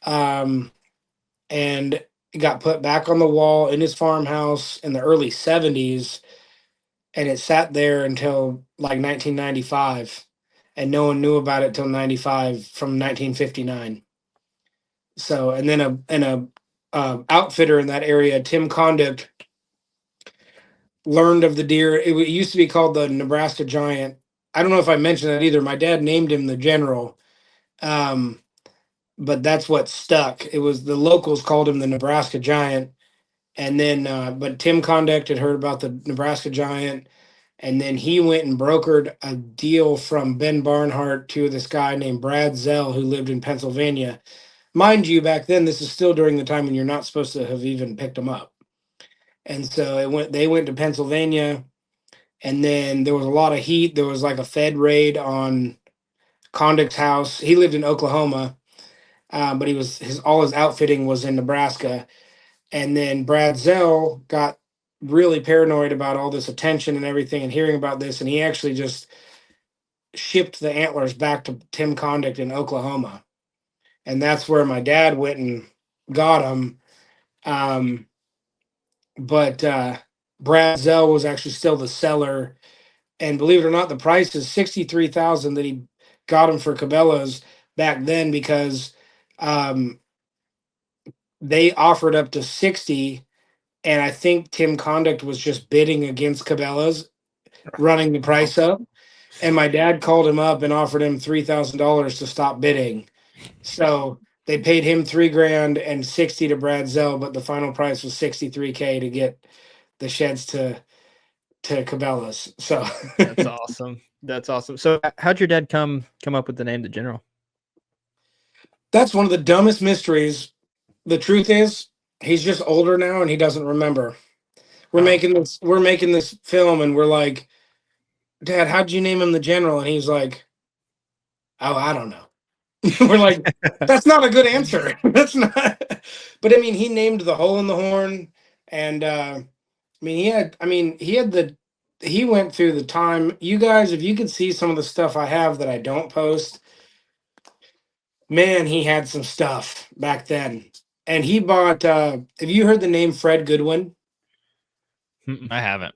um, and it got put back on the wall in his farmhouse in the early 70s, and it sat there until like 1995, and no one knew about it till 95 from 1959. So, and then a outfitter in that area, Tim Conduct, learned of the deer. It used to be called the Nebraska Giant. I don't know if I mentioned that either. My dad named him the General, um, but that's what stuck. It was the locals called him the Nebraska Giant, and then but Tim Conduct had heard about the Nebraska Giant, and then he went and brokered a deal from Ben Barnhart to this guy named Brad Zell who lived in Pennsylvania. Mind you, back then this is still during the time when you're not supposed to have even picked them up. And so they went to Pennsylvania, and then there was a lot of heat. There was like a Fed raid on Conduct's house. He lived in Oklahoma, but his all his outfitting was in Nebraska. And then Brad Zell got really paranoid about all this attention and everything, and hearing about this, and he actually just shipped the antlers back to Tim Conduct in Oklahoma, and that's where my dad went and got them. Um, but Brad Zell was actually still the seller, and believe it or not, the price is 63,000 that he got them for Cabela's back then, because um, they offered up to 60, and I think Tim Conduct was just bidding against Cabela's, running the price up. And my dad called him up and offered him $3,000 to stop bidding. So they paid him $3,000 and 60 to Brad Zell, but the final price was 63K to get the sheds to Cabela's. So That's awesome. That's awesome. So how'd your dad come up with the name the General? that's one of the dumbest mysteries. The truth is, he's just older now and he doesn't remember. We're making this film, and we're like, "Dad, how'd you name him the General?" And he's like, "Oh, I don't know." We're like, "That's not a good answer." That's not. But I mean, he named the hole in the horn, and he went through the time. You guys, if you could see some of the stuff I have that I don't post, man, he had some stuff back then. And he bought. Have you heard the name Fred Goodwin? I haven't.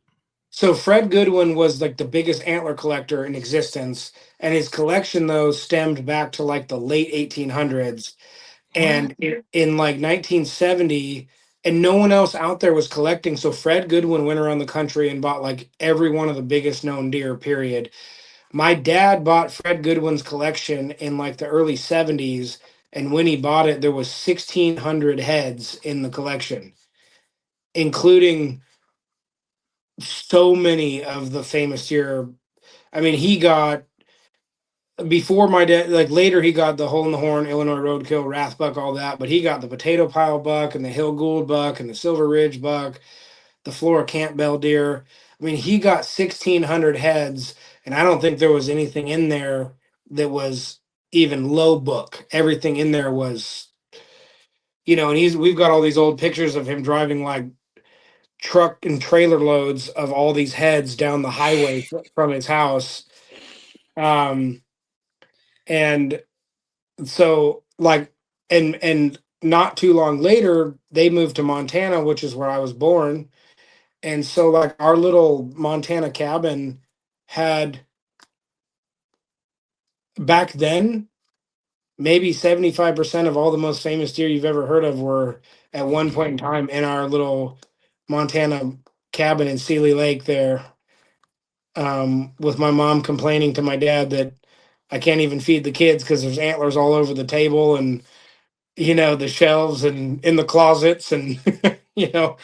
So Fred Goodwin was like the biggest antler collector in existence, and his collection though stemmed back to like the late 1800s. And in like 1970, and no one else out there was collecting. So Fred Goodwin went around the country and bought like every one of the biggest known deer, period. My dad bought Fred Goodwin's collection in like the early 70s, and when he bought it, there was 1,600 heads in the collection, including so many of the famous deer. I mean, he got before my dad, like later, he got the hole in the horn, Illinois roadkill, wrath buck, all that. But he got the potato pile buck and the Hill Gould buck and the Silver Ridge buck, the Flora Campbell deer. I mean, he got 1,600 heads, and I don't think there was anything in there that was even low book. Everything in there was, and we've got all these old pictures of him driving like truck and trailer loads of all these heads down the highway from his house. And so like and not too long later they moved to Montana, which is where I was born. And so like our little Montana cabin had back then maybe 75% of all the most famous deer you've ever heard of were at one point in time in our little Montana cabin in Seeley Lake there, with my mom complaining to my dad that I can't even feed the kids because there's antlers all over the table and the shelves and in the closets and you know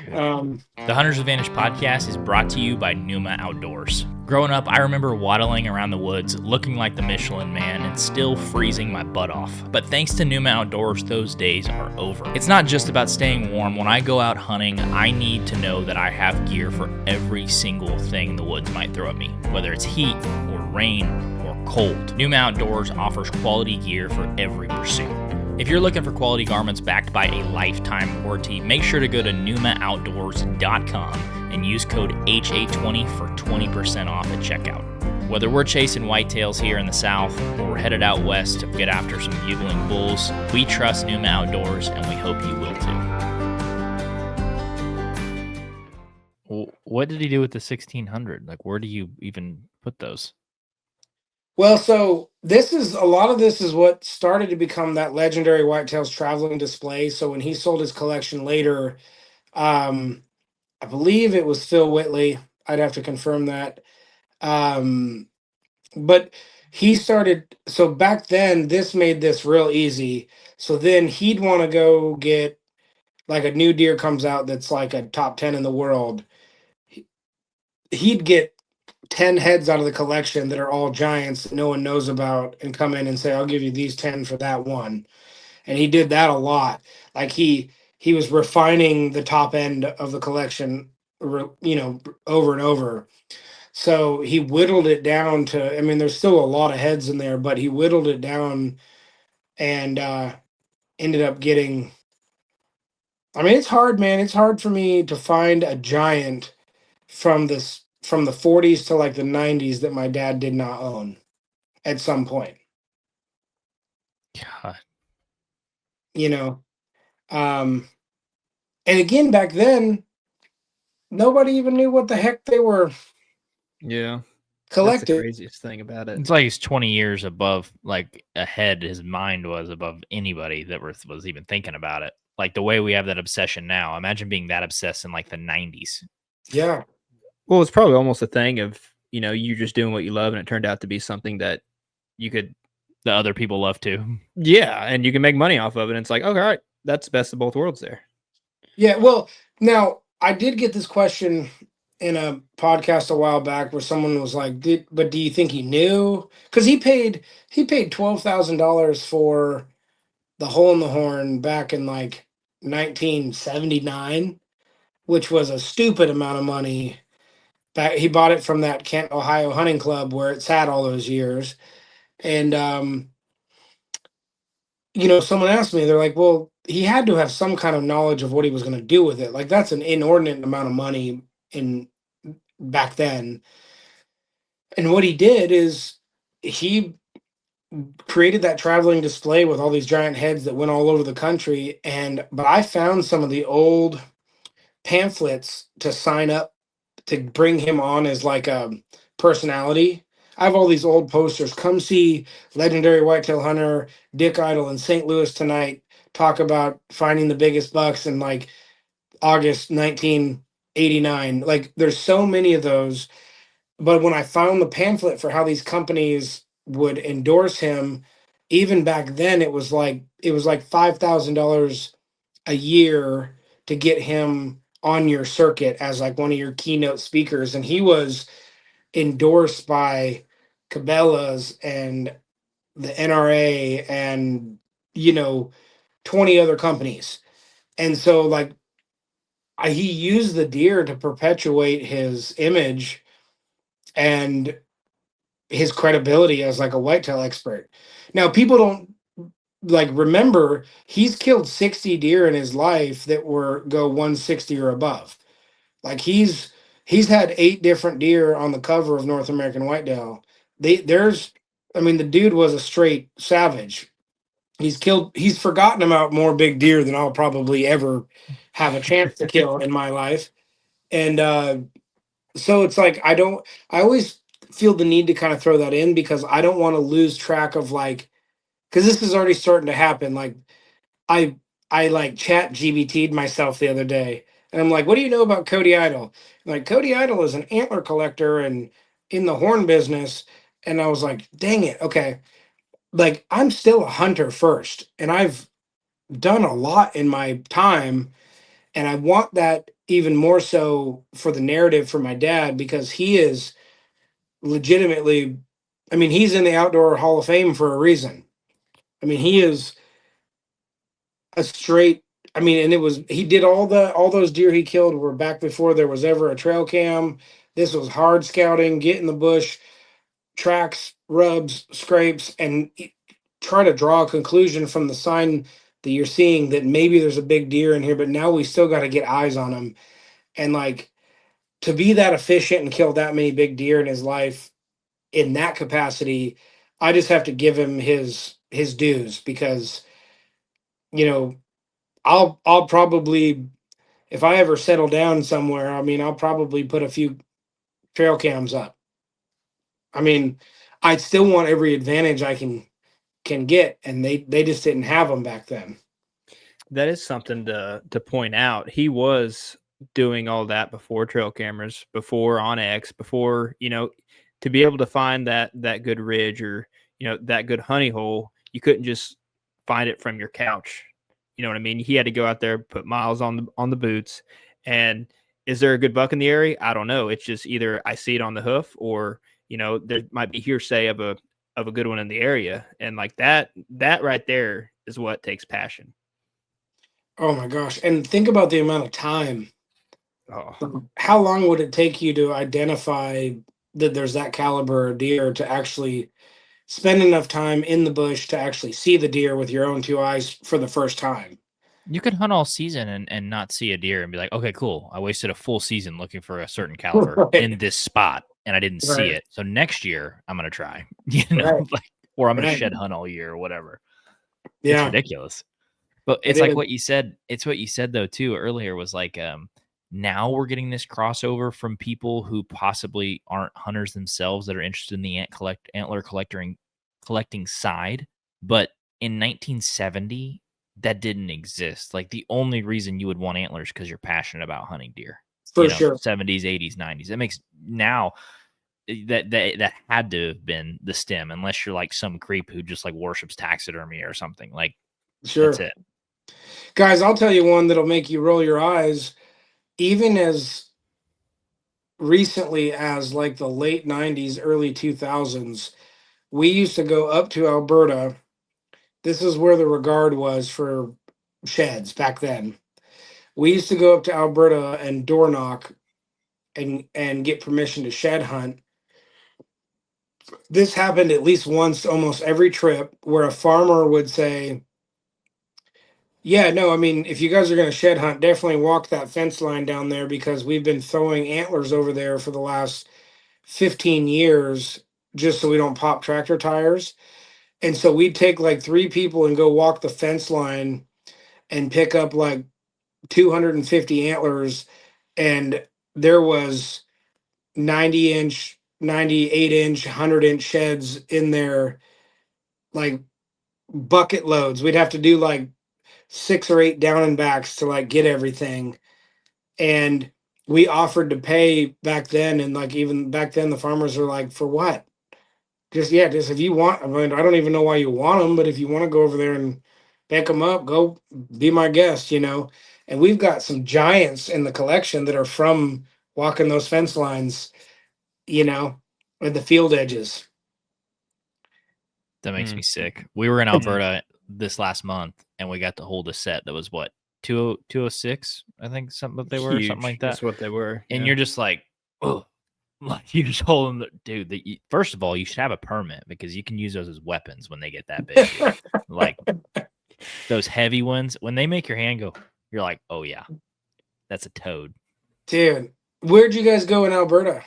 The Hunter's Advantage podcast is brought to you by Numa Outdoors. Growing up, I remember waddling around the woods looking like the Michelin Man and still freezing my butt off. But thanks to Numa Outdoors, those days are over. It's not just about staying warm. When I go out hunting, I need to know that I have gear for every single thing the woods might throw at me, whether it's heat or rain or cold. Numa Outdoors offers quality gear for every pursuit. If you're looking for quality garments backed by a lifetime warranty, make sure to go to NumaOutdoors.com and use code HA20 for 20% off at checkout. Whether we're chasing whitetails here in the South or we're headed out west to get after some bugling bulls, we trust Numa Outdoors and we hope you will too. What did he do with the 1,600? Like, where do you even put those? Well, so a lot of this is what started to become that legendary whitetails traveling display. So when he sold his collection later, I believe it was Phil Whitley. I'd have to confirm that. But he started, so back then this made this real easy. So then he'd want to go get like a new deer comes out that's like a top 10 in the world. He'd get 10 heads out of the collection that are all giants that no one knows about and come in and say, I'll give you these 10 for that one. And he did that a lot. Like he was refining the top end of the collection, over and over. So he whittled it down to, I mean, there's still a lot of heads in there, but he whittled it down and ended up getting, I mean, it's hard, man. It's hard for me to find a giant from the 40s to like the 90s that my dad did not own at some point. God. And again, back then, nobody even knew what the heck they were. Yeah. Collected. That's the craziest thing about it. It's like he's 20 years above, like ahead. His mind was above anybody that was even thinking about it. Like the way we have that obsession now. Imagine being that obsessed in like the 90s. Yeah. Well, it's probably almost a thing of, you just doing what you love and it turned out to be something that the other people love too. Yeah. And you can make money off of it. And it's like, okay, all right, that's the best of both worlds there. Yeah. Well, now I did get this question in a podcast a while back where someone was like, but do you think he knew? Because he paid $12,000 for the hole in the horn back in like 1979, which was a stupid amount of money. He bought it from that Kent, Ohio hunting club where it sat all those years. And, someone asked me, they're like, well, he had to have some kind of knowledge of what he was going to do with it. Like that's an inordinate amount of money back then. And what he did is he created that traveling display with all these giant heads that went all over the country. But I found some of the old pamphlets to sign up to bring him on as like a personality. I have all these old posters. Come see legendary whitetail hunter Dick Idle in St. Louis tonight. Talk about finding the biggest bucks in like August 1989. Like there's so many of those. but when I found the pamphlet for how these companies would endorse him, even back then it was like $5,000 a year to get him on your circuit as like one of your keynote speakers, and he was endorsed by Cabela's and the NRA and, you know, 20 other companies. And so like he used the deer to perpetuate his image and his credibility as like a whitetail expert. Now people don't like remember he's killed 60 deer in his life that were go 160 or above. Like he's had 8 different deer on the cover of North American Whitetail. There's I mean the dude was a straight savage. He's forgotten about more big deer than I'll probably ever have a chance to kill in my life. And so it's like I always feel the need to kind of throw that in because I don't want to lose track of like because this is already starting to happen. Like I I like chat GBT'd myself the other day, and I'm like, "What do you know about Cody Idol?" Like Cody Idol is an antler collector and in the horn business, and I was like, "Dang it, okay." Like I'm still a hunter first, and I've done a lot in my time, and I want that even more so for the narrative for my dad because he is legitimately. I mean, he's in the Outdoor Hall of Fame for a reason. I mean, he is a straight I mean, and it was he did all those deer he killed were back before there was ever a trail cam. This was hard scouting, get in the bush, tracks, rubs, scrapes, and try to draw a conclusion from the sign that you're seeing that maybe there's a big deer in here, but now we still got to get eyes on him. And like to be that efficient and kill that many big deer in his life in that capacity, I just have to give him his dues because you know I'll probably if I ever settle down somewhere, I mean, I'll probably put a few trail cams up. I mean, I still want every advantage I can get, and they just didn't have them back then. That is something to point out. He was doing all that before trail cameras, before OnX, before, to be able to find that good ridge or, that good honey hole, you couldn't just find it from your couch. You know what I mean? He had to go out there, put miles on the boots. And is there a good buck in the area? I don't know. It's just either I see it on the hoof or, there might be hearsay of a good one in the area. And like that right there is what takes passion. Oh my gosh. And think about the amount of time. Oh, How long would it take you to identify that there's that caliber of deer to actually spend enough time in the bush to actually see the deer with your own 2 eyes for the first time? You could hunt all season and not see a deer and be like, okay, cool. I wasted a full season looking for a certain caliber Right. in this spot and I didn't see Right. it. So next year I'm gonna try, Right. like, or I'm gonna Right. shed hunt all year or whatever. It's Yeah, ridiculous. But it it's like is. what you said. It's what you said though too earlier was like, now we're getting this crossover from people who possibly aren't hunters themselves that are interested in the antler collecting side. But in 1970, that didn't exist. Like the only reason you would want antlers because you're passionate about hunting deer. For sure. 70s, 80s, 90s. That makes now that had to have been the stem, unless you're like some creep who just like worships taxidermy or something. Like that's Sure. it. Guys, I'll tell you one that'll make you roll your eyes. Even as recently as like the late 90s, early 2000s, we used to go up to Alberta. This is where the regard was for sheds back then. We used to go up to Alberta and door knock and get permission to shed hunt. This happened at least once almost every trip where a farmer would say, "Yeah, no, I mean, if you guys are going to shed hunt, definitely walk that fence line down there because we've been throwing antlers over there for the last 15 years just so we don't pop tractor tires." And so we'd take like 3 people and go walk the fence line and pick up like 250 antlers. And there was 90-inch, 98-inch, 100-inch sheds in there, like bucket loads. We'd have to do like 6 or 8 down and backs to like get everything. And we offered to pay back then, and like even back then, the farmers are like, for what? Just if you want. I mean, I don't even know why you want them, but if you want to go over there and pick them up, go be my guest. And we've got some giants in the collection that are from walking those fence lines. At the field edges. That makes me sick. We were in Alberta this last month, and we got to hold a set that was what 206, I think something they were, something like that. That's what they were. And you're just like, oh, like you just hold them, dude. First of all, you should have a permit because you can use those as weapons when they get that big. Like those heavy ones, when they make your hand go, you're like, oh yeah, that's a toad. Dude, where'd you guys go in Alberta?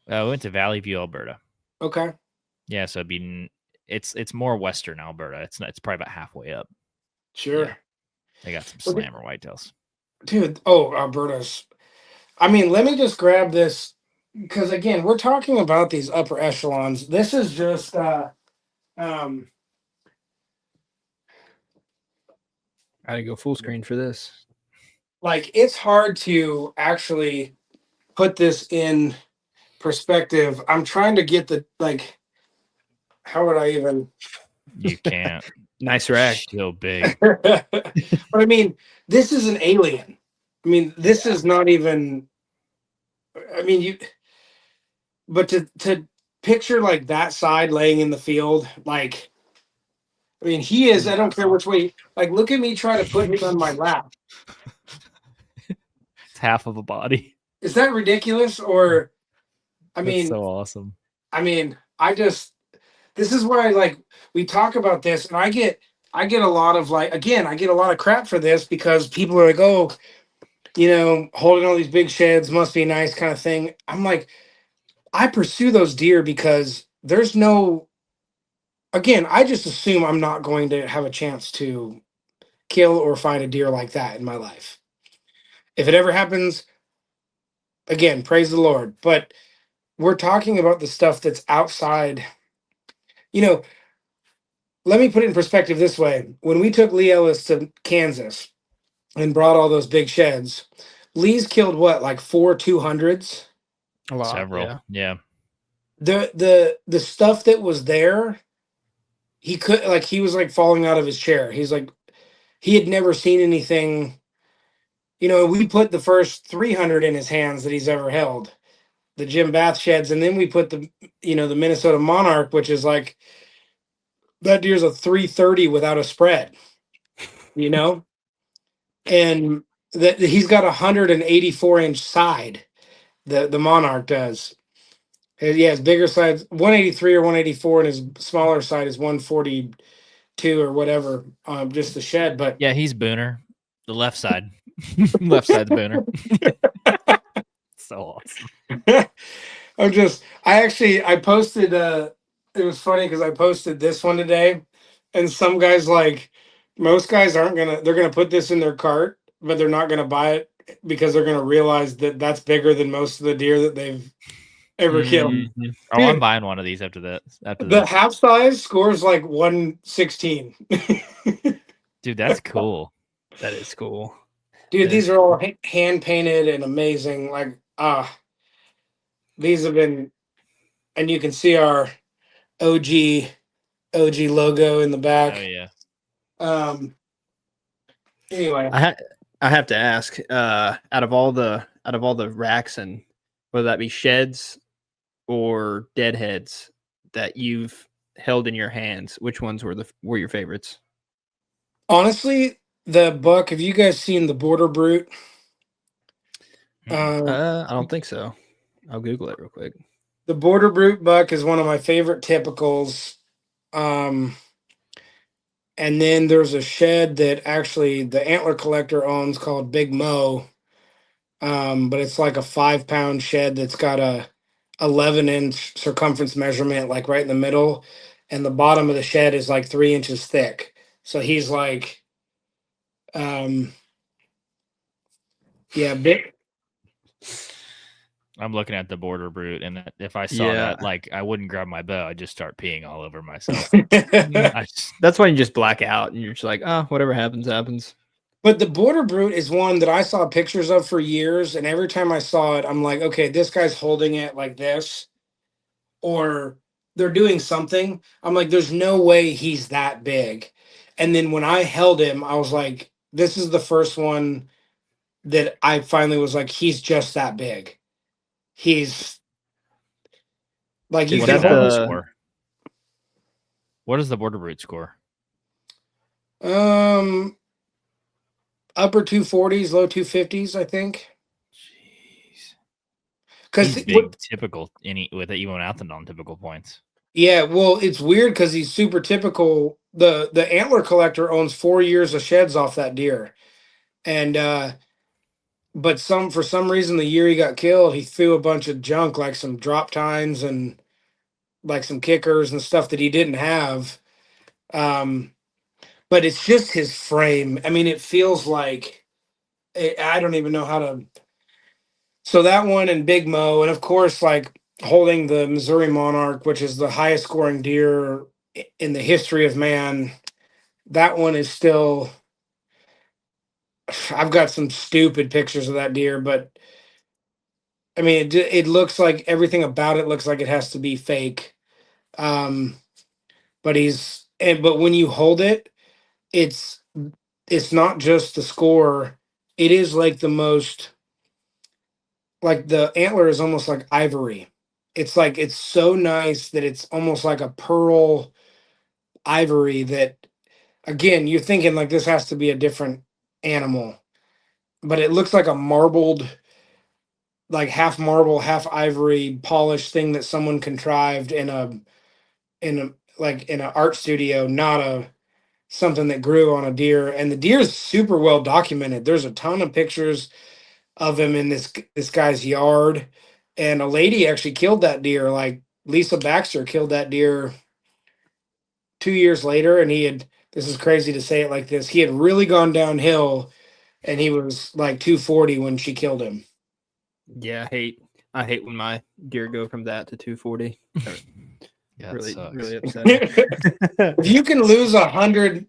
We went to Valley View, Alberta. Okay. Yeah, so it's more western Alberta. It's probably about halfway up. Sure. Yeah. They got some slammer whitetails. Dude, Alberta's. I mean, let me just grab this because again, we're talking about these upper echelons. This is just I had to go full screen for this. Like it's hard to actually put this in perspective. I'm trying to get how would I even? You can't. Nice rack. So big. But I mean, this is an alien. I mean, this is not even. I mean, but to picture like that side laying in the field, like, I mean, he is. I don't care which way. Like, look at me try to put him on my lap. It's half of a body. Is that ridiculous? Or, I mean, that's so awesome. I mean, this is where we talk about this, and I get a lot of I get a lot of crap for this because people are like, oh, holding all these big sheds must be nice kind of thing. I'm like, I pursue those deer because there's no, again, I just assume I'm not going to have a chance to kill or find a deer like that in my life. If it ever happens, again, praise the Lord. But we're talking about the stuff that's outside. Let me put it in perspective this way. When we took Lee Ellis to Kansas and brought all those big sheds, Lee's killed what, like 4 200s? A lot. Several. Yeah. The stuff that was there, he was falling out of his chair. He's like, he had never seen anything. We put the first 300 in his hands that he's ever held, the Jim Bath sheds, and then we put the Minnesota Monarch, which is like, that deer's a 330 without a spread, and that he's got a 184-inch side. The Monarch does. His bigger side 183 or 184, and his smaller side is 142 or whatever. Just the shed, but yeah, he's Booner, the left side. Left side's Booner. So awesome. I posted. It was funny because I posted this one today, and some guys most guys they're gonna put this in their cart, but they're not gonna buy it because they're gonna realize that that's bigger than most of the deer that they've ever killed. Mm-hmm. Oh, I'm buying one of these after that. The half size scores like 116. Dude, that's cool. That is cool. Dude, these are all hand painted and amazing. These have been, and you can see our OG logo in the back. Oh yeah. Anyway, I have to ask, out of all the racks, and whether that be sheds or deadheads that you've held in your hands, which ones were your favorites? Honestly, the buck. Have you guys seen the Border Brute? I don't think so. I'll Google it real quick. The Border Brute buck is one of my favorite typicals. And then there's a shed that actually the antler collector owns called Big Mo. But it's like a 5-pound shed that's got a 11-inch circumference measurement, like right in the middle. And the bottom of the shed is like 3 inches thick. So he's like, big. I'm looking at the Border Brute, and if I saw that, I wouldn't grab my bow. I'd just start peeing all over myself. That's why you just black out, and you're just like, oh, whatever happens, happens. But the border brute is one that I saw pictures of for years, and every time I saw it, I'm like, okay, this guy's holding it like this, or they're doing something. I'm like, there's no way he's that big. And then when I held him, I was like, this is the first one that I finally was like, he's just that big. He's like, you What Is can does that that hold the score? What does the border brute score? upper 240s, low 250s, I think. Jeez. Because He's big, typical, with even without the non-typical points. yeah, well, it's weird because he's super typical. The antler collector owns 4 years of sheds off that deer, and but for some reason the year he got killed, he threw a bunch of junk like some drop tines and like some kickers and stuff that he didn't have. Um, but it's just his frame. I mean, it feels like I don't even know how to. So that one and Big Mo, and of course, like holding the Missouri Monarch, which is the highest scoring deer in the history of man. That one is still. I've got some stupid pictures of that deer, but I mean, it looks like everything about it looks like it has to be fake. Um, but when you hold it, it's it's not just the score. It is like the most like the antler is almost like ivory. It's like it's so nice that it's almost like a pearl ivory that again, you're thinking like this has to be a different animal, but it looks like a marbled like half marble, half ivory polished thing that someone contrived in a like in an art studio, not a something that grew on a deer. And the deer is super well documented. There's a ton of pictures of him in this guy's yard, and a lady actually killed that deer. Like Lisa Baxter killed that deer 2 years later, and he had. This is crazy to say it like this. He had really gone downhill, and he was like 240 when she killed him. Yeah, I hate when my deer go from that to 240. Yeah, Really, sucks. really upsetting. If you can lose 100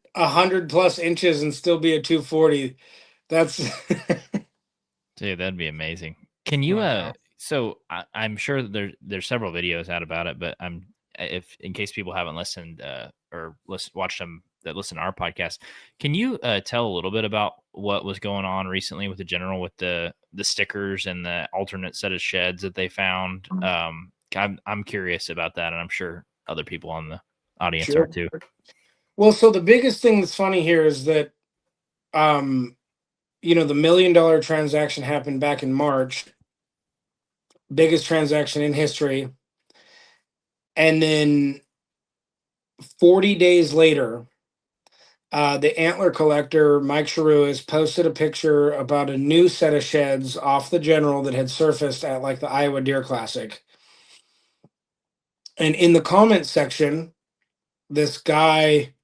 plus inches and still be a 240, that's Dude, that'd be amazing. Can you Wow. so I'm sure that there's several videos out about it, but if in case people haven't listened or watched them that listen to our podcast, can you tell a little bit about what was going on recently with the general with the stickers and the alternate set of sheds that they found? I'm curious about that, and I'm sure other people on the audience are sure. too. Well, so the biggest thing that's funny here is that um the $1 million transaction happened back in March, biggest transaction in history. And then 40 days later, the antler collector, Mike Sharu, has posted a picture about a new set of sheds off the general that had surfaced at like the Iowa Deer Classic. And in the comments section, this guy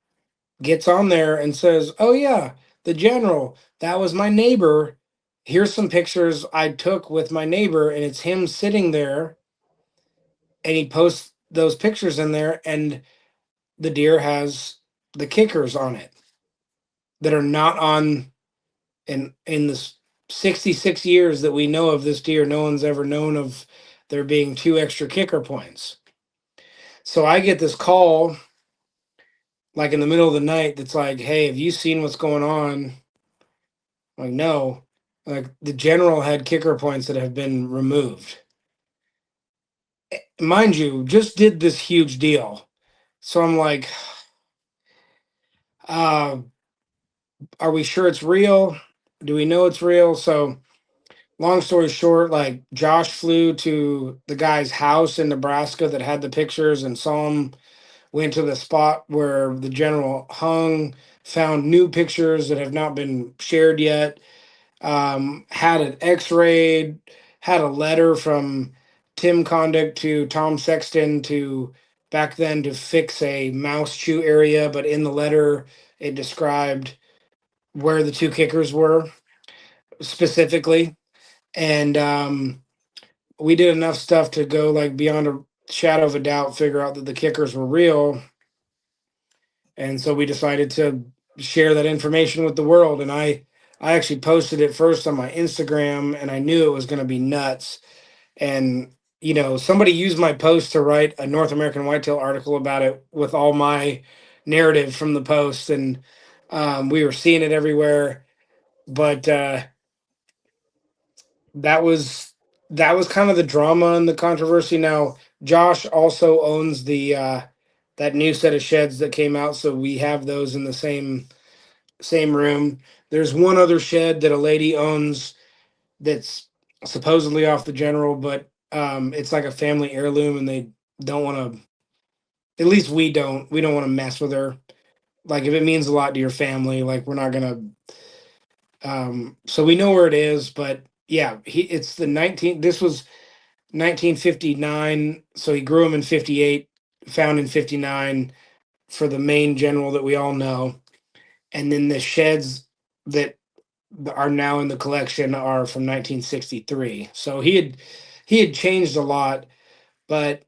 gets on there and says, "Oh, yeah, the general, that was my neighbor. Here's some pictures I took with my neighbor." And it's him sitting there, and he posts those pictures in there, and the deer has the kickers on it that are not on in the 66 years that we know of this deer. No one's ever known of there being 2 extra kicker points. So I get this call like in the middle of the night that's like, "Hey, have you seen what's going on?" I'm like, no. Like the general had kicker points that have been removed. Mind you, just did this huge deal. So I'm like, uh, are we sure it's real? Do we know it's real? So long story short, like Josh flew to the guy's house in Nebraska that had the pictures and saw him, went to the spot where the general hung, found new pictures that have not been shared yet, had it x-rayed, had a letter from Tim Condict to Tom Sexton to back then to fix a mouse chew area, but in the letter it described where the 2 kickers were specifically. And we did enough stuff to go like beyond a shadow of a doubt, figure out that the kickers were real. And so we decided to share that information with the world. And I actually posted it first on my Instagram, and I knew it was going to be nuts. And somebody used my post to write a North American Whitetail article about it with all my narrative from the post, and we were seeing it everywhere. But that was kind of the drama and the controversy. Now, Josh also owns the that new set of sheds that came out, so we have those in the same room. There's one other shed that a lady owns that's supposedly off the general, but it's like a family heirloom, and they don't want to. At least we don't want to mess with her. Like, if it means a lot to your family, like, we're not gonna. So we know where it is, but yeah, it's the 19. This was 1959, so he grew them in 58, found in 59 for the main general that we all know, and then the sheds that are now in the collection are from 1963. So he had changed a lot, but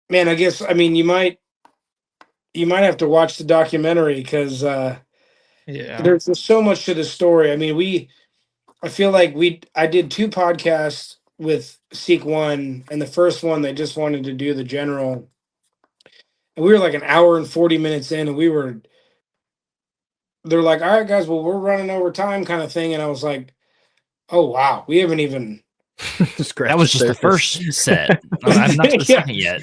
man, I guess, I mean, you might have to watch the documentary, because Yeah. there's just so much to the story. I mean, I feel like I did 2 podcasts with Seek One, and the first one they just wanted to do the general, and we were like an hour and 40 minutes in, and they're like, all right, guys, well, we're running over time, kind of thing. And I was like, oh, wow, we haven't even. That was just the first set. I'm not to the Yeah. second yet.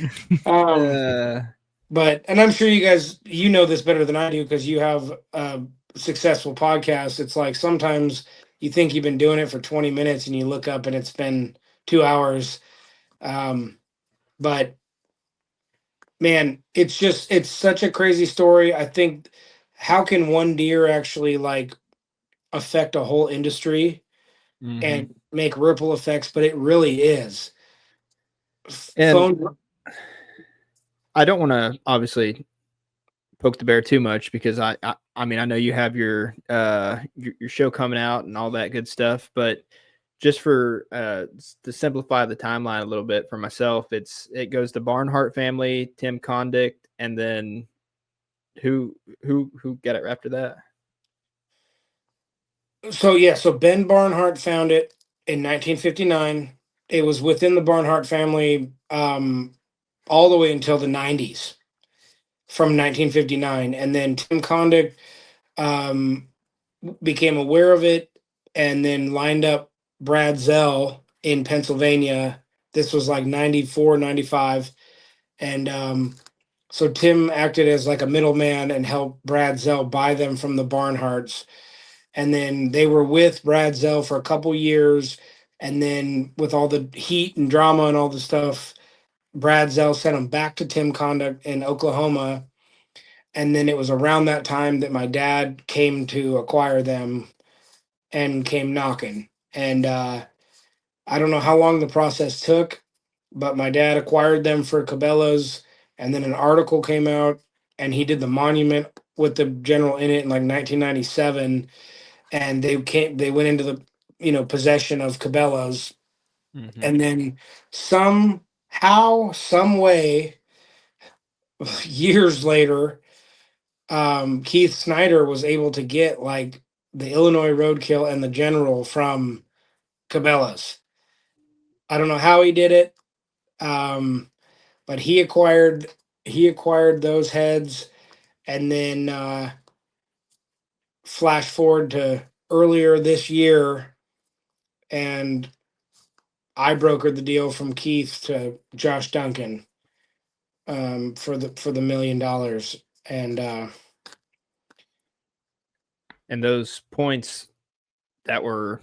But, and I'm sure you guys, this better than I do, because you have a successful podcast. It's like sometimes you think you've been doing it for 20 minutes and you look up and it's been 2 hours. But man, it's such a crazy story. I think, how can one deer actually like affect a whole industry and make ripple effects? But it really is. And I don't want to obviously poke the bear too much, because I mean, I know you have your show coming out and all that good stuff, but just for to simplify the timeline a little bit for myself, it goes to Barnhart family, Tim Condict, and then who got it after that? So Ben Barnhart found it in 1959. It was within the Barnhart family all the way until the 90s, from 1959, and then Tim Condict um, became aware of it, and then lined up Brad Zell in Pennsylvania. This was like 94, 95. And so Tim acted as like a middleman and helped Brad Zell buy them from the Barnharts. And then they were with Brad Zell for a couple years. And then, with all the heat and drama and all the stuff, Brad Zell sent them back to Tim Condict in Oklahoma. And then it was around that time that my dad came to acquire them and came knocking. And I don't know how long the process took, but my dad acquired them for Cabela's, and then an article came out, and he did the monument with the general in it in like 1997, and they went into the possession of Cabela's, and then somehow, some way, years later, Keith Snyder was able to get like the Illinois Roadkill and the General from Cabela's. I don't know how he did it, but he acquired those heads, and then flash forward to earlier this year, and I brokered the deal from Keith to Josh Duncan for the $1 million, and those points that were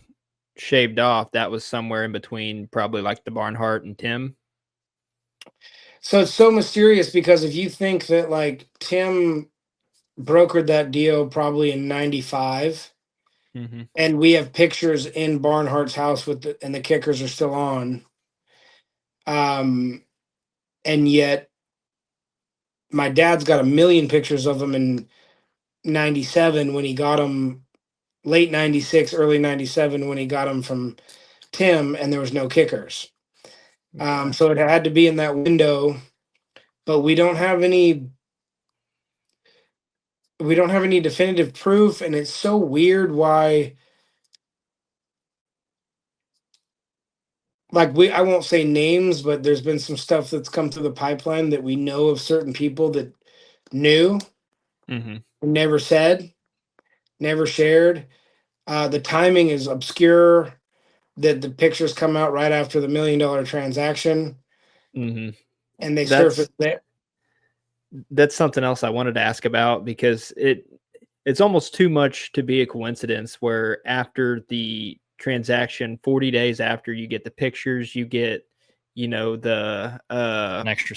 shaved off, that was somewhere in between, probably like the Barnhart and Tim. So it's so mysterious, because if you think that like Tim brokered that deal probably in 95, and we have pictures in Barnhart's house and the kickers are still on, and yet my dad's got a million pictures of them in 97 when he got them, late 96, early 97 when he got them from Tim, and there was no kickers. So it had to be in that window, but we don't have any we don't have any definitive proof, and it's so weird why. Like I won't say names, but there's been some stuff that's come through the pipeline that we know of certain people that knew, never said, never shared. The timing is obscure. That the pictures come out right after the $1 million transaction, and they surface there. That's something else I wanted to ask about, because it's almost too much to be a coincidence where after the transaction, 40 days after, you get the pictures, you get, the an extra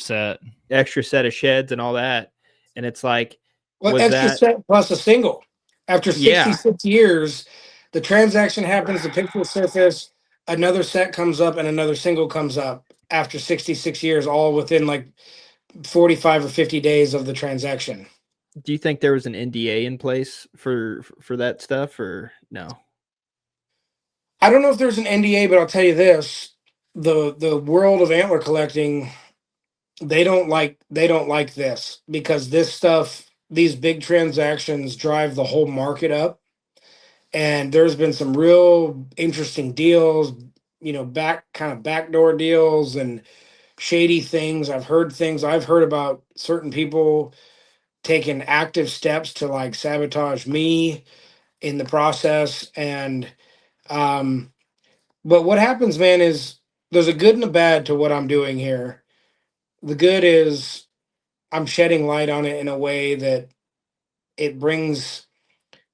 set of sheds and all that. And it's like, well, extra set plus a single. After 66 years, the transaction happens, the picture surface, another set comes up, and another single comes up after 66 years, all within like 45 or 50 days of the transaction. Do you think there was an NDA in place for that stuff, or no? I don't know if there's an NDA, but I'll tell you this: the world of antler collecting, they don't like this, because this stuff, these big transactions drive the whole market up. And there's been some real interesting deals, backdoor deals and shady things. I've heard about certain people taking active steps to like sabotage me in the process. And but what happens, man, is there's a good and a bad to what I'm doing here. The good is I'm shedding light on it in a way that it brings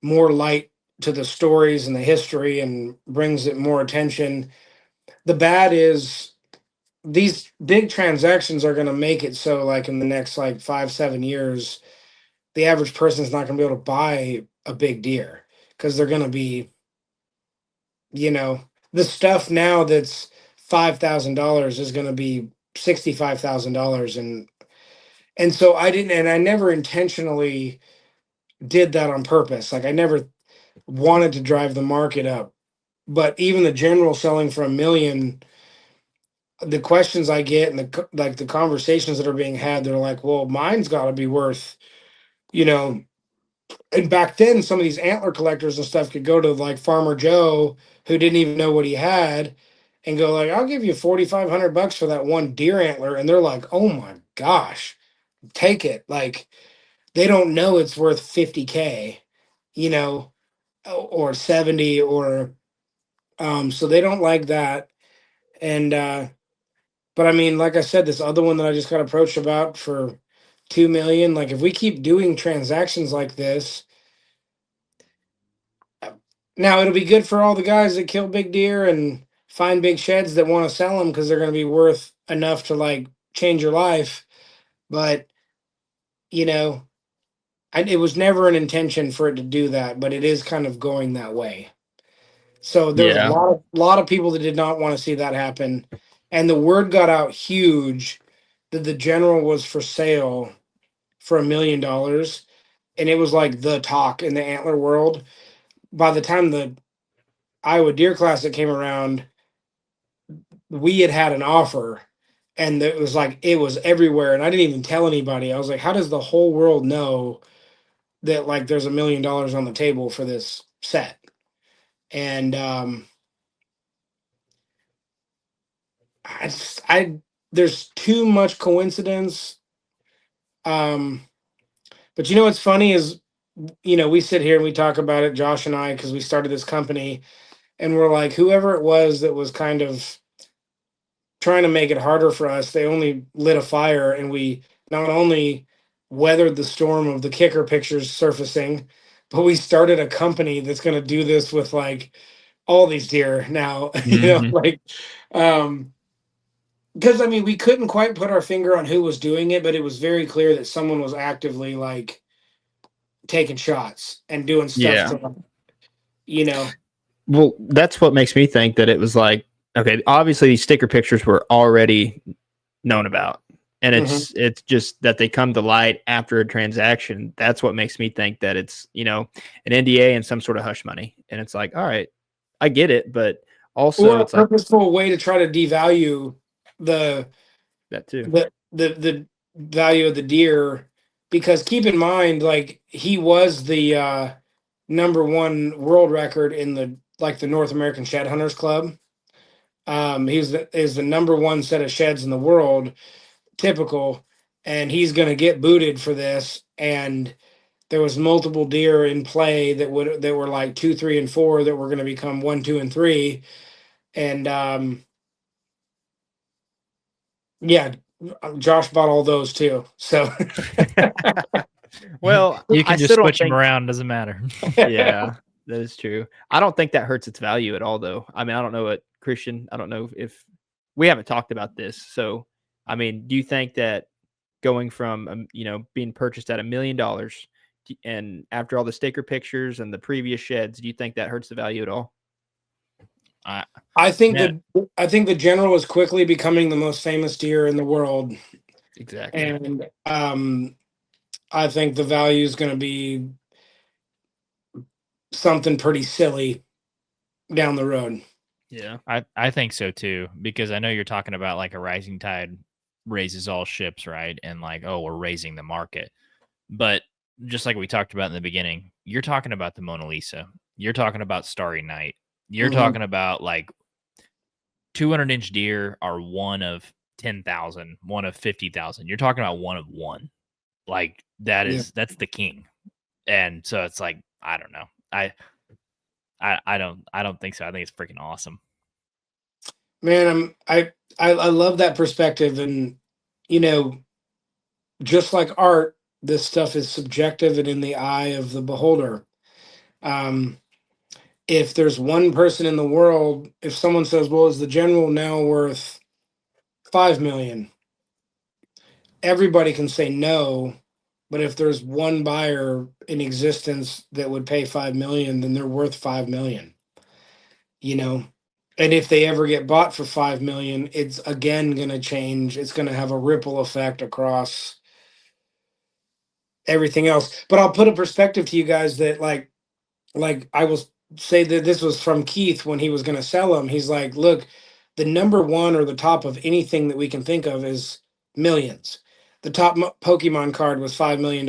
more light to the stories and the history and brings it more attention. The bad is these big transactions are going to make it so, like, in the next like 5-7 years, the average person is not going to be able to buy a big deer, because they're going to be, the stuff now that's $5,000 is going to be $65,000. And so I never intentionally did that on purpose. Like, I never wanted to drive the market up. But even the general selling for $1 million, the questions I get and the conversations that are being had, they're like, well, mine's got to be worth, you know. And back then, some of these antler collectors and stuff could go to like Farmer Joe, who didn't even know what he had, and go like, I'll give you $4,500 for that one deer antler, and they're like, oh my gosh, take it. Like, they don't know it's worth 50K, or 70, or so they don't like that. And but I mean, like I said, this other one that I just got approached about for 2 million, like, if we keep doing transactions like this, now it'll be good for all the guys that kill big deer and find big sheds that want to sell them, because they're going to be worth enough to like change your life. But it was never an intention for it to do that, but it is kind of going that way. So there's a lot of people that did not want to see that happen, and the word got out huge that the general was for sale for $1 million, and it was like the talk in the antler world. By the time the Iowa Deer Classic came around, we had an offer, and it was everywhere, and I didn't even tell anybody. I was like, how does the whole world know that like there's $1 million on the table for this set? And there's too much coincidence. But what's funny is, we sit here and we talk about it, Josh and I, because we started this company, and we're like, whoever it was that was kind of trying to make it harder for us, they only lit a fire, and we not only weathered the storm of the kicker pictures surfacing, but we started a company that's going to do this with like all these deer now. Because I mean, we couldn't quite put our finger on who was doing it, but it was very clear that someone was actively like taking shots and doing stuff to, Well, that's what makes me think that it was like, okay, obviously these sticker pictures were already known about, and it's just that they come to light after a transaction. That's what makes me think that it's, an NDA and some sort of hush money. And it's like, all right, I get it, but also it's a purposeful way to try to devalue that too. The value of the deer, because keep in mind, like he was the number one world record in the North American Shed Hunters Club. Is the number one set of sheds in the world, typical, and he's going to get booted for this. And there was multiple deer in play that were like 2, 3, and 4 that were going to become 1, 2, and 3, and yeah, Josh bought all those too. So well, you can I just still switch don't them think, around. Doesn't matter. yeah, that is true. I don't think that hurts its value at all, though. I mean, I don't know what Christian. I don't know if we haven't talked about this. So, I mean, do you think that going from being purchased at $1 million, and after all the sticker pictures and the previous sheds, do you think that hurts the value at all? I think the General is quickly becoming the most famous deer in the world. Exactly. And I think the value is going to be something pretty silly down the road. Yeah, I think so too, because I know you're talking about like a rising tide raises all ships, right? And like, oh, we're raising the market. But just like we talked about in the beginning, you're talking about the Mona Lisa. You're talking about Starry Night. You're talking about like 200-inch deer are one of 10,000, one of 50,000. You're talking about one of one. Like that's the king. And so it's like, I don't know. I don't think so. I think it's freaking awesome. Man, I love that perspective, and just like art, this stuff is subjective and in the eye of the beholder. If there's one person in the world, if someone says, "Well, is the General now worth 5 million?" Everybody can say no, but if there's one buyer in existence that would pay 5 million, then they're worth 5 million. And if they ever get bought for 5 million, it's again going to change. It's going to have a ripple effect across everything else. But I'll put a perspective to you guys that like I will say that this was from Keith when he was going to sell them. He's like, look, the number one or the top of anything that we can think of is millions. The top Pokemon card was $5 million.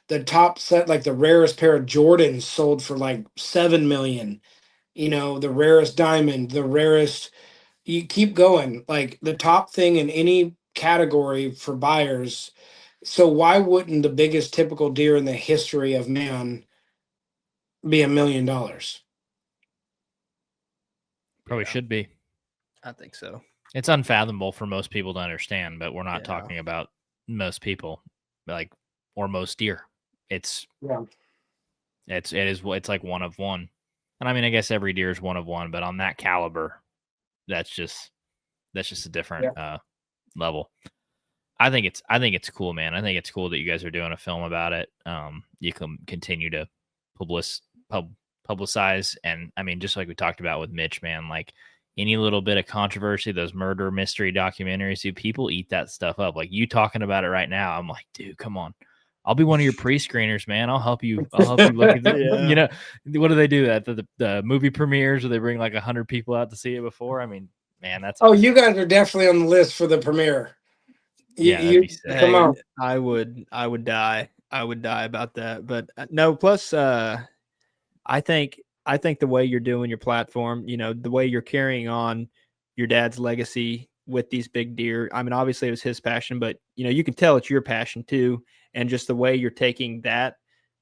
The top set, like the rarest pair of Jordans, sold for like 7 million. The rarest diamond, the rarest. You keep going. Like the top thing in any category for buyers. So why wouldn't the biggest typical deer in the history of man be $1 million? Probably should be. I think so. It's unfathomable for most people to understand, but we're not talking about most people, like, or most deer. It's like one of one. And I mean, I guess every deer is one of one, but on that caliber, that's just a different level. I think it's cool, man. I think it's cool that you guys are doing a film about it. You can continue to publicize, and I mean, just like we talked about with Mitch, man, like any little bit of controversy, those murder mystery documentaries, dude, people eat that stuff up. Like you talking about it right now, I'm like, dude, come on. I'll be one of your pre-screeners, man. I'll help you look at the, what do they do at the movie premieres where they bring like 100 people out to see it before? I mean, man, that's awesome. You guys are definitely on the list for the premiere. That'd be sick. Come on. I would die. I would die about that. But no, plus I think the way you're doing your platform, the way you're carrying on your dad's legacy with these big deer. I mean, obviously it was his passion, but you can tell it's your passion too. And just the way you're taking that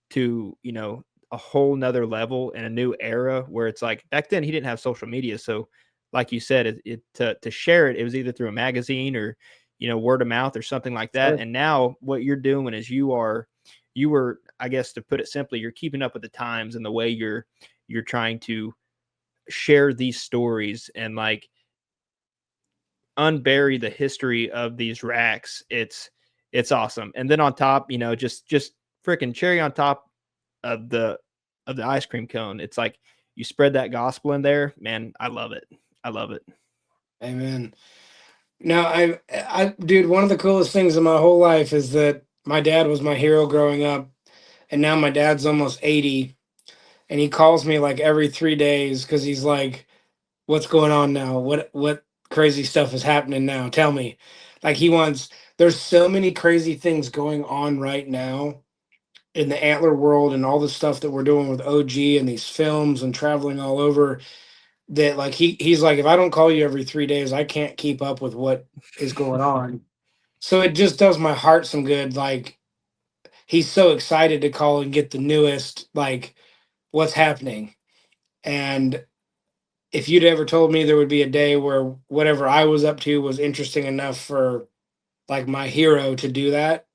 to, a whole nother level and a new era where it's like back then he didn't have social media. So like you said, to share it, it was either through a magazine or, word of mouth or something like that. Sure. And now what you're doing is you were, I guess to put it simply, you're keeping up with the times and the way you're trying to share these stories and like unbury the history of these racks. It's awesome. And then on top, just freaking cherry on top of the ice cream cone. It's like you spread that gospel in there, man. I love it. I love it. Amen. Now, dude, one of the coolest things in my whole life is that my dad was my hero growing up, and now my dad's almost 80, and he calls me like every 3 days because he's like, "What's going on now? What crazy stuff is happening now? Tell me. Like he wants. There's so many crazy things going on right now in the antler world and all the stuff that we're doing with OG and these films and traveling all over that like he's like, if I don't call you every 3 days, I can't keep up with what is going on. So it just does my heart some good. Like he's so excited to call and get the newest, like what's happening. And if you'd ever told me there would be a day where whatever I was up to was interesting enough for like my hero to do that,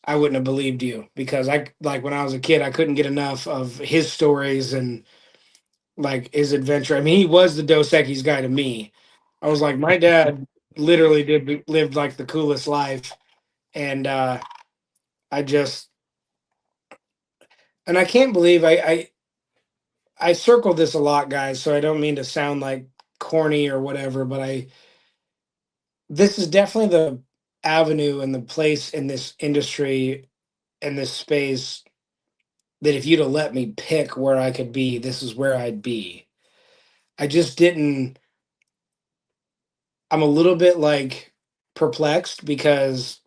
I wouldn't have believed you because I like when I was a kid, I couldn't get enough of his stories and like his adventure. I mean, he was the Dos Equis guy to me. I was like, my dad literally lived like the coolest life, and I just and I can't believe I circled this a lot, guys. So I don't mean to sound like corny or whatever, but this is definitely the avenue and the place in this industry and this space that if you'd have let me pick where I could be, this is where I'd be. I just didn't. I'm a little bit like perplexed because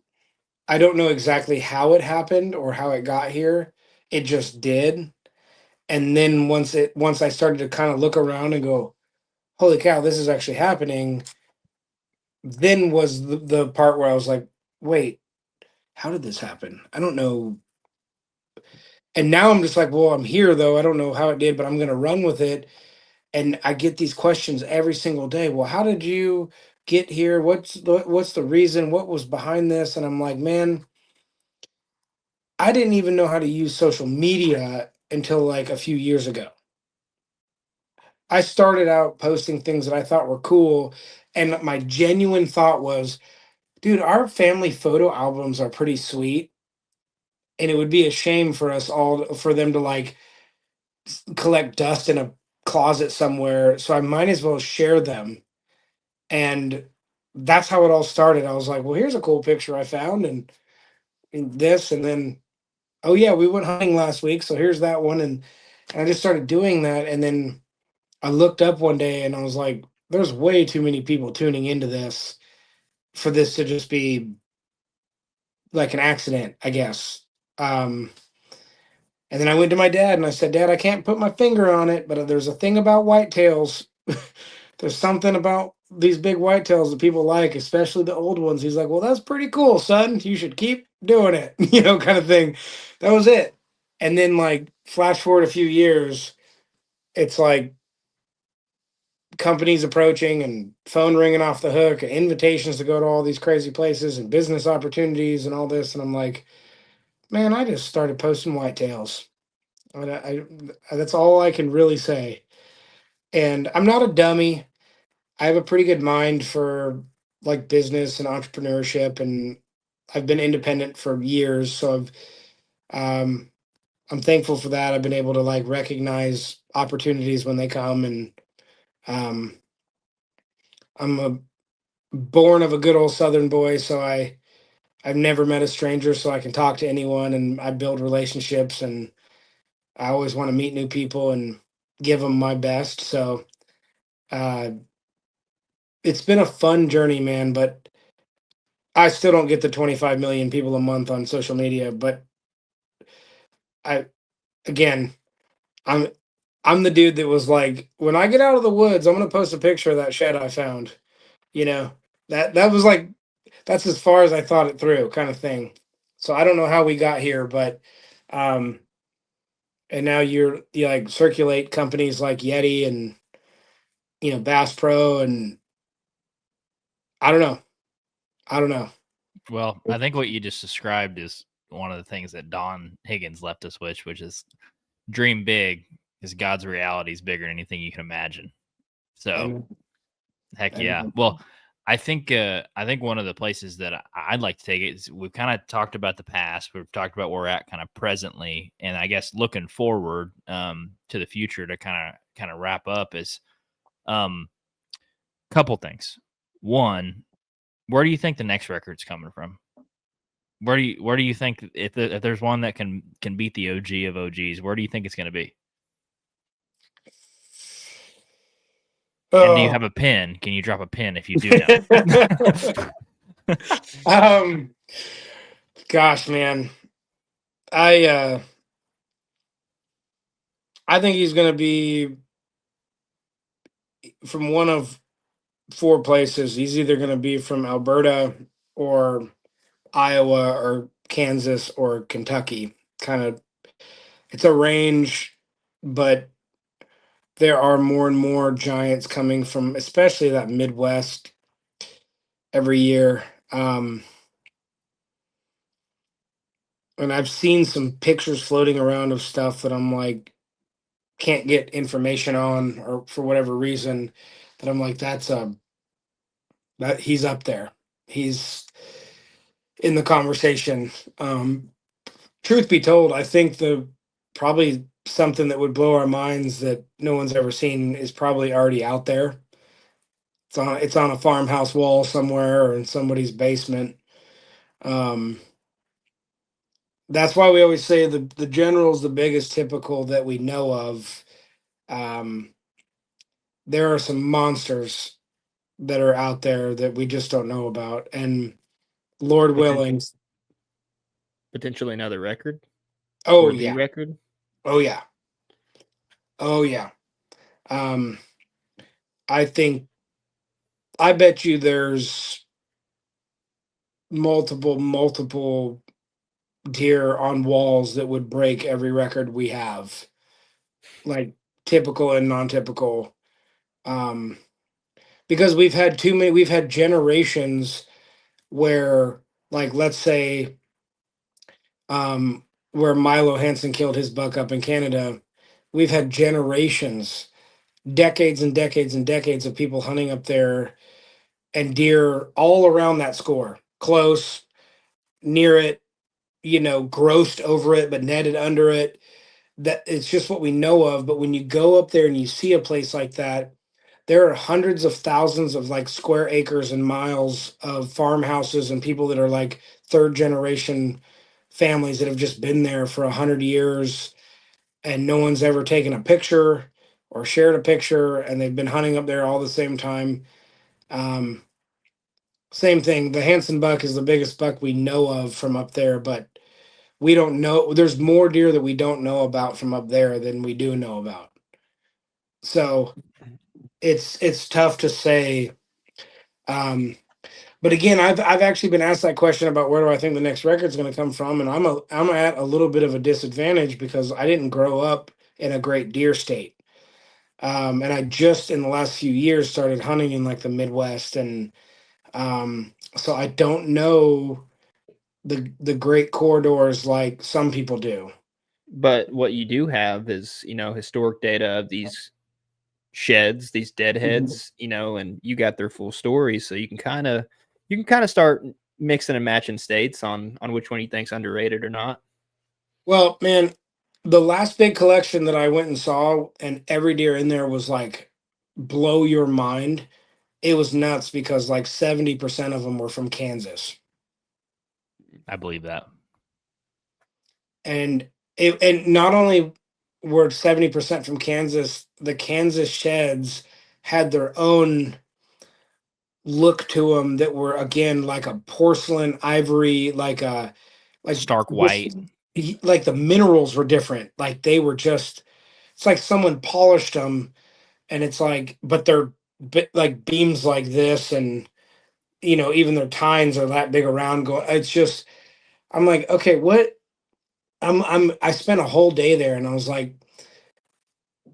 I don't know exactly how it happened or how it got here. It just did. And then once I started to kind of look around and go, holy cow, this is actually happening, then was the part where I was like, wait, how did this happen? I don't know. And now I'm just like, well, I'm here though. I don't know how it did, but I'm going to run with it. And I get these questions every single day. Well, how did you get here? What's the reason? What was behind this? And I'm like, man, I didn't even know how to use social media until like a few years ago. I started out posting things that I thought were cool, and my genuine thought was, dude, our family photo albums are pretty sweet, and it would be a shame for us all for them to like collect dust in a closet somewhere. So I might as well share them. And that's how it all started. I was like, well, here's a cool picture I found, and this, and then, oh yeah, we went hunting last week, so here's that one, and I just started doing that, and then I looked up one day and I was like, there's way too many people tuning into this for this to just be like an accident, I guess. Um, and then I went to my dad and I said, Dad, I can't put my finger on it, but there's a thing about whitetails. There's something about these big whitetails that people like, especially the old ones. He's like, well, that's pretty cool, son. You should keep doing it, kind of thing. That was it. And then, like, flash forward a few years, it's like companies approaching and phone ringing off the hook, and invitations to go to all these crazy places and business opportunities and all this. And I'm like, man, I just started posting whitetails. That's all I can really say. And I'm not a dummy. I have a pretty good mind for like business and entrepreneurship, and I've been independent for years. So um, I'm thankful for that. I've been able to like recognize opportunities when they come, and um, I'm a born of a good old Southern boy, so I've never met a stranger, so I can talk to anyone, and I build relationships, and I always want to meet new people and give them my best. So uh, it's been a fun journey, man. But I still don't get the 25 million people a month on social media. But I again, I'm I'm the dude that was like, when I get out of the woods, I'm gonna post a picture of that shed I found. You know that was like that's as far as I thought it through, kind of thing. So I don't know how we got here, but um, and now you like circulate companies like Yeti and Bass Pro, and I don't know, I don't know. Well, I think what you just described is one of the things that Don Higgins left us with, which is dream big, because God's reality is bigger than anything you can imagine. So, And, heck yeah. and Well, I think one of the places that I'd like to take it is we've kind of talked about the past, we've talked about where we're at kind of presently, and I guess looking forward to the future to kind of wrap up is um couple things. One, where do you think the next record's coming from? Where do you think if there's one that can beat the OG of OGs, where do you think it's going to be? And do you have a pin? Can you drop a pin if you do know? Gosh, man, I think he's going to be from one of four places. He's either going to be from Alberta or Iowa or Kansas or Kentucky. Kind of, it's a range, but there are more and more giants coming from, especially that Midwest every year. And I've seen some pictures floating around of stuff that I'm like, can't get information on, or for whatever reason, that I'm like, that he's up there. He's in the conversation. Truth be told, I think the probably something that would blow our minds that no one's ever seen is probably already out there. It's on a farmhouse wall somewhere or in somebody's basement. Um, that's why we always say the general's the biggest typical that we know of. Um, there are some monsters that are out there that we just don't know about, and Lord willing, Potentially another record oh or the yeah, record. oh yeah, oh yeah. Um, I think I bet you there's multiple deer on walls that would break every record we have, like typical and non-typical. Um, because we've had generations where, like, let's say, where Milo Hansen killed his buck up in Canada, we've had generations, decades and decades and decades of people hunting up there and deer all around that score, close, near it, grossed over it, but netted under it. That it's just what we know of. But when you go up there and you see a place like that, there are hundreds of thousands of like square acres and miles of farmhouses and people that are like third generation families that have just been there for 100 years, and no one's ever taken a picture or shared a picture, and they've been hunting up there all the same time. Um, Same thing. The Hanson buck is the biggest buck we know of from up there, but we don't know. There's more deer that we don't know about from up there than we do know about. So it's tough to say. Um, but again, I've actually been asked that question about where do I think the next record's going to come from, and I'm at a little bit of a disadvantage because I didn't grow up in a great deer state. And I just in the last few years started hunting in like the Midwest, and so I don't know the great corridors like some people do. But what you do have is, historic data of these sheds, these Mhm. deadheads, and you got their full story, so you can kind of start mixing and matching states on which one you think's underrated or not. Well, man, the last big collection that I went and saw, and every deer in there was like blow your mind. It was nuts because like 70% of them were from Kansas. I believe that. And not only were 70% from Kansas, the Kansas sheds had their own look to them that were again like a porcelain ivory, like Stark this, white. like the minerals were different. Like they were just, it's like someone polished them, and it's like, but they're like beams like this, and even their tines are that big around. Go, it's just, I'm like, okay, what? I spent a whole day there, and I was like,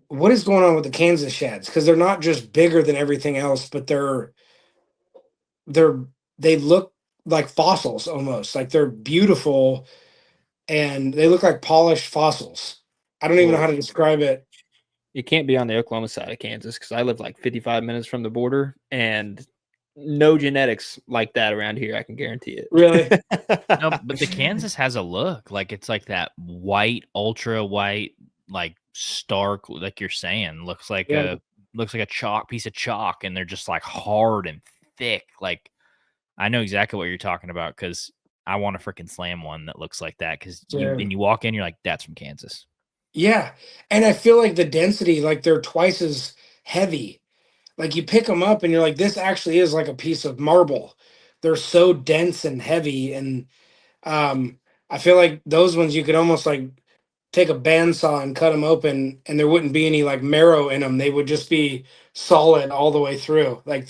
what is going on with the Kansas sheds? Because they're not just bigger than everything else, but they're they look like fossils almost. Like they're beautiful, and they look like polished fossils. I don't even know how Well, to describe it. it can't be on the Oklahoma side of Kansas because I live like 55 minutes from the border, and no genetics like that around here. I can guarantee Really? No, but the it. Kansas has a look like it's like that white, ultra white, like stark, like you're saying, Yeah. looks like a chalk piece of chalk, and they're just like hard and thick. Like I know exactly what you're talking about because I want to freaking slam one that looks like that because Yeah. you walk in, you're like, that's from Kansas. Yeah. And I feel like the density, like they're twice as heavy. like you pick them up and you're like, this actually is like a piece of marble. They're so dense and heavy, and um, I feel like those ones you could almost like take a bandsaw and cut them open, and there wouldn't be any like marrow in them. They would just be solid all the way through. Like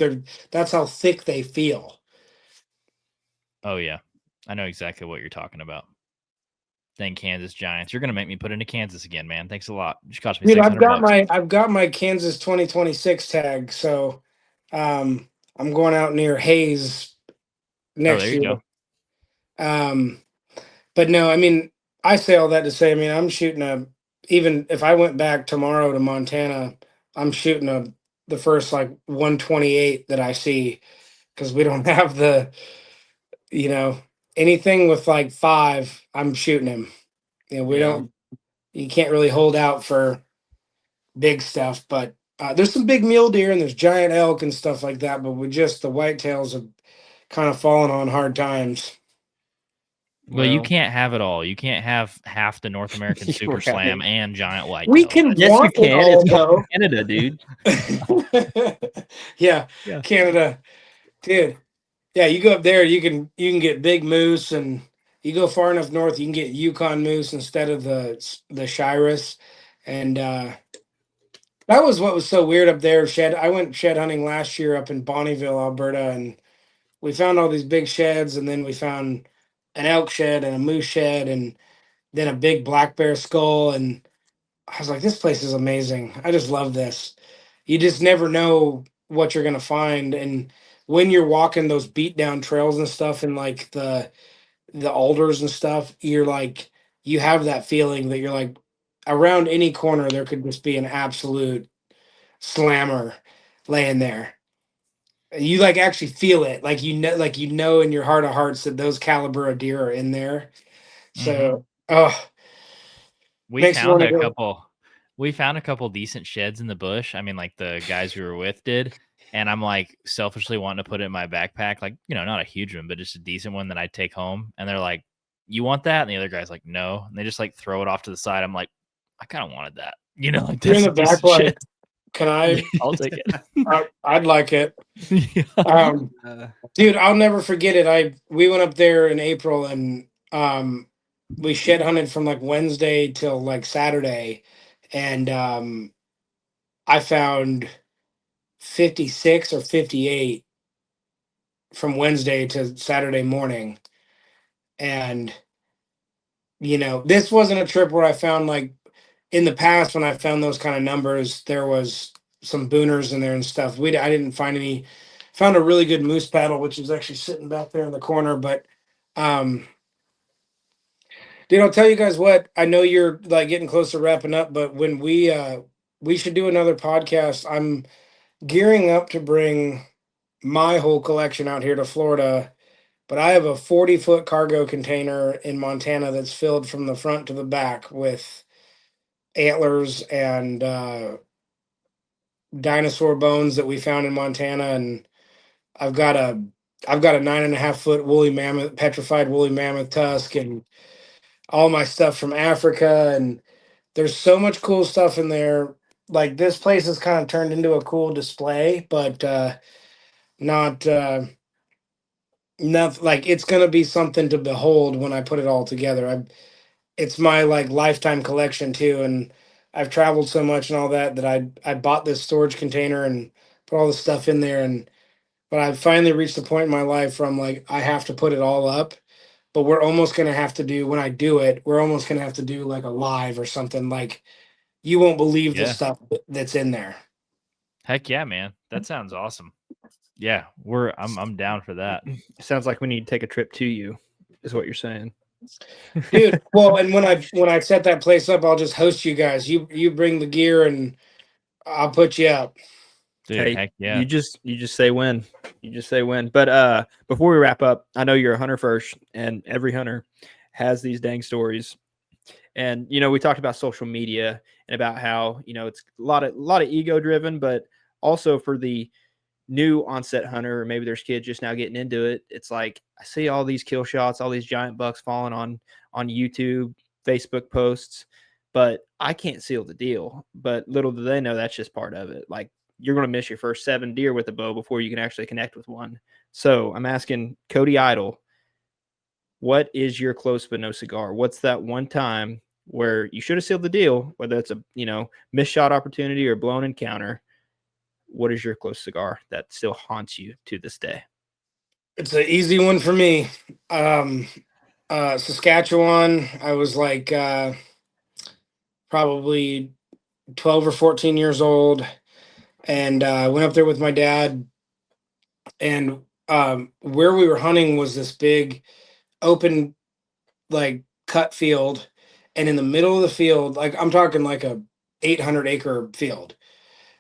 that's how thick they feel. Oh yeah, I know exactly what you're talking about. Dang Kansas Giants! You're gonna make me put into Kansas again, man. Thanks a lot. Just cost me Dude, $600. I've got my Kansas 2026 tag, so um, I'm going out near Hayes Oh, there next you year. go. Um, but no, I mean, I say all that to say, I mean, I'm shooting even if I went back tomorrow to Montana, I'm shooting the first like 128 that I see, because we don't have you know, anything with like 5, I'm shooting him. We don't, you can't really hold out for big stuff, but there's some big mule deer and there's giant elk and stuff like that, but with just the whitetails have kind of fallen on hard times. Well, you can't have it all. You can't have half the North American Super Slam Right. and giant We whitetails. can Yes, you want it can. all It's though. Canada, dude. Yeah, Yeah. Canada, dude. Yeah, you go up there, you can get big moose, and you go far enough north, you can get Yukon moose instead of the Shiras, and that was what was so weird up there. I went shed hunting last year up in Bonnyville, Alberta, and we found all these big sheds, and then we found an elk shed and a moose shed, and then a big black bear skull, and I was like, this place is amazing. I just love this. You just never know what you're gonna find, and when you're walking those beat down trails and stuff, and like the alders and stuff, you're like, you have that feeling that you're like, around any corner there could just be an absolute slammer laying there. You like actually feel it, like you know in your heart of hearts that those caliber of deer are in there. So, oh, We makes me found want to a go. couple we found a couple decent sheds in the bush. I mean, like the guys we were with did. And I'm like selfishly wanting to put it in my backpack, like, not a huge one, but just a decent one that I'd take home. And they're like, you want that? And the other guy's like, no. And they just like throw it off to the side. I'm like, I kind of wanted that. Like You're in that's the a piece back, of shit. like, can Yeah, I? I'll take it. I'd like it. Yeah. Um, dude, I'll never forget it. We went up there in April, and we shed hunted from like Wednesday till like Saturday, and I found 56 or 58 from Wednesday to Saturday morning. And this wasn't a trip where I found, like, in the past when I found those kind of numbers, there was some booners in there and stuff. I didn't find any. Found a really good moose paddle, which is actually sitting back there in the corner. But um, dude, I'll tell you guys what. I know you're like getting close to wrapping up, but when we should do another podcast. I'm gearing up to bring my whole collection out here to Florida, but I have a 40-foot cargo container in Montana that's filled from the front to the back with antlers and dinosaur bones that we found in Montana, and I've got a I've got a 9.5-foot woolly mammoth, petrified woolly mammoth tusk, and all my stuff from Africa, and there's so much cool stuff in there. Like, this place has kind of turned into a cool display, but not not like it's gonna be something to behold when I put it all together. It's my like lifetime collection too, and I've traveled so much and all that I bought this storage container and put all the stuff in there, and but I've finally reached a point in my life where I'm like, I have to put it all up. But we're almost gonna have to do, when I do it, we're almost gonna have to do like a live or something. Like, you won't believe the Yeah. stuff that's in there. Heck yeah, man. That sounds awesome. Yeah, I'm down for that. Sounds like we need to take a trip to you, is what you're saying. Dude, well, and when I set that place up, I'll just host you guys. You bring the gear and I'll put you up. Dude, Hey, heck yeah. you just say when. You just say when. But before we wrap up, I know you're a hunter first, and every hunter has these dang stories. And we talked about social media and about how it's a lot of ego driven, but also for the new onset hunter, or maybe there's kids just now getting into it. It's like, I see all these kill shots, all these giant bucks falling on YouTube, Facebook posts, but I can't seal the deal. But little do they know that's just part of it. Like, you're going to miss your first 7 deer with a bow before you can actually connect with one. So I'm asking Cody Idle, what is your close but no cigar? What's that one time where you should have sealed the deal, whether it's a missed shot opportunity or blown encounter? What is your close cigar that still haunts you to this day? It's an easy one for me. Saskatchewan. I was like probably 12 or 14 years old, and I went up there with my dad. And where we were hunting was this big open, like, cut field, and in the middle of the field, like I'm talking like a 800-acre field.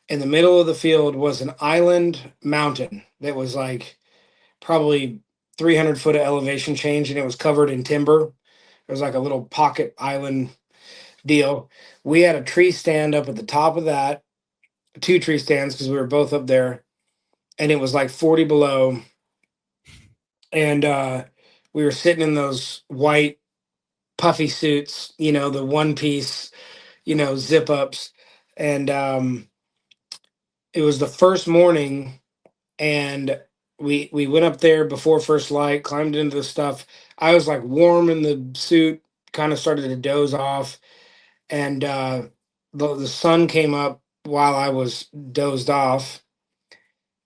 In the middle of the field was an island mountain that was like probably 300 foot of elevation change, and it was covered in timber. It was like a little pocket island deal. We had a tree stand up at the top of that, 2 tree stands because we were both up there, and it was like 40 below. And we were sitting in those white puffy suits, the one piece, zip ups. And it was the first morning, and we went up there before first light, climbed into the stuff. I was like warm in the suit, kind of started to doze off, and the sun came up while I was dozed off,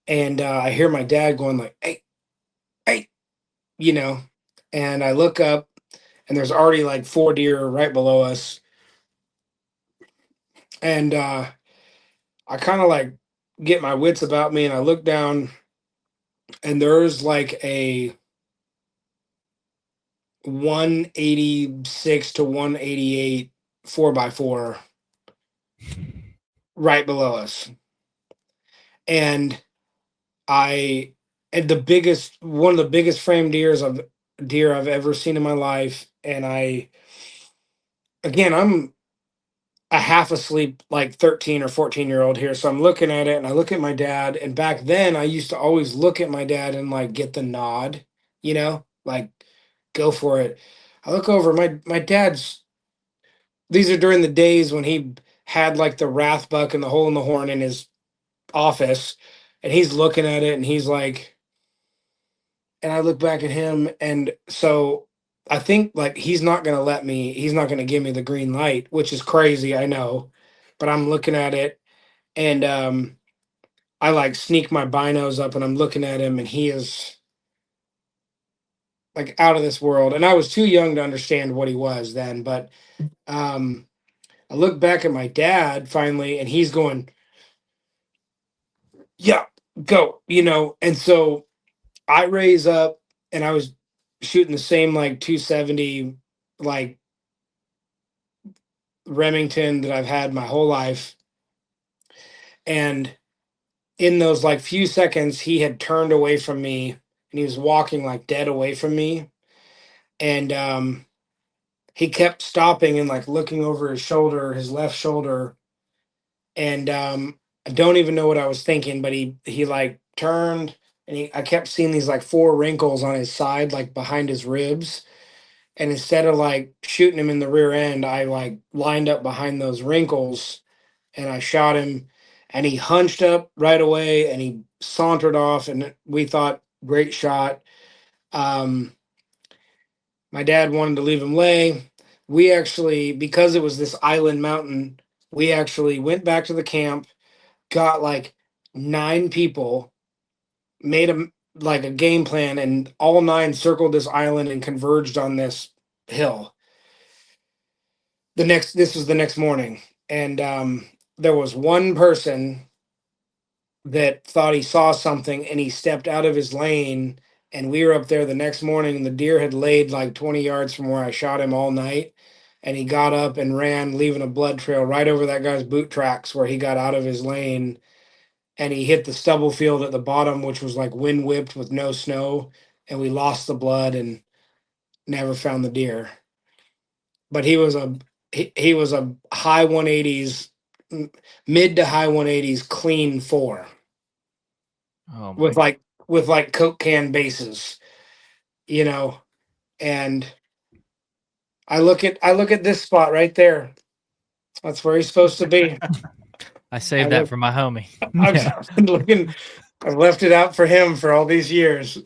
and I hear my dad going like, "Hey, hey," you know, and I look up, and there's already like 4 deer right below us, and I kind of like get my wits about me, and I look down, and there's like a 186 to 188 4x4 right below us. And I and the biggest one of the biggest frame deer I've ever seen in my life. And I'm a half asleep like 13 or 14-year-old here. So I'm looking at it, and I look at my dad, and back then I used to always look at my dad and like get the nod, like go for it. I look over, my dad's these are during the days when he had like the wrath buck and the hole in the horn in his office, and he's looking at it, and he's like, and I look back at him, and so I think like he's not going to give me the green light, which is crazy, I know. But I'm looking at it, and I like sneak my binos up, and I'm looking at him, and he is like out of this world, and I was too young to understand what he was then. But um I look back at my dad finally, and he's going, "Yeah, go," and so I raise up, and I was shooting the same like 270 like Remington that I've had my whole life. And in those like few seconds, he had turned away from me, and he was walking like dead away from me. And he kept stopping and like looking over his shoulder, his left shoulder. And I don't even know what I was thinking, but he like turned, and I kept seeing these like 4 wrinkles on his side, like behind his ribs. And instead of like shooting him in the rear end, I like lined up behind those wrinkles, and I shot him, and he hunched up right away, and he sauntered off, and we thought, great shot. Um, my dad wanted to leave him lay. We actually, because it was this island mountain, we actually went back to the camp, got like 9 people, made like a game plan, and all 9 circled this island and converged on this hill. This was the next morning, and there was one person that thought he saw something, and he stepped out of his lane, and we were up there the next morning, and the deer had laid like 20 yards from where I shot him all night. And he got up and ran, leaving a blood trail right over that guy's boot tracks where he got out of his lane, and he hit the stubble field at the bottom, which was like wind whipped with no snow, and we lost the blood and never found the deer. But he was a high 180s, mid to high 180s clean 4 Oh my with like Coke can bases, you know. And I look at this spot right there. That's where he's supposed to be. I saved that for my homie. I've been looking. I've left it out for him for all these years.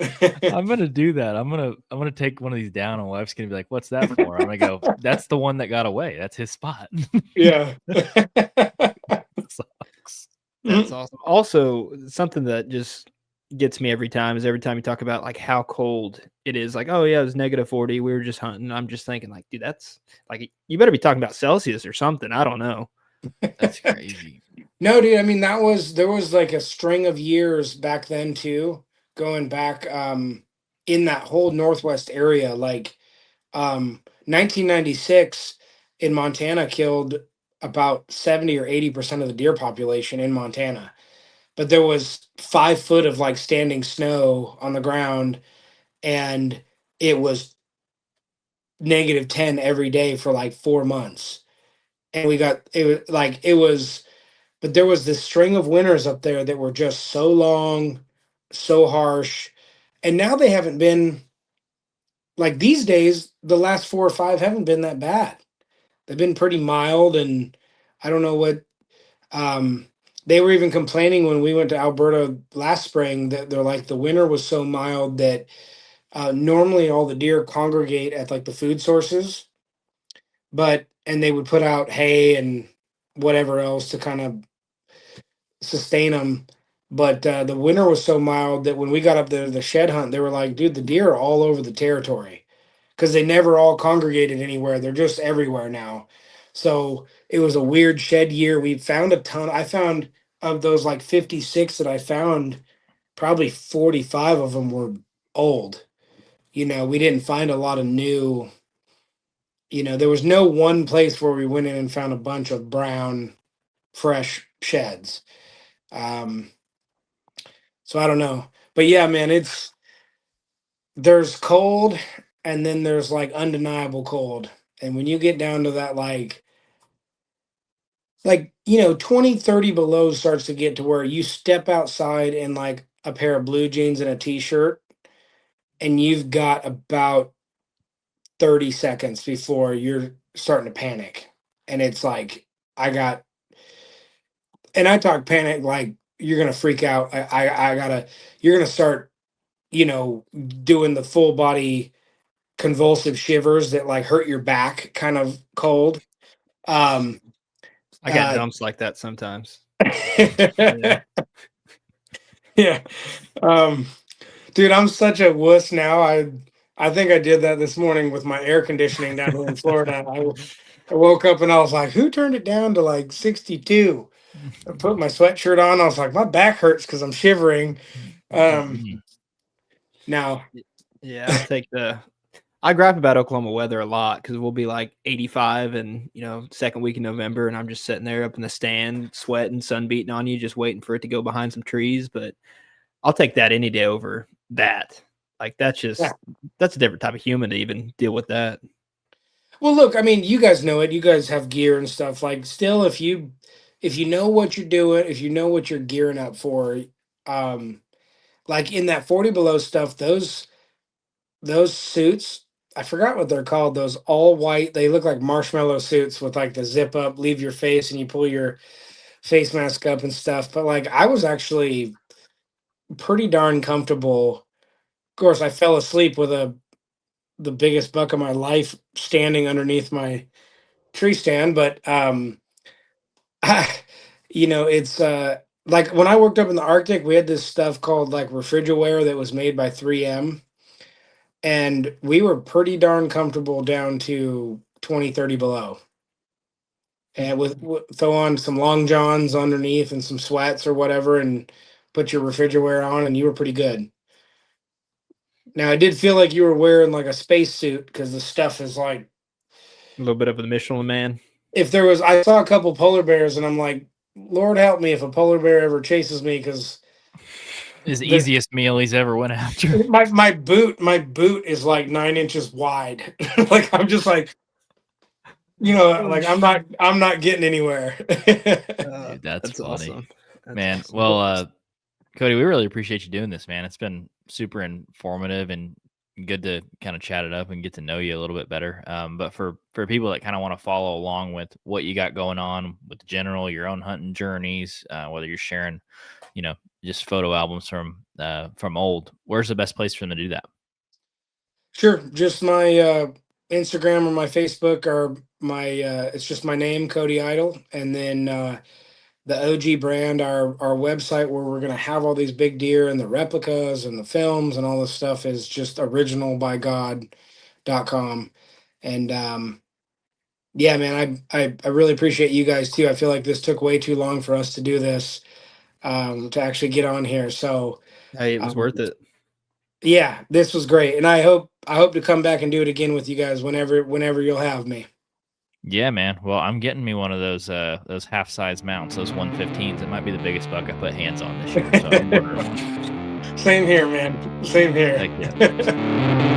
I'm gonna do that. I'm gonna take one of these down, and wife's gonna be like, "What's that for?" I'm gonna go, "That's the one that got away. That's his spot." Yeah. Sucks. That's awesome. Also, something that just gets me every time is every time you talk about like how cold it is. Like, oh yeah, it was -40. We were just hunting. I'm just thinking, like, dude, that's like you better be talking about Celsius or something. I don't know. That's crazy. No, dude. I mean, there was like a string of years back then too, going back in that whole Northwest area. Like 1996 in Montana killed about 70 or 80% of the deer population in Montana. But there was 5 foot of like standing snow on the ground, and it was -10 every day for like 4 months. And it was, but there was this string of winters up there that were just so long, so harsh. And now they haven't been like these days, the last 4 or 5 haven't been that bad. They've been pretty mild, and I don't know what they were even complaining when we went to Alberta last spring that they're like the winter was so mild that normally all the deer congregate at like the food sources, and they would put out hay and whatever else to kind of sustain them. But the winter was so mild that when we got up there to the shed hunt, they were like, dude, the deer are all over the territory because they never all congregated anywhere. They're just everywhere now. So it was a weird shed year. We found a ton. I found of those like 56 that I found, probably 45 of them were old. We didn't find a lot of new. There was no one place where we went in and found a bunch of brown, fresh sheds. Um, so I don't know. But yeah, man, there's cold and then there's like undeniable cold. And when you get down to that like 20, 30 below starts to get to where you step outside in like a pair of blue jeans and a t-shirt and you've got about 30 seconds before you're starting to panic. And it's like I talk panic like you're gonna freak out. You're gonna start, doing the full body convulsive shivers that like hurt your back kind of cold. Um I got dumps like that sometimes. yeah. Yeah. Dude, I'm such a wuss now. I think I did that this morning with my air conditioning down here in Florida. I woke up and I was like, who turned it down to like 62? I put my sweatshirt on. I was like, my back hurts because I'm shivering. Now, yeah, I'll take I gripe about Oklahoma weather a lot because we'll be like 85 and second week in November, and I'm just sitting there up in the stand, sweating, sun beating on you, just waiting for it to go behind some trees. But I'll take that any day over that. Like that's a different type of human to even deal with that. Well, look, I mean, you guys know it. You guys have gear and stuff. Like, still, if you know what you're doing, if you know what you're gearing up for, like in that 40 below stuff, those suits, I forgot what they're called. Those all white, they look like marshmallow suits with like the zip up, leave your face, and you pull your face mask up and stuff. But like, I was actually pretty darn comfortable. Of course, I fell asleep with the biggest buck of my life standing underneath my tree stand, but it's like when I worked up in the Arctic, we had this stuff called like refrigerate that was made by 3M, and we were pretty darn comfortable down to 20, 30 below. And throw on some long johns underneath and some sweats or whatever, and put your refrigerate on, and you were pretty good. Now, I did feel like you were wearing like a spacesuit because the stuff is like a little bit of the Michelin Man. I saw a couple polar bears, and I'm like, Lord help me if a polar bear ever chases me, because his easiest meal he's ever went after. My boot is like 9 inches wide. Like I'm just like, like I'm not getting anywhere. Dude, that's funny. Awesome. Man. Awesome. Well, Cody, we really appreciate you doing this, man. It's been super informative, and good to kind of chat it up and get to know you a little bit better. But for people that kind of want to follow along with what you got going on with the general, your own hunting journeys, whether you're sharing, just photo albums from old, where's the best place for them to do that? Sure. Just my Instagram or my Facebook or my it's just my name, Cody Idol, and then the OG brand, our website where we're gonna have all these big deer and the replicas and the films and all this stuff is just originalbygod.com. And yeah, man, I really appreciate you guys too. I feel like this took way too long for us to do this, to actually get on here. So Hey, it was worth it. yeah, this was great, and I hope to come back and do it again with you guys whenever you'll have me. Yeah, man. Well, I'm getting me one of those half size mounts, those 115s. It might be the biggest buck I put hands on this year. So I'm ordering. Same here, man. Same here. Heck yeah.